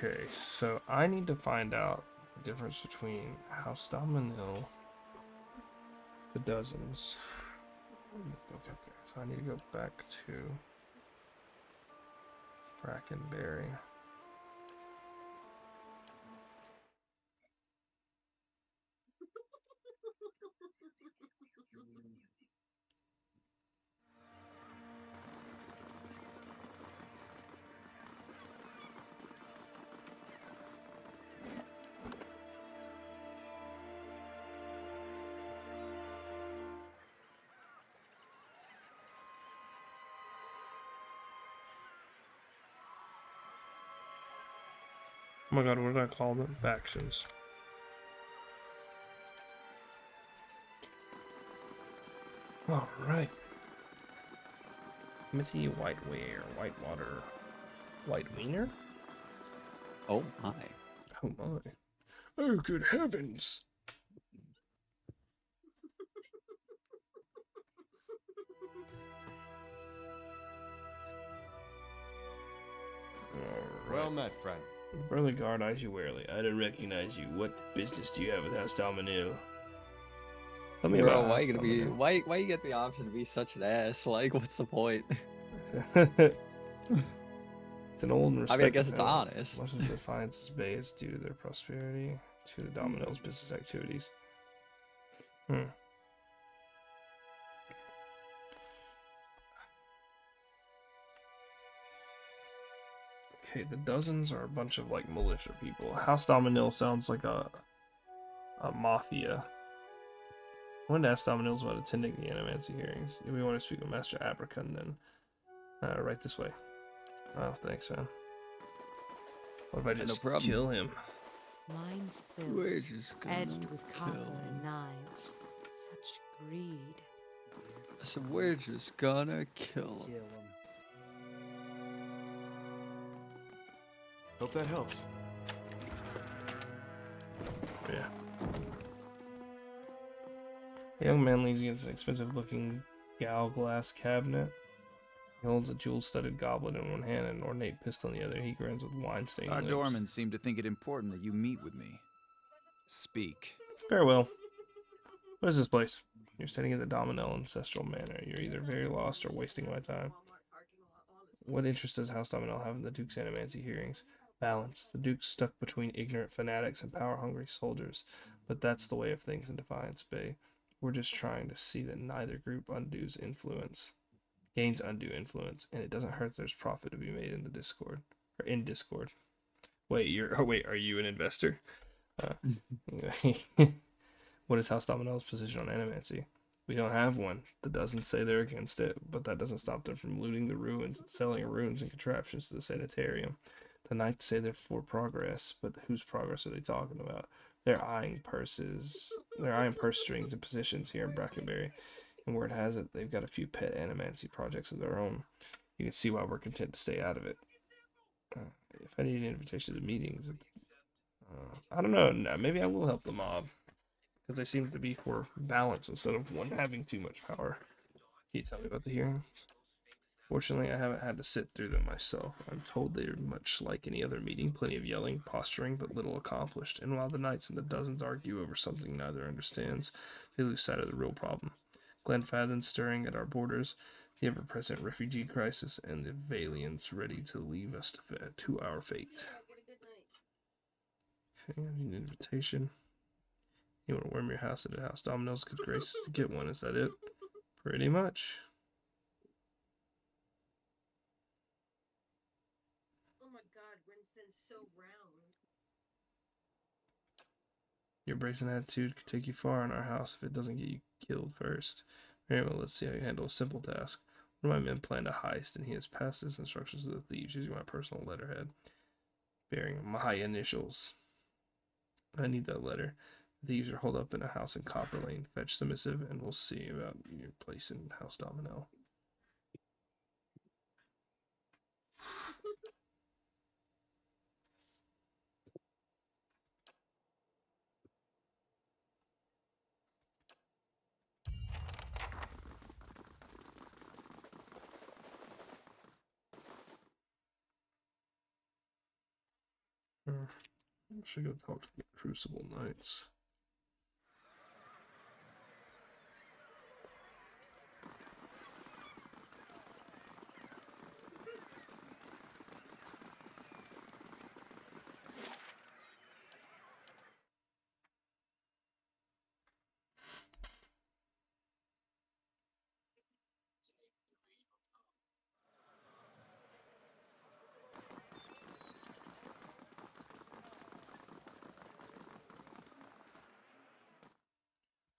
Okay, so I need to find out the difference between House Dominil, the dozens. Okay, so I need to go back to Brackenberry. Oh my god, what did I call them? Factions. Alright. Mithy Whiteware, Whitewater, White Wiener? Oh my. Oh my. Oh good heavens! Well met, friend. The burly guard eyes you warily. I don't recognize you. What business do you have with House Dominil? Tell me Bro, about why House you gonna be Dominil. why you get the option to be such an ass? Like, what's the point? It's an old and I mean, I respected guess it's family. honest. Much of Defiance's Bay is due to their prosperity, to the Dominil's business activities. Okay, the dozens are a bunch of like militia people. House Dominil sounds like a mafia. I wanted to ask Dominils about attending the Animancy hearings. We want to speak with Master Abracon then. Right this way. Oh, thanks, man. What if I No just problem. kill him? Minds filled, We're just gonna edged with copper kill and him. knives. Such greed. So we're just gonna kill him. Hope that helps. Yeah. A young man leans against an expensive-looking gal glass cabinet. He holds a jewel-studded goblet in one hand and an ornate pistol in the other. He grins with wine-stained Our lips. doormen seem to think it important that you meet with me. Speak. Farewell. What is this place? You're standing in the Dominel ancestral manor. You're either very lost or wasting my time. What interest does House Dominel have in the Duke's Animancy hearings? Balance. The Duke's stuck between ignorant fanatics and power-hungry soldiers, but that's the way of things in Defiance Bay. We're just trying to see that neither group gains undue influence, and it doesn't hurt there's profit to be made in the Discord. Wait, are you an investor? What is House Dominel's position on Animancy? We don't have one. The dozens say they're against it, but that doesn't stop them from looting the ruins and selling ruins and contraptions to the sanitarium. The Knights say they're for progress, but whose progress are they talking about? They're eyeing purse strings and positions here in Brackenberry, and word has it they've got a few pet Animancy projects of their own. You can see why we're content to stay out of it. If I need an invitation to the meetings, I don't know. Maybe I will help the mob, because they seem to be for balance instead of one having too much power. Can you tell me about the hearings? Fortunately, I haven't had to sit through them myself. I'm told they're much like any other meeting, plenty of yelling, posturing, but little accomplished. And while the Knights and the dozens argue over something neither understands, they lose sight of the real problem. Glenfathen stirring at our borders, the ever-present refugee crisis, and the Valiants ready to leave us to our fate. Okay, I need an invitation. You want to warm your house at a House Domino's good graces to get one, is that it? Pretty much. Oh my god, Winston's so round. Your brazen attitude could take you far in our house if it doesn't get you killed first. Very well, let's see how you handle a simple task. One of my men planned a heist, and he has passed his instructions to the thieves using my personal letterhead, bearing my initials. I need that letter. The thieves are holed up in a house in Copper Lane. Fetch the missive, and we'll see about your place in House Domino. I should go talk to the Crucible Knights.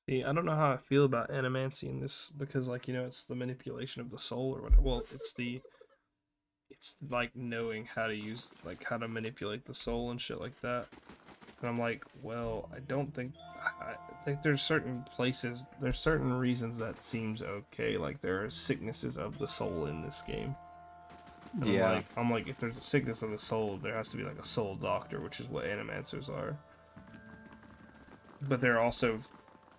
See, I don't know how I feel about animancy in this because, like, it's the manipulation of the soul or whatever. Well, it's like knowing how to use, like, how to manipulate the soul and shit like that. And I'm like, well, I think there's certain reasons that seems okay. Like, there are sicknesses of the soul in this game. And Yeah. I'm like, if there's a sickness of the soul, there has to be like a soul doctor, which is what animancers are. But there are also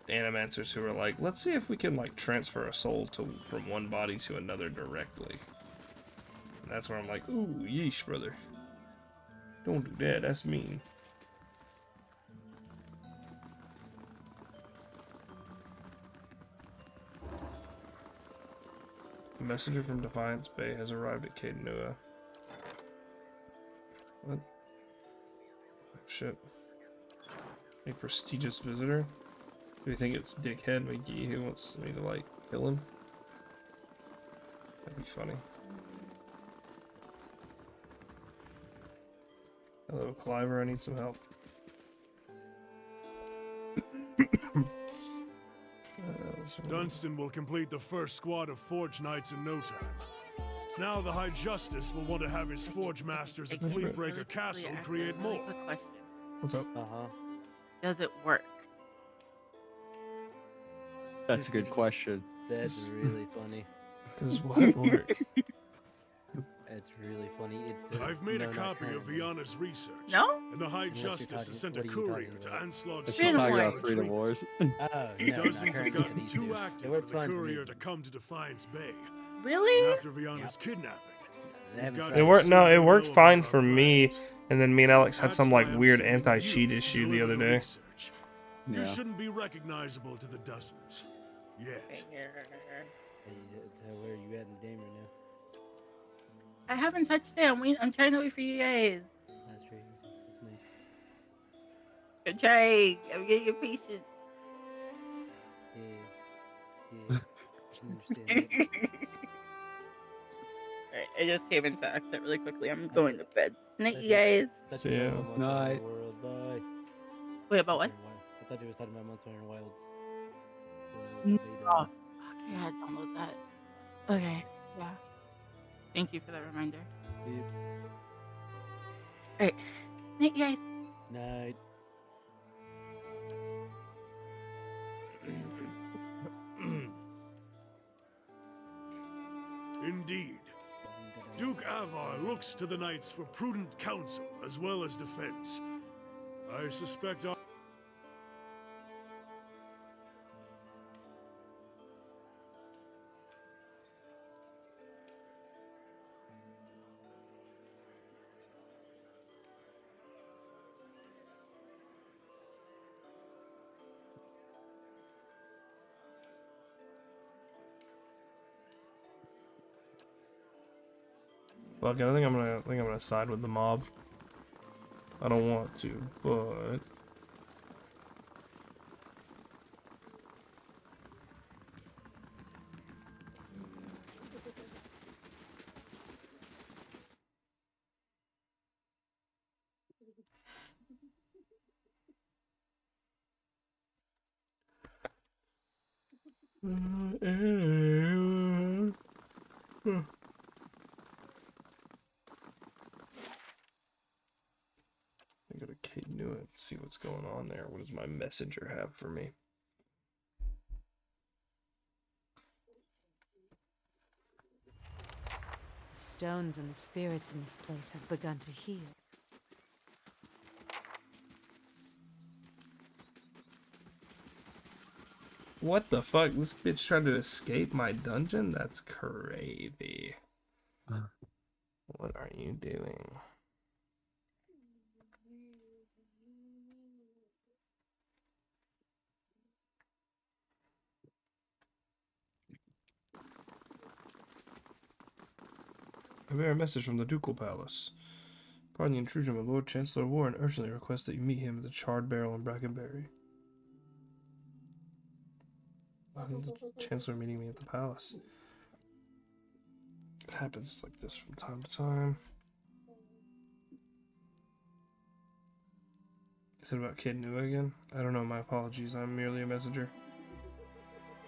animancers who are like, let's see if we can like transfer a soul from one body to another directly. And that's where I'm like, ooh, yeesh, brother. Don't do that, that's mean. A messenger from Defiance Bay has arrived at Cadenua. What? Oh, shit. A prestigious visitor? Do you think it's Dickhead McGee who wants me to, like, kill him? That'd be funny. Hello, Cliver, I need some help. Dunstan will complete the first squad of Forge Knights in no time. Now the High Justice will want to have his Forge Masters at Fleetbreaker Castle create more. Quick question. What's up? Does it work? That's a good question. That's really funny. Does what work? That's really funny. It's I've made no, a not copy of currently. Viana's research. No? And the High Unless you're Justice talking- has sent a what are you courier talking to about? Anslog's Let's just talk Freedom about Freedom Wars. Oh, He no, dozens not have currently. gotten It too works active for the fine for me. courier to come to Defiance Bay. Really? And after Viana's kidnapping, we've got It to worked. No, see it the worked will of fine our for me. And then me and Alex had That's some why like I'm weird sending anti-cheat you to issue the deliver other the day. research. You Yeah. shouldn't be recognizable to the dozens. Yet. Hey, where are you at in the game right now? I haven't touched it. I'm trying to wait for you guys. That's very easy. That's nice. I'm trying. I'm getting impatient. Yeah. I can understand that. Alright, I just came into accent really quickly. I'm going to bed. Night, you That's- guys. Thought you were Yeah. talking about Monster Hunter Night. World. Bye. Wait, about what? I thought you were talking about Monster Hunter Wilds. No. Beta. Okay, I download that. Okay, yeah. Thank you for that reminder. Yep. Alright. Night, guys. Night. Indeed. Duke Avar looks to the knights for prudent counsel as well as defense. I suspect our... Fuck it, I think I'm gonna side with the mob. I don't want to, but I go to Kate Newitt, see what's going on there. What does my messenger have for me? The stones and the spirits in this place have begun to heal. What the fuck? This bitch tried to escape my dungeon? That's crazy. What are you doing? I bear a message from the Ducal Palace. Pardon the intrusion, my Lord Chancellor Warren urgently requests that you meet him at the Charred Barrel in Brackenberry. Why isn't the Chancellor meeting me at the palace? It happens like this from time to time. Is it about Kid New again? I don't know, my apologies, I'm merely a messenger.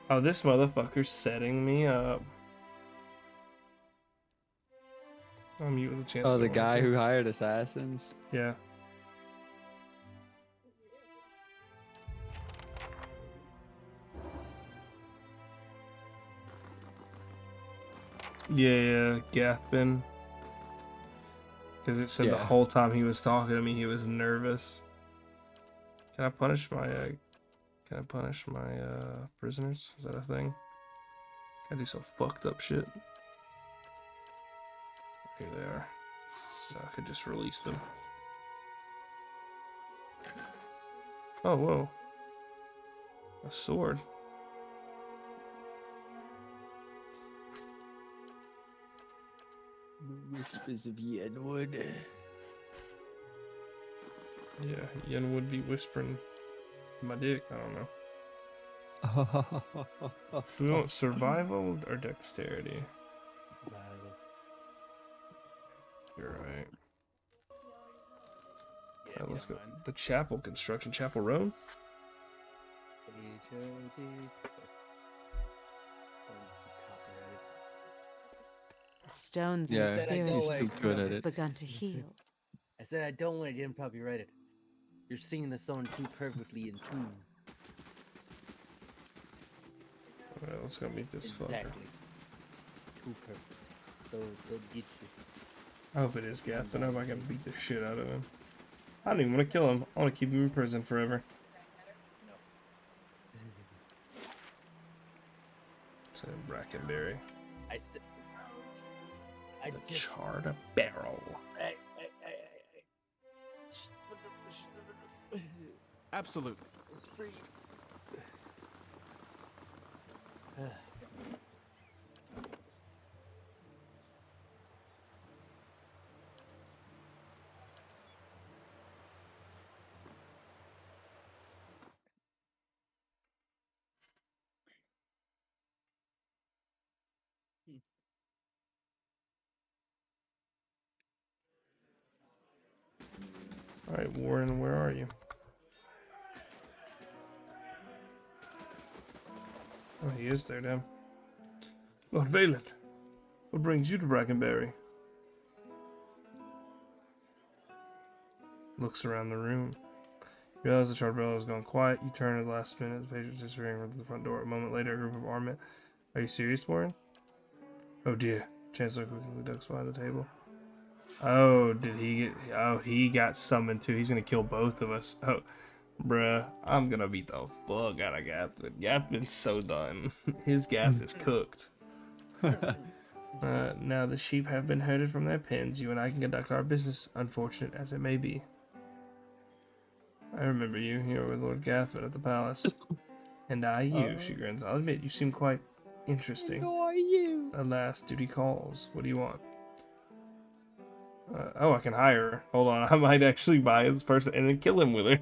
Oh, this motherfucker's setting me up. I'll mute with the Chancellor. Oh, the guy who hired assassins? Yeah. Yeah, Gathbin. Because it said the Yeah. whole time he was talking to me, he was nervous. Can I punish my prisoners? Is that a thing? Can I do some fucked up shit? Here they are. I could just release them. Oh, whoa. A sword. Whispers of Yenwood. Yeah, Yen would be whispering my dick. I don't know. Do we want survival or dexterity? Survival. You're right. Yeah, Alright, let's go. mind. The chapel construction. Chapel Road? The stones Yeah, and spirits he's of too this good place at have it. begun to heal. I said I don't when I didn't copyright it. You're singing the song too perfectly in tune. Alright, let's go meet this fucker. Exactly. Too perfect. So they'll get you. I hope it is Gathbin. I hope I can beat the shit out of him. I don't even want to kill him. I want to keep him in prison forever. No. Say Brackenberry. I said. The charred barrel. Absolutely. It's free. Alright, Warren, where are you? Oh, he is there, damn. Lord Valen, what brings you to Brackenberry? Looks around the room. You realize the charred barrel has gone quiet. You turn at the last minute, the patient disappearing from the front door. A moment later, a group of armed men. Are you serious, Warren? Oh dear. Chancellor quickly ducks behind the table. Oh, did he get... Oh, he got summoned too. He's gonna kill both of us. Oh, bruh. I'm gonna beat the fuck out of Gathbin. Gathbin's so done. His gath is cooked. Now the sheep have been herded from their pens. You and I can conduct our business, unfortunate as it may be. I remember you here with Lord Gathbin at the palace. And I you, she grins. I'll admit, you seem quite interesting. Who are you? Alas, duty calls. What do you want? Oh, I can hire her. Hold on, I might actually buy this person and then kill him with her.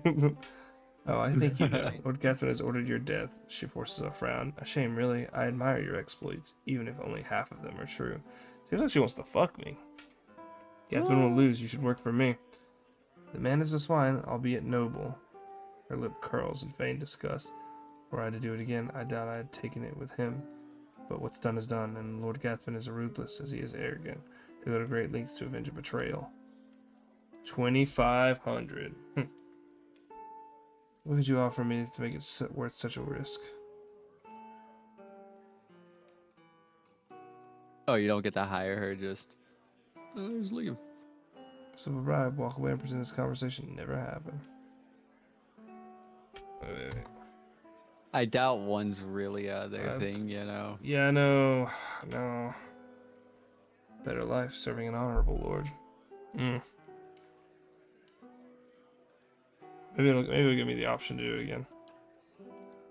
Oh, I think you know. Lord Gathbin has ordered your death. She forces a frown. A shame, really. I admire your exploits, even if only half of them are true. Seems like she wants to fuck me. Gathbin will lose. You should work for me. The man is a swine, albeit noble. Her lip curls in feigned disgust. Were I to do it again, I doubt I had taken it with him. But what's done is done, and Lord Gathbin is as ruthless as he is arrogant. He'll go to great lengths to avenge a betrayal. 2,500. What could you offer me to make it worth such a risk? Oh, you don't get to hire her, just leave. Simple bribe, walk away and pretend this conversation never happened. Wait. I doubt one's really their thing, you know. Yeah, no. Better life serving an honorable lord. Maybe it'll give me the option to do it again.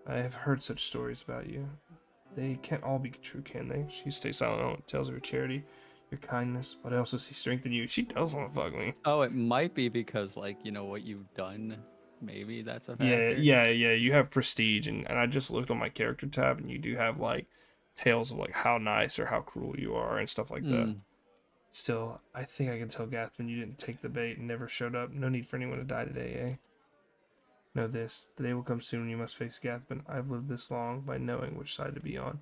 I have heard such stories about you. They can't all be true, can they? She stays silent on tales of your charity, your kindness, but I also see strength in you. She does want to fuck me. Oh, it might be because, like, you know, what you've done. Maybe that's a factor. Yeah. You have prestige, and I just looked on my character tab, and you do have, like, tales of, like, how nice or how cruel you are and stuff like that. Still, I think I can tell Gathbin you didn't take the bait and never showed up. No need for anyone to die today, eh? Know this. The day will come soon when you must face Gathbin. I've lived this long by knowing which side to be on.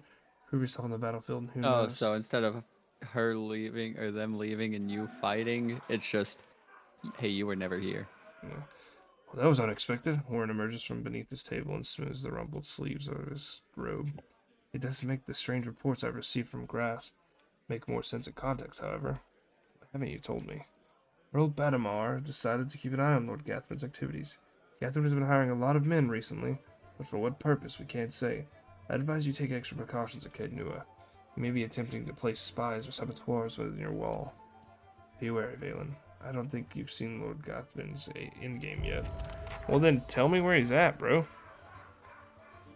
Prove yourself on the battlefield, and who knows? Oh, so instead of her leaving or them leaving and you fighting, it's just, hey, you were never here. Yeah. Well, that was unexpected. Warren emerges from beneath his table and smooths the rumpled sleeves of his robe. It doesn't make the strange reports I've received from Grasp make more sense in context, however. Haven't you told me? Earl Badamar decided to keep an eye on Lord Gathbin's activities. Gathbin has been hiring a lot of men recently, but for what purpose we can't say. I advise you take extra precautions at Kednua. You may be attempting to place spies or saboteurs within your wall. Be wary, Valen. I don't think you've seen Lord Gathbin's in-game yet. Well then, tell me where he's at, bro.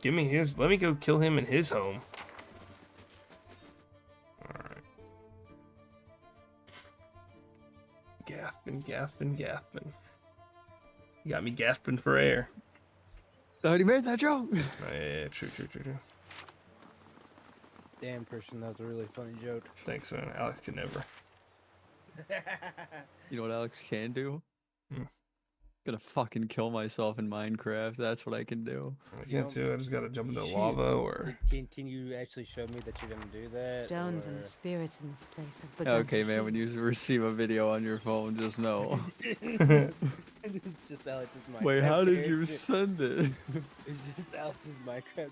Give me his. Let me go kill him in his home. Alright. Gathbin. You got me gasping for air. I already made that joke. Oh, yeah, true. Damn, Christian, that was a really funny joke. Thanks, man. Alex can never. You know what Alex can do? Hmm. Gonna fucking kill myself in Minecraft. That's what I can do. I can't too. I just gotta jump into Shit. lava or. Can you actually show me that you're gonna do that? Stones and or- the spirits in this place have begun Okay, to man. When you receive a video on your phone, just know. It's just Alex's Minecraft. Wait, how did you character. send it? It's just Alex's Minecraft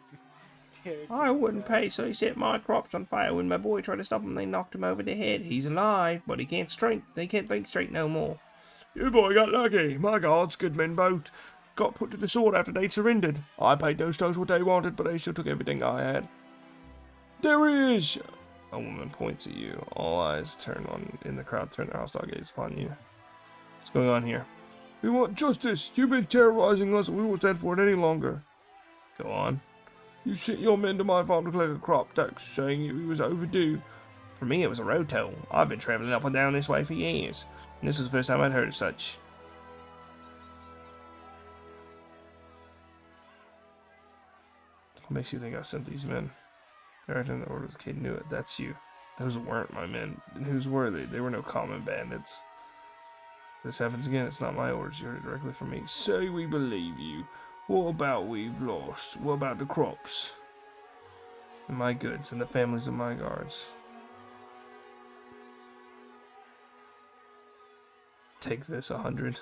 character. I wouldn't pay, so he set my crops on fire. When my boy tried to stop him, they knocked him over the head. He's alive, but he can't think straight no more. You boy got lucky. My gods, good men both. Got put to the sword after they'd surrendered. I paid those stones what they wanted, but they still took everything I had. There he is! A woman points at you. All eyes in the crowd turn their hostile gaze upon you. What's going on here? We want justice. You've been terrorizing us, and we won't stand for it any longer. Go on. You sent your men to my farm to collect a crop tax, saying it was overdue. For me, it was a road toll. I've been traveling up and down this way for years, and this was the first time I'd heard of such. What makes you think I sent these men? They're in the orders. Kate knew it. That's you. Those weren't my men. Then whose were they? They were no common bandits. This happens again. It's not my orders. You heard it directly from me. Say we believe you. What about we've lost? What about the crops? And my goods and the families of my guards. Take this, 100.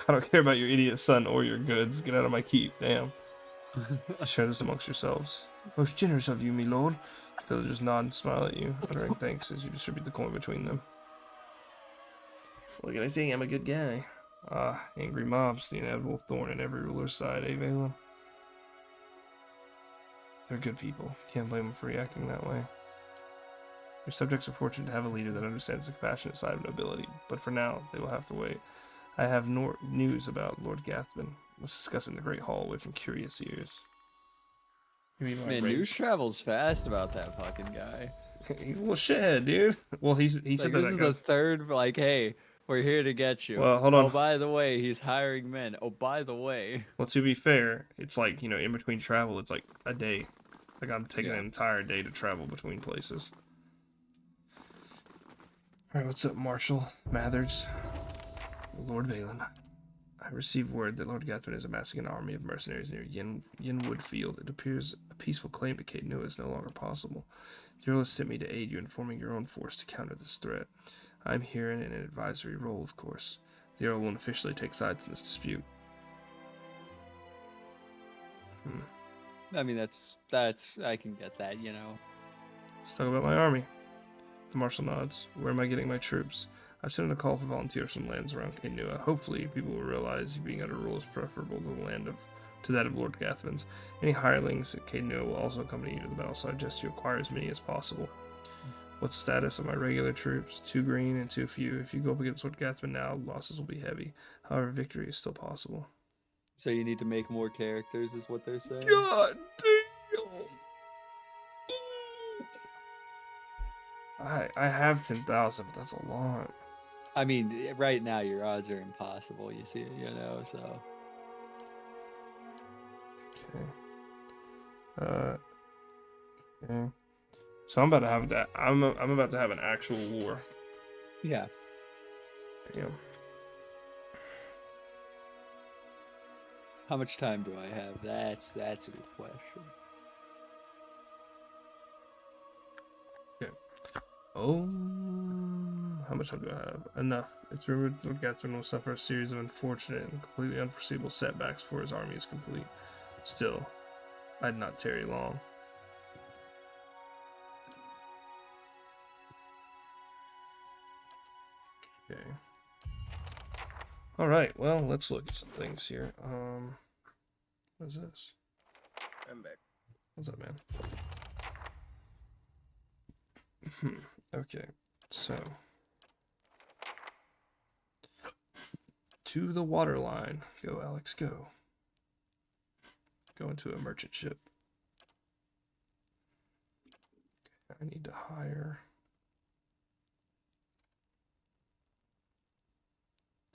I don't care about your idiot son or your goods. Get out of my keep, damn. Share this amongst yourselves. Most generous of you, me lord. The villagers nod and smile at you, uttering thanks as you distribute the coin between them. What can I say? I'm a good guy. Ah, angry mobs, the inevitable thorn in every ruler's side, eh, Valen? They're good people. Can't blame them for reacting that way. Your subjects are fortunate to have a leader that understands the compassionate side of nobility, but for now, they will have to wait. I have news about Lord Gathbin. Let's discuss it in the Great Hall with some curious ears. Man, news travels fast about that fucking guy. He's a little shithead, dude. Well, he said Like, that. this is the third, like, hey, we're here to get you. Well, hold on. Oh, by the way, he's hiring men. Oh, by the way. Well, to be fair, it's like, in between travel, it's like a day. Like, I'm taking an entire day to travel between places. Alright, what's up, Marshal Mathers? Lord Valen. I received word that Lord Gathbin is amassing an army of mercenaries near Yenwood Field. It appears a peaceful claim to Cape Nua is no longer possible. The Earl has sent me to aid you in forming your own force to counter this threat. I'm here in an advisory role, of course. The Earl won't officially take sides in this dispute. I mean, that's, I can get that, you know. Let's talk about my army. The Marshal nods. Where am I getting my troops? I've sent in a call for volunteers from lands around Cape Nua. Hopefully, people will realize being under rule is preferable to that of Lord Gathbin's. Any hirelings at Cape Nua will also accompany you to the battle, so I suggest you acquire as many as possible. What's the status of my regular troops? 2 green and 2 few. If you go up against Lord Gathbin now, losses will be heavy. However, victory is still possible. So you need to make more characters, is what they're saying? God damn! I have 10,000, but that's a lot. I mean, right now your odds are impossible, you see, you know, so. Okay. Okay. So I'm about to have that. I'm about to have an actual war. Yeah. Damn. How much time do I have? That's a good question. Okay. Oh, how much time do I have? Enough. It's rumored that Gathbin will suffer a series of unfortunate and completely unforeseeable setbacks before his army is complete. Still, I'd not tarry long. Okay. Alright, well, let's look at some things here. What is this? I'm back. What's up, man? Okay, so To the waterline. Go, Alex, go. Go into a merchant ship. I need to hire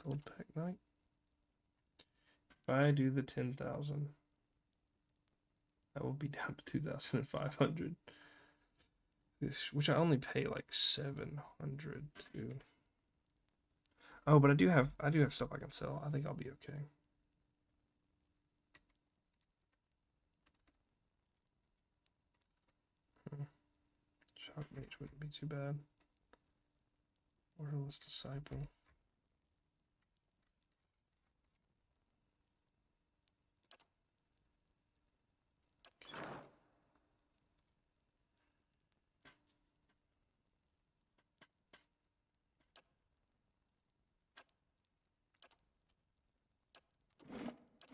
Gold Pack Knight. If I do the 10,000, that will be down to 2,500. Which I only pay like 700 to. Oh, but I do have stuff I can sell. I think I'll be okay. Shock mage wouldn't be too bad. Orderless disciple.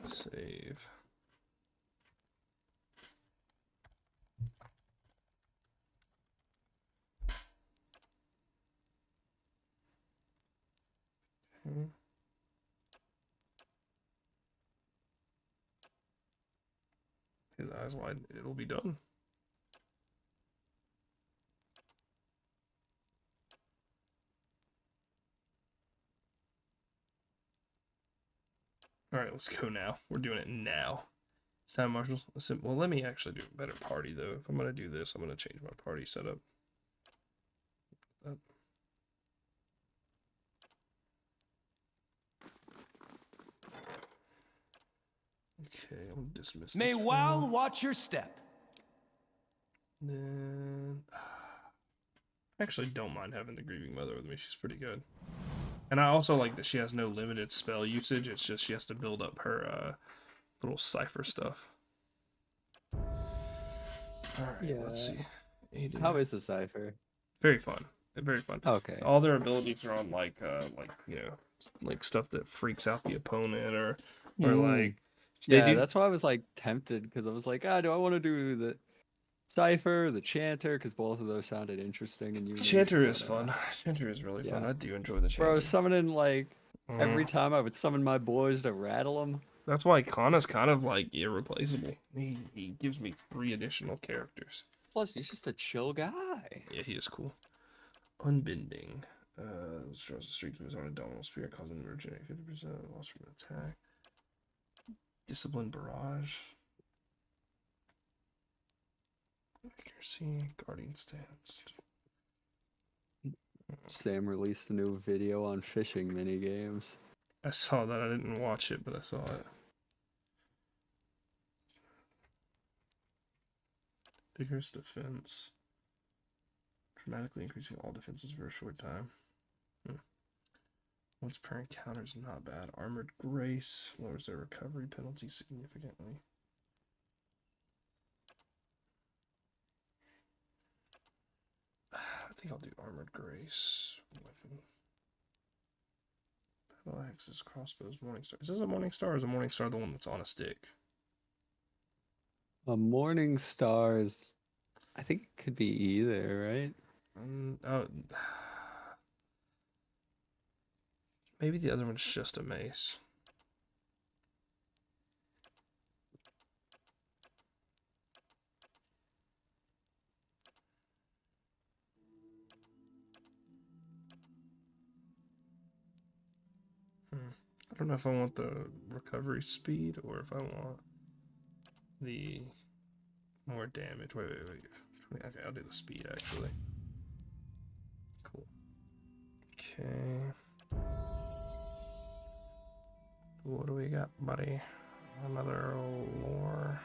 Save. Okay. His eyes wide, it'll be done. Alright, let's go now. We're doing it now. It's time, Marshall. Listen, well, let me actually do a better party, though. If I'm going to do this, I'm going to change my party setup. Okay, I'm going to dismiss May this. Wal watch your step. Then... I actually don't mind having the Grieving Mother with me. She's pretty good. And I also like that she has no limited spell usage. It's just she has to build up her little cipher stuff. Alright, Yeah. let's see. How is the cipher? Very fun. Very fun. Okay. All their abilities are on like you know, like stuff that freaks out the opponent or like yeah, that's why I was like tempted because I was like, do I want to do the cipher, the chanter? Because both of those sounded interesting and unique. Chanter is fun. Chanter is really fun. yeah. I do enjoy the chanter. Bro, summoning like every time I would summon my boys to rattle them. That's why Kana's kind of like irreplaceable. He gives me 3 additional characters. Plus, he's just a chill guy. Yeah, he is cool. Unbending. Destroys the strength of his own abdominal spear, causing him to regenerate 50% loss from an attack. Discipline barrage. Accuracy. Guardian stance. Sam released a new video on fishing minigames. I saw that. I didn't watch it, but I saw it. Vigorous defense. Dramatically increasing all defenses for a short time. Once per encounter is not bad. Armored Grace lowers their recovery penalty significantly. I think I'll do Armored Grace. Weapon. Battle axes, crossbows, Morningstar. Is this a Morningstar or is a Morningstar the one that's on a stick? A Morning Star is, I think it could be either, right? Maybe the other one's just a mace. I don't know if I want the recovery speed or if I want the more damage. Wait. Okay, I'll do the speed actually. Cool. Okay. What do we got, buddy? Another lore.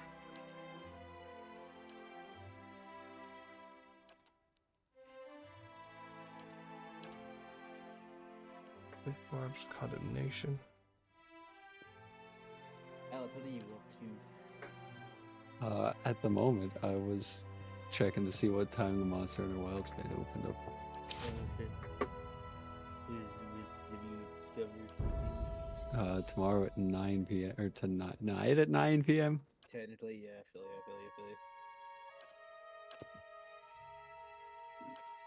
With Barb's condemnation. Alex, what are you up to? At the moment, I was checking to see what time the Monster Hunter Wilds beta opened up. Okay. Have you discovered anything? Tomorrow at 9 p.m. or tonight at 9 p.m. Technically, yeah, I feel you.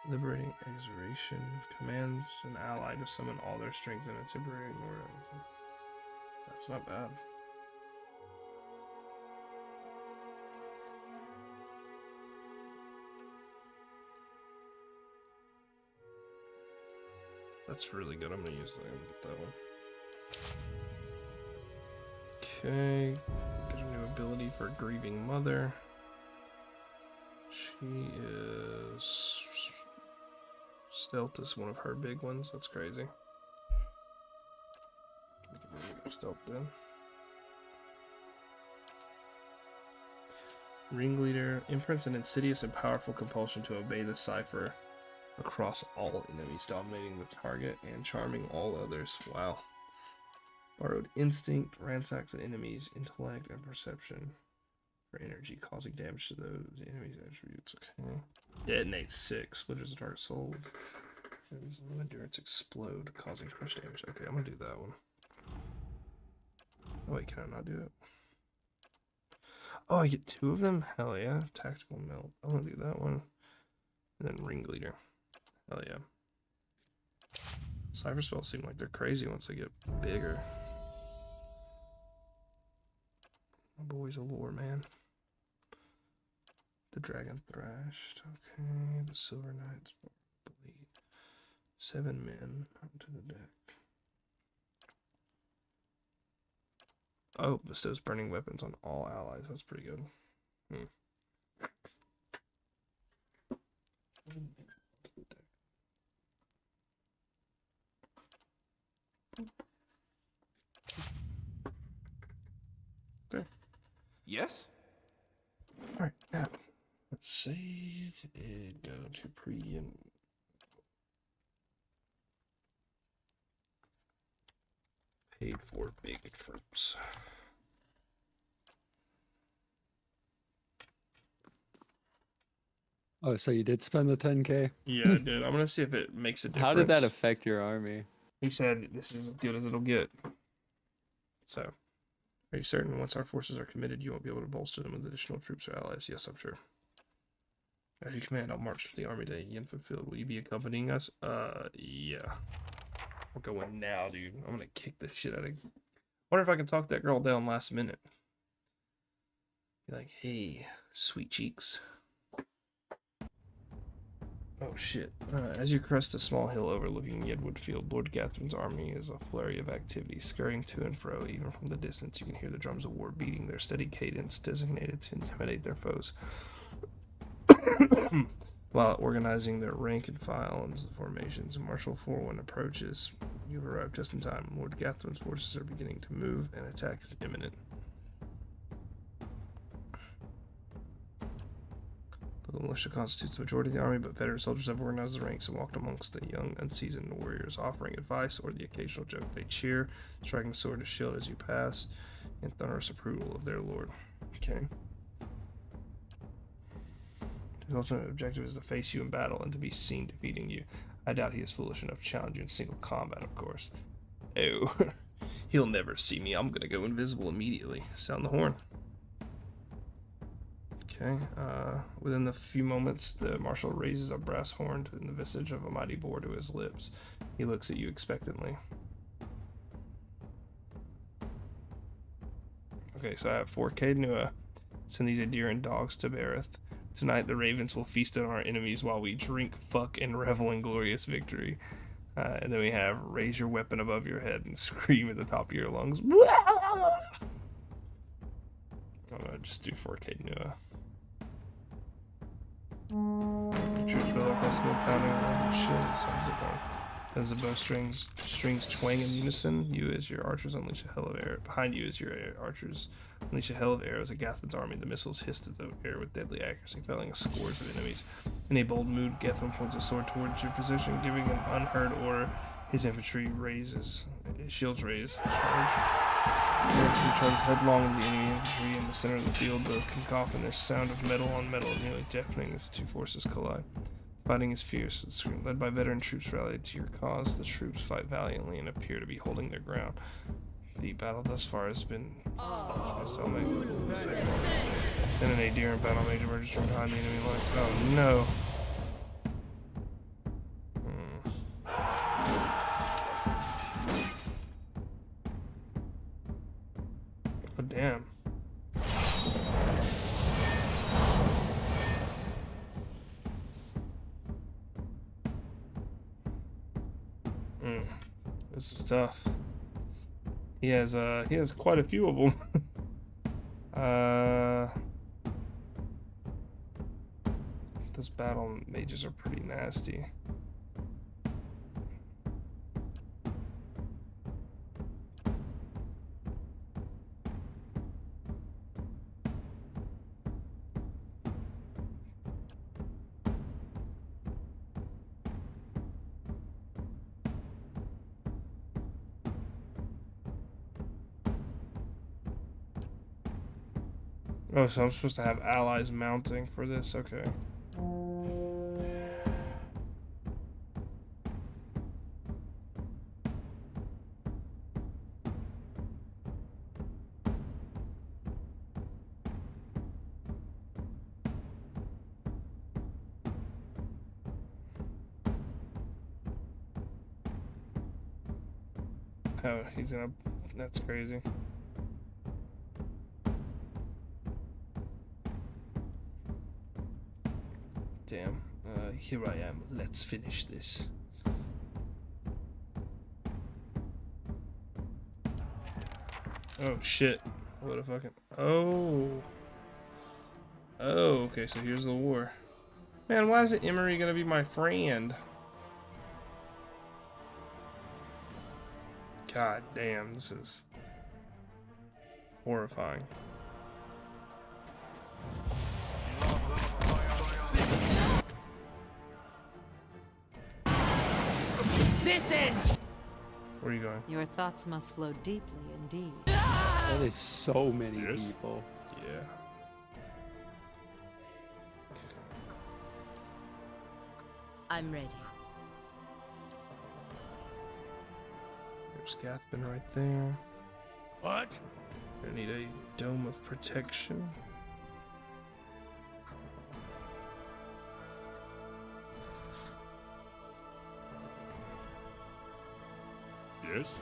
Liberating Exoration commands an ally to summon all their strength in a temporary lord. That's not bad. That's really good. I'm gonna use that. I'm gonna get that one. Okay. Get a new ability for Grieving Mother. She is... Stealth is one of her big ones. That's crazy. Stealth then. Ringleader imprints an insidious and powerful compulsion to obey the cipher across all enemies, dominating the target and charming all others. Wow. Borrowed instinct ransacks an enemy's intellect and perception for energy, causing damage to those enemies' attributes. Okay. Detonate 6. Splitters the target soul. Endurance explode, causing crush damage. Okay, I'm gonna do that one. Oh wait, can I not do it? Oh, I get 2 of them? Hell yeah. Tactical melt. I'm gonna do that one. And then Ringleader. Hell yeah. Cypher spells seem like they're crazy once they get bigger. My boy's a lore man. The Dragon Thrashed. Okay. The Silver Knights. Bleed. 7 men onto the deck. Oh, bestows burning weapons on all allies. That's pretty good. Okay. Yes? Alright, now let's save and go to pre-in. Paid for big troops. Oh, so you did spend the 10K? Yeah, I did. I'm gonna see if it makes a difference. How did that affect your army? He said this is as good as it'll get. So, are you certain once our forces are committed, you won't be able to bolster them with additional troops or allies? Yes, I'm sure. As you command, I'll march with the army to Yenfa Field. Will you be accompanying us? Yeah. We're going now, dude. I'm gonna kick the shit out of. Wonder if I can talk that girl down last minute. Be like, hey, sweet cheeks. Oh shit. As you crest a small hill overlooking Yedwood Field, Lord Gathbin's army is a flurry of activity, scurrying to and fro. Even from the distance, you can hear the drums of war beating their steady cadence, designated to intimidate their foes. While organizing their rank and file and formations, Marshal Forwin approaches. You've arrived just in time. Lord Gathbin's forces are beginning to move, and attack is imminent. The militia constitutes the majority of the army, but veteran soldiers have organized the ranks and walked amongst the young, unseasoned warriors, offering advice or the occasional joke. They cheer, striking sword to shield as you pass, in thunderous approval of their lord. Okay. His ultimate objective is to face you in battle and to be seen defeating you. I doubt he is foolish enough to challenge you in single combat, of course. Oh, he'll never see me. I'm gonna go invisible immediately. Sound the horn. Okay, within a few moments, the marshal raises a brass horn in the visage of a mighty boar to his lips. He looks at you expectantly. Okay, so I have 4K Nua. Send these deer and dogs to Berith. Tonight the ravens will feast on our enemies while we drink, fuck, and revel in glorious victory. And then we have raise your weapon above your head and scream at the top of your lungs. I'm gonna just do 4K Nua. The troops build up possible pounding around your shield. As the bow strings twang in unison, you as your archers unleash a hell of air. Behind you as your archers unleash a hell of arrows at Gathbin's army. The missiles hissed at the air with deadly accuracy, felling scores of enemies. In a bold mood, Gathbin points a sword towards your position, giving an unheard order. His infantry raises, his shields raised. The infantry charges headlong into the enemy infantry in the center of the field. The cacophonous sound of metal on metal is nearly deafening as the two forces collide. Fighting is fierce. Led by veteran troops rallied to your cause, the troops fight valiantly and appear to be holding their ground. The battle thus far has been Then an Adir and battle mage emerges from behind the enemy lines. Oh no. This is tough. He has quite a few of them. Those battle mages are pretty nasty. Oh, so I'm supposed to have allies mounting for this, okay. Oh, he's gonna, that's crazy. Damn. Here I am. Let's finish this. Oh shit. What a fucking. Oh. Oh, okay, so here's the war. Man, why is it Emery gonna be my friend? God damn, this is horrifying. This ends! Where are you going? Your thoughts must flow deeply indeed. That is so many people. Yeah. I'm ready. There's Gathbin right there. What? I need a dome of protection. Yes?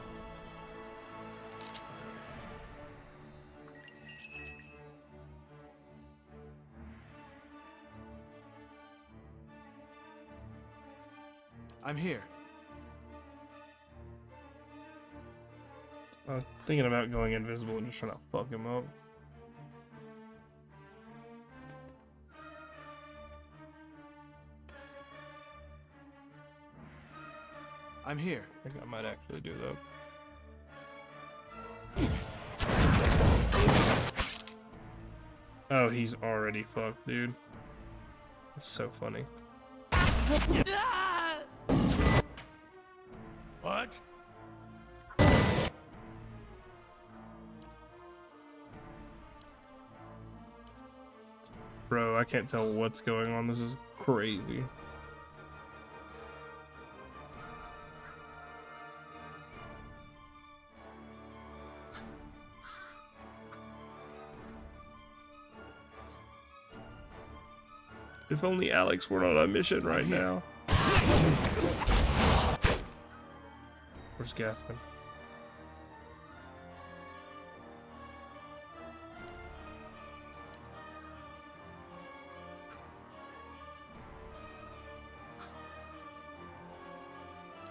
I'm here. I was thinking about going invisible and just trying to fuck him up. I'm here. I think I might actually do that. Oh, he's already fucked, dude. It's so funny. What? Bro, I can't tell what's going on. This is crazy. If only Alex were on a mission right now. Where's Gathbin?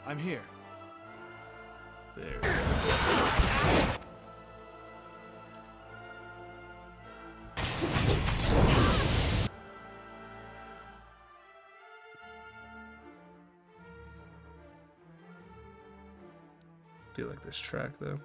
I'm here. There. Do you like this track though?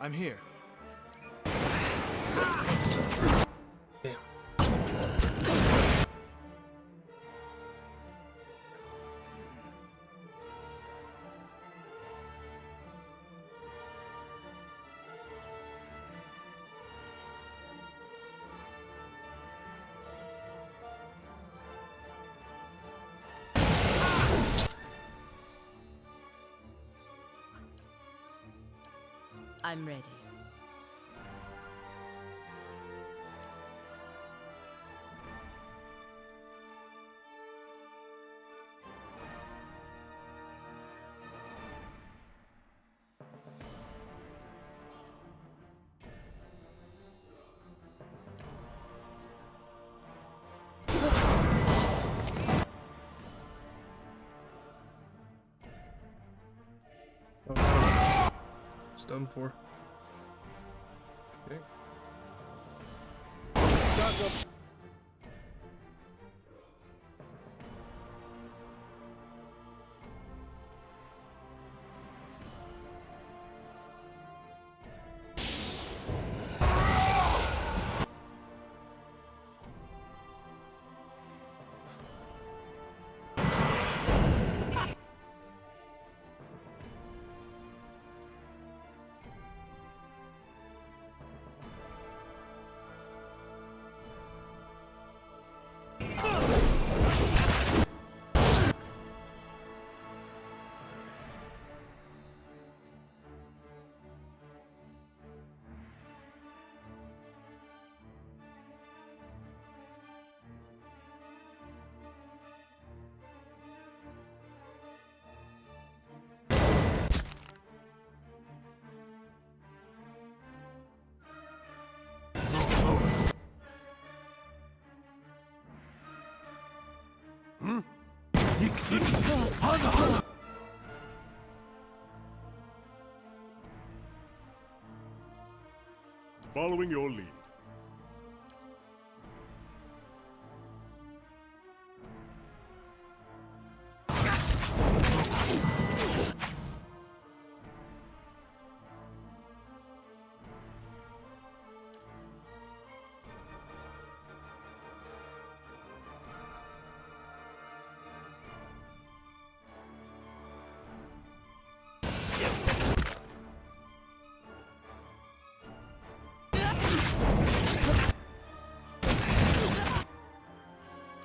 I'm here. Damn. I'm ready. It's done for. Okay. Following your lead.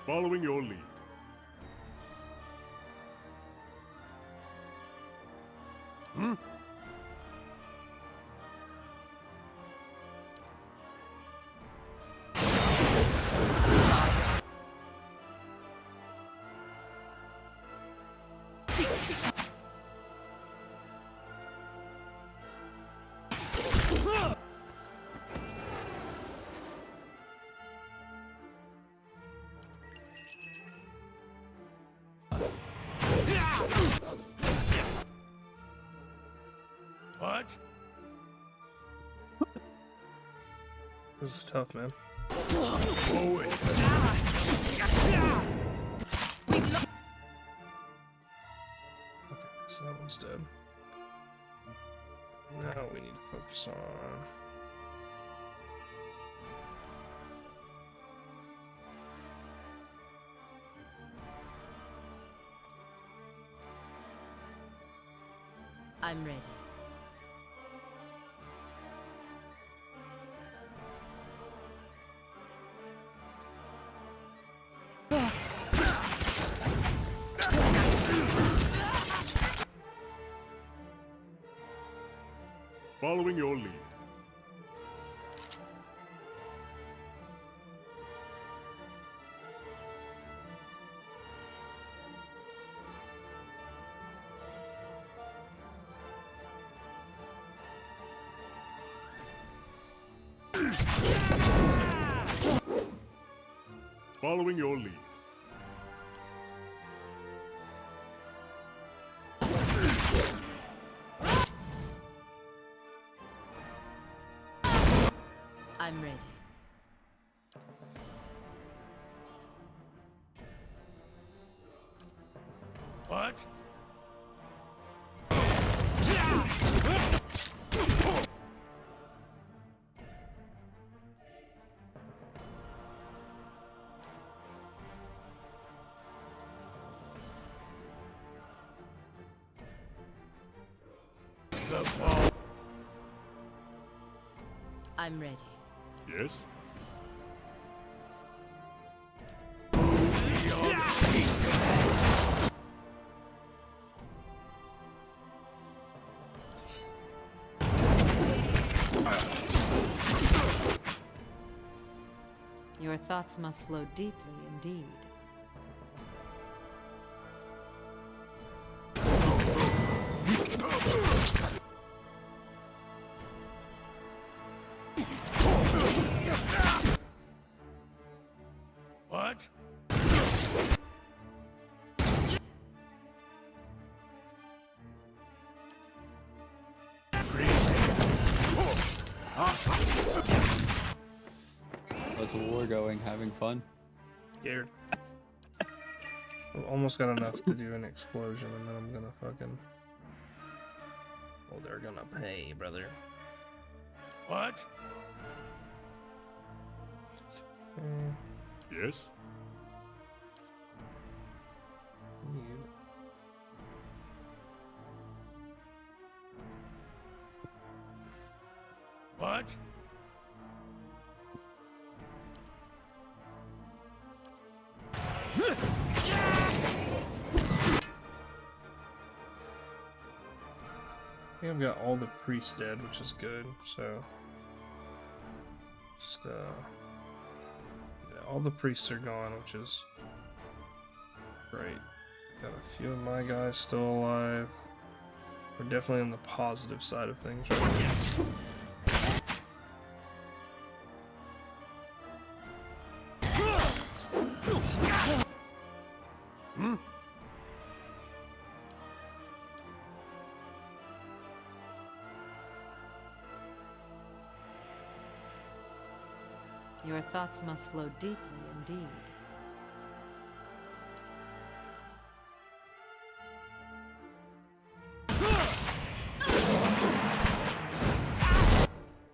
Following your lead. What? This is tough, man. Forward. Okay, so that one's dead. Now we need to focus on... I'm ready. Following your lead. Following your lead. I'm ready. What? The ball. I'm ready. Yes? thoughts must flow deeply indeed. What? How's the war going? Having fun? Scared. I've almost got enough to do an explosion, and then I'm gonna fucking. Oh, they're gonna pay, brother. What? Yes? What? I think I've got all the priests dead, which is good, so just yeah, all the priests are gone, which is great. Got a few of my guys still alive. We're definitely on the positive side of things right now. Your thoughts must flow deeply indeed.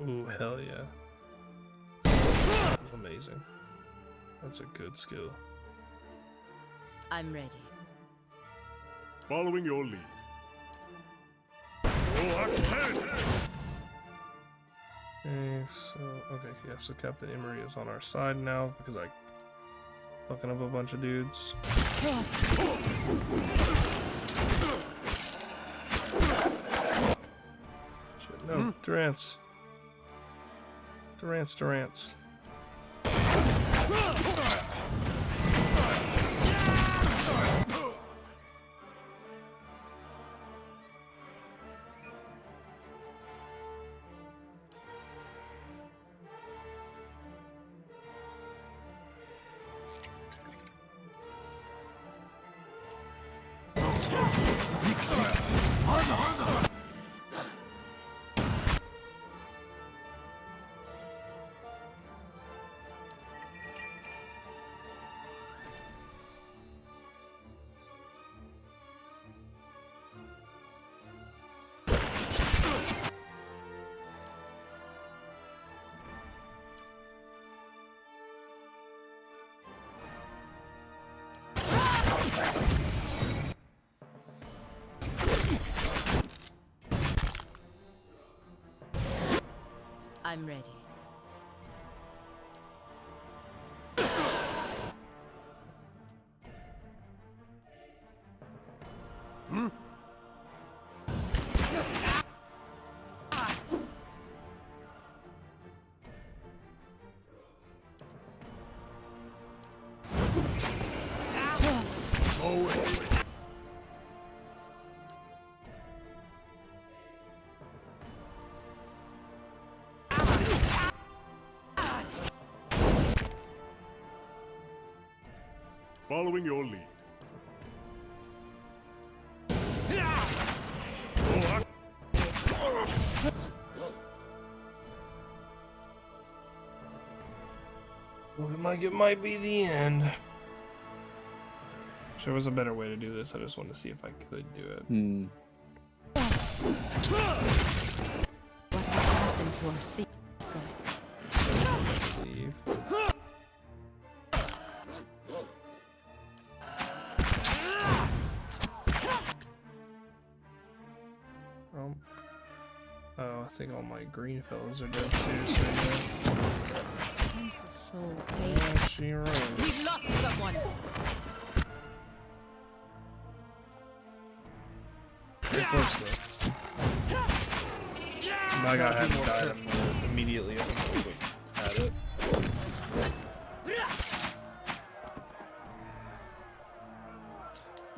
Ooh, hell yeah. That's amazing. That's a good skill. I'm ready. Following your lead. Okay, so Captain Emery is on our side now because I fucking up a bunch of dudes. Shit, no, Durance. Durance. I'm ready. Following your lead. Looking like it might be the end. Wish there was a better way to do this. I just wanted to see if I could do it. What happened to our secret? Leave. Oh, I think all my green fellows are dead too, so yeah. Sense of soul Yeah, she right. We've lost someone. Very close though. My guy hadn't died immediately as I had it.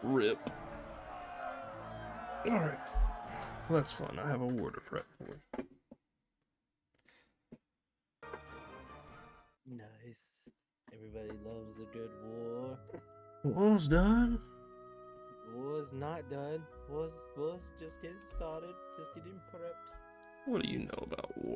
Rip. Alright. Well, that's fun. I have a war to prep for. Nice. Everybody loves a good war. War's done. War's not done. War's just getting started. Just getting prepped. What do you know about war?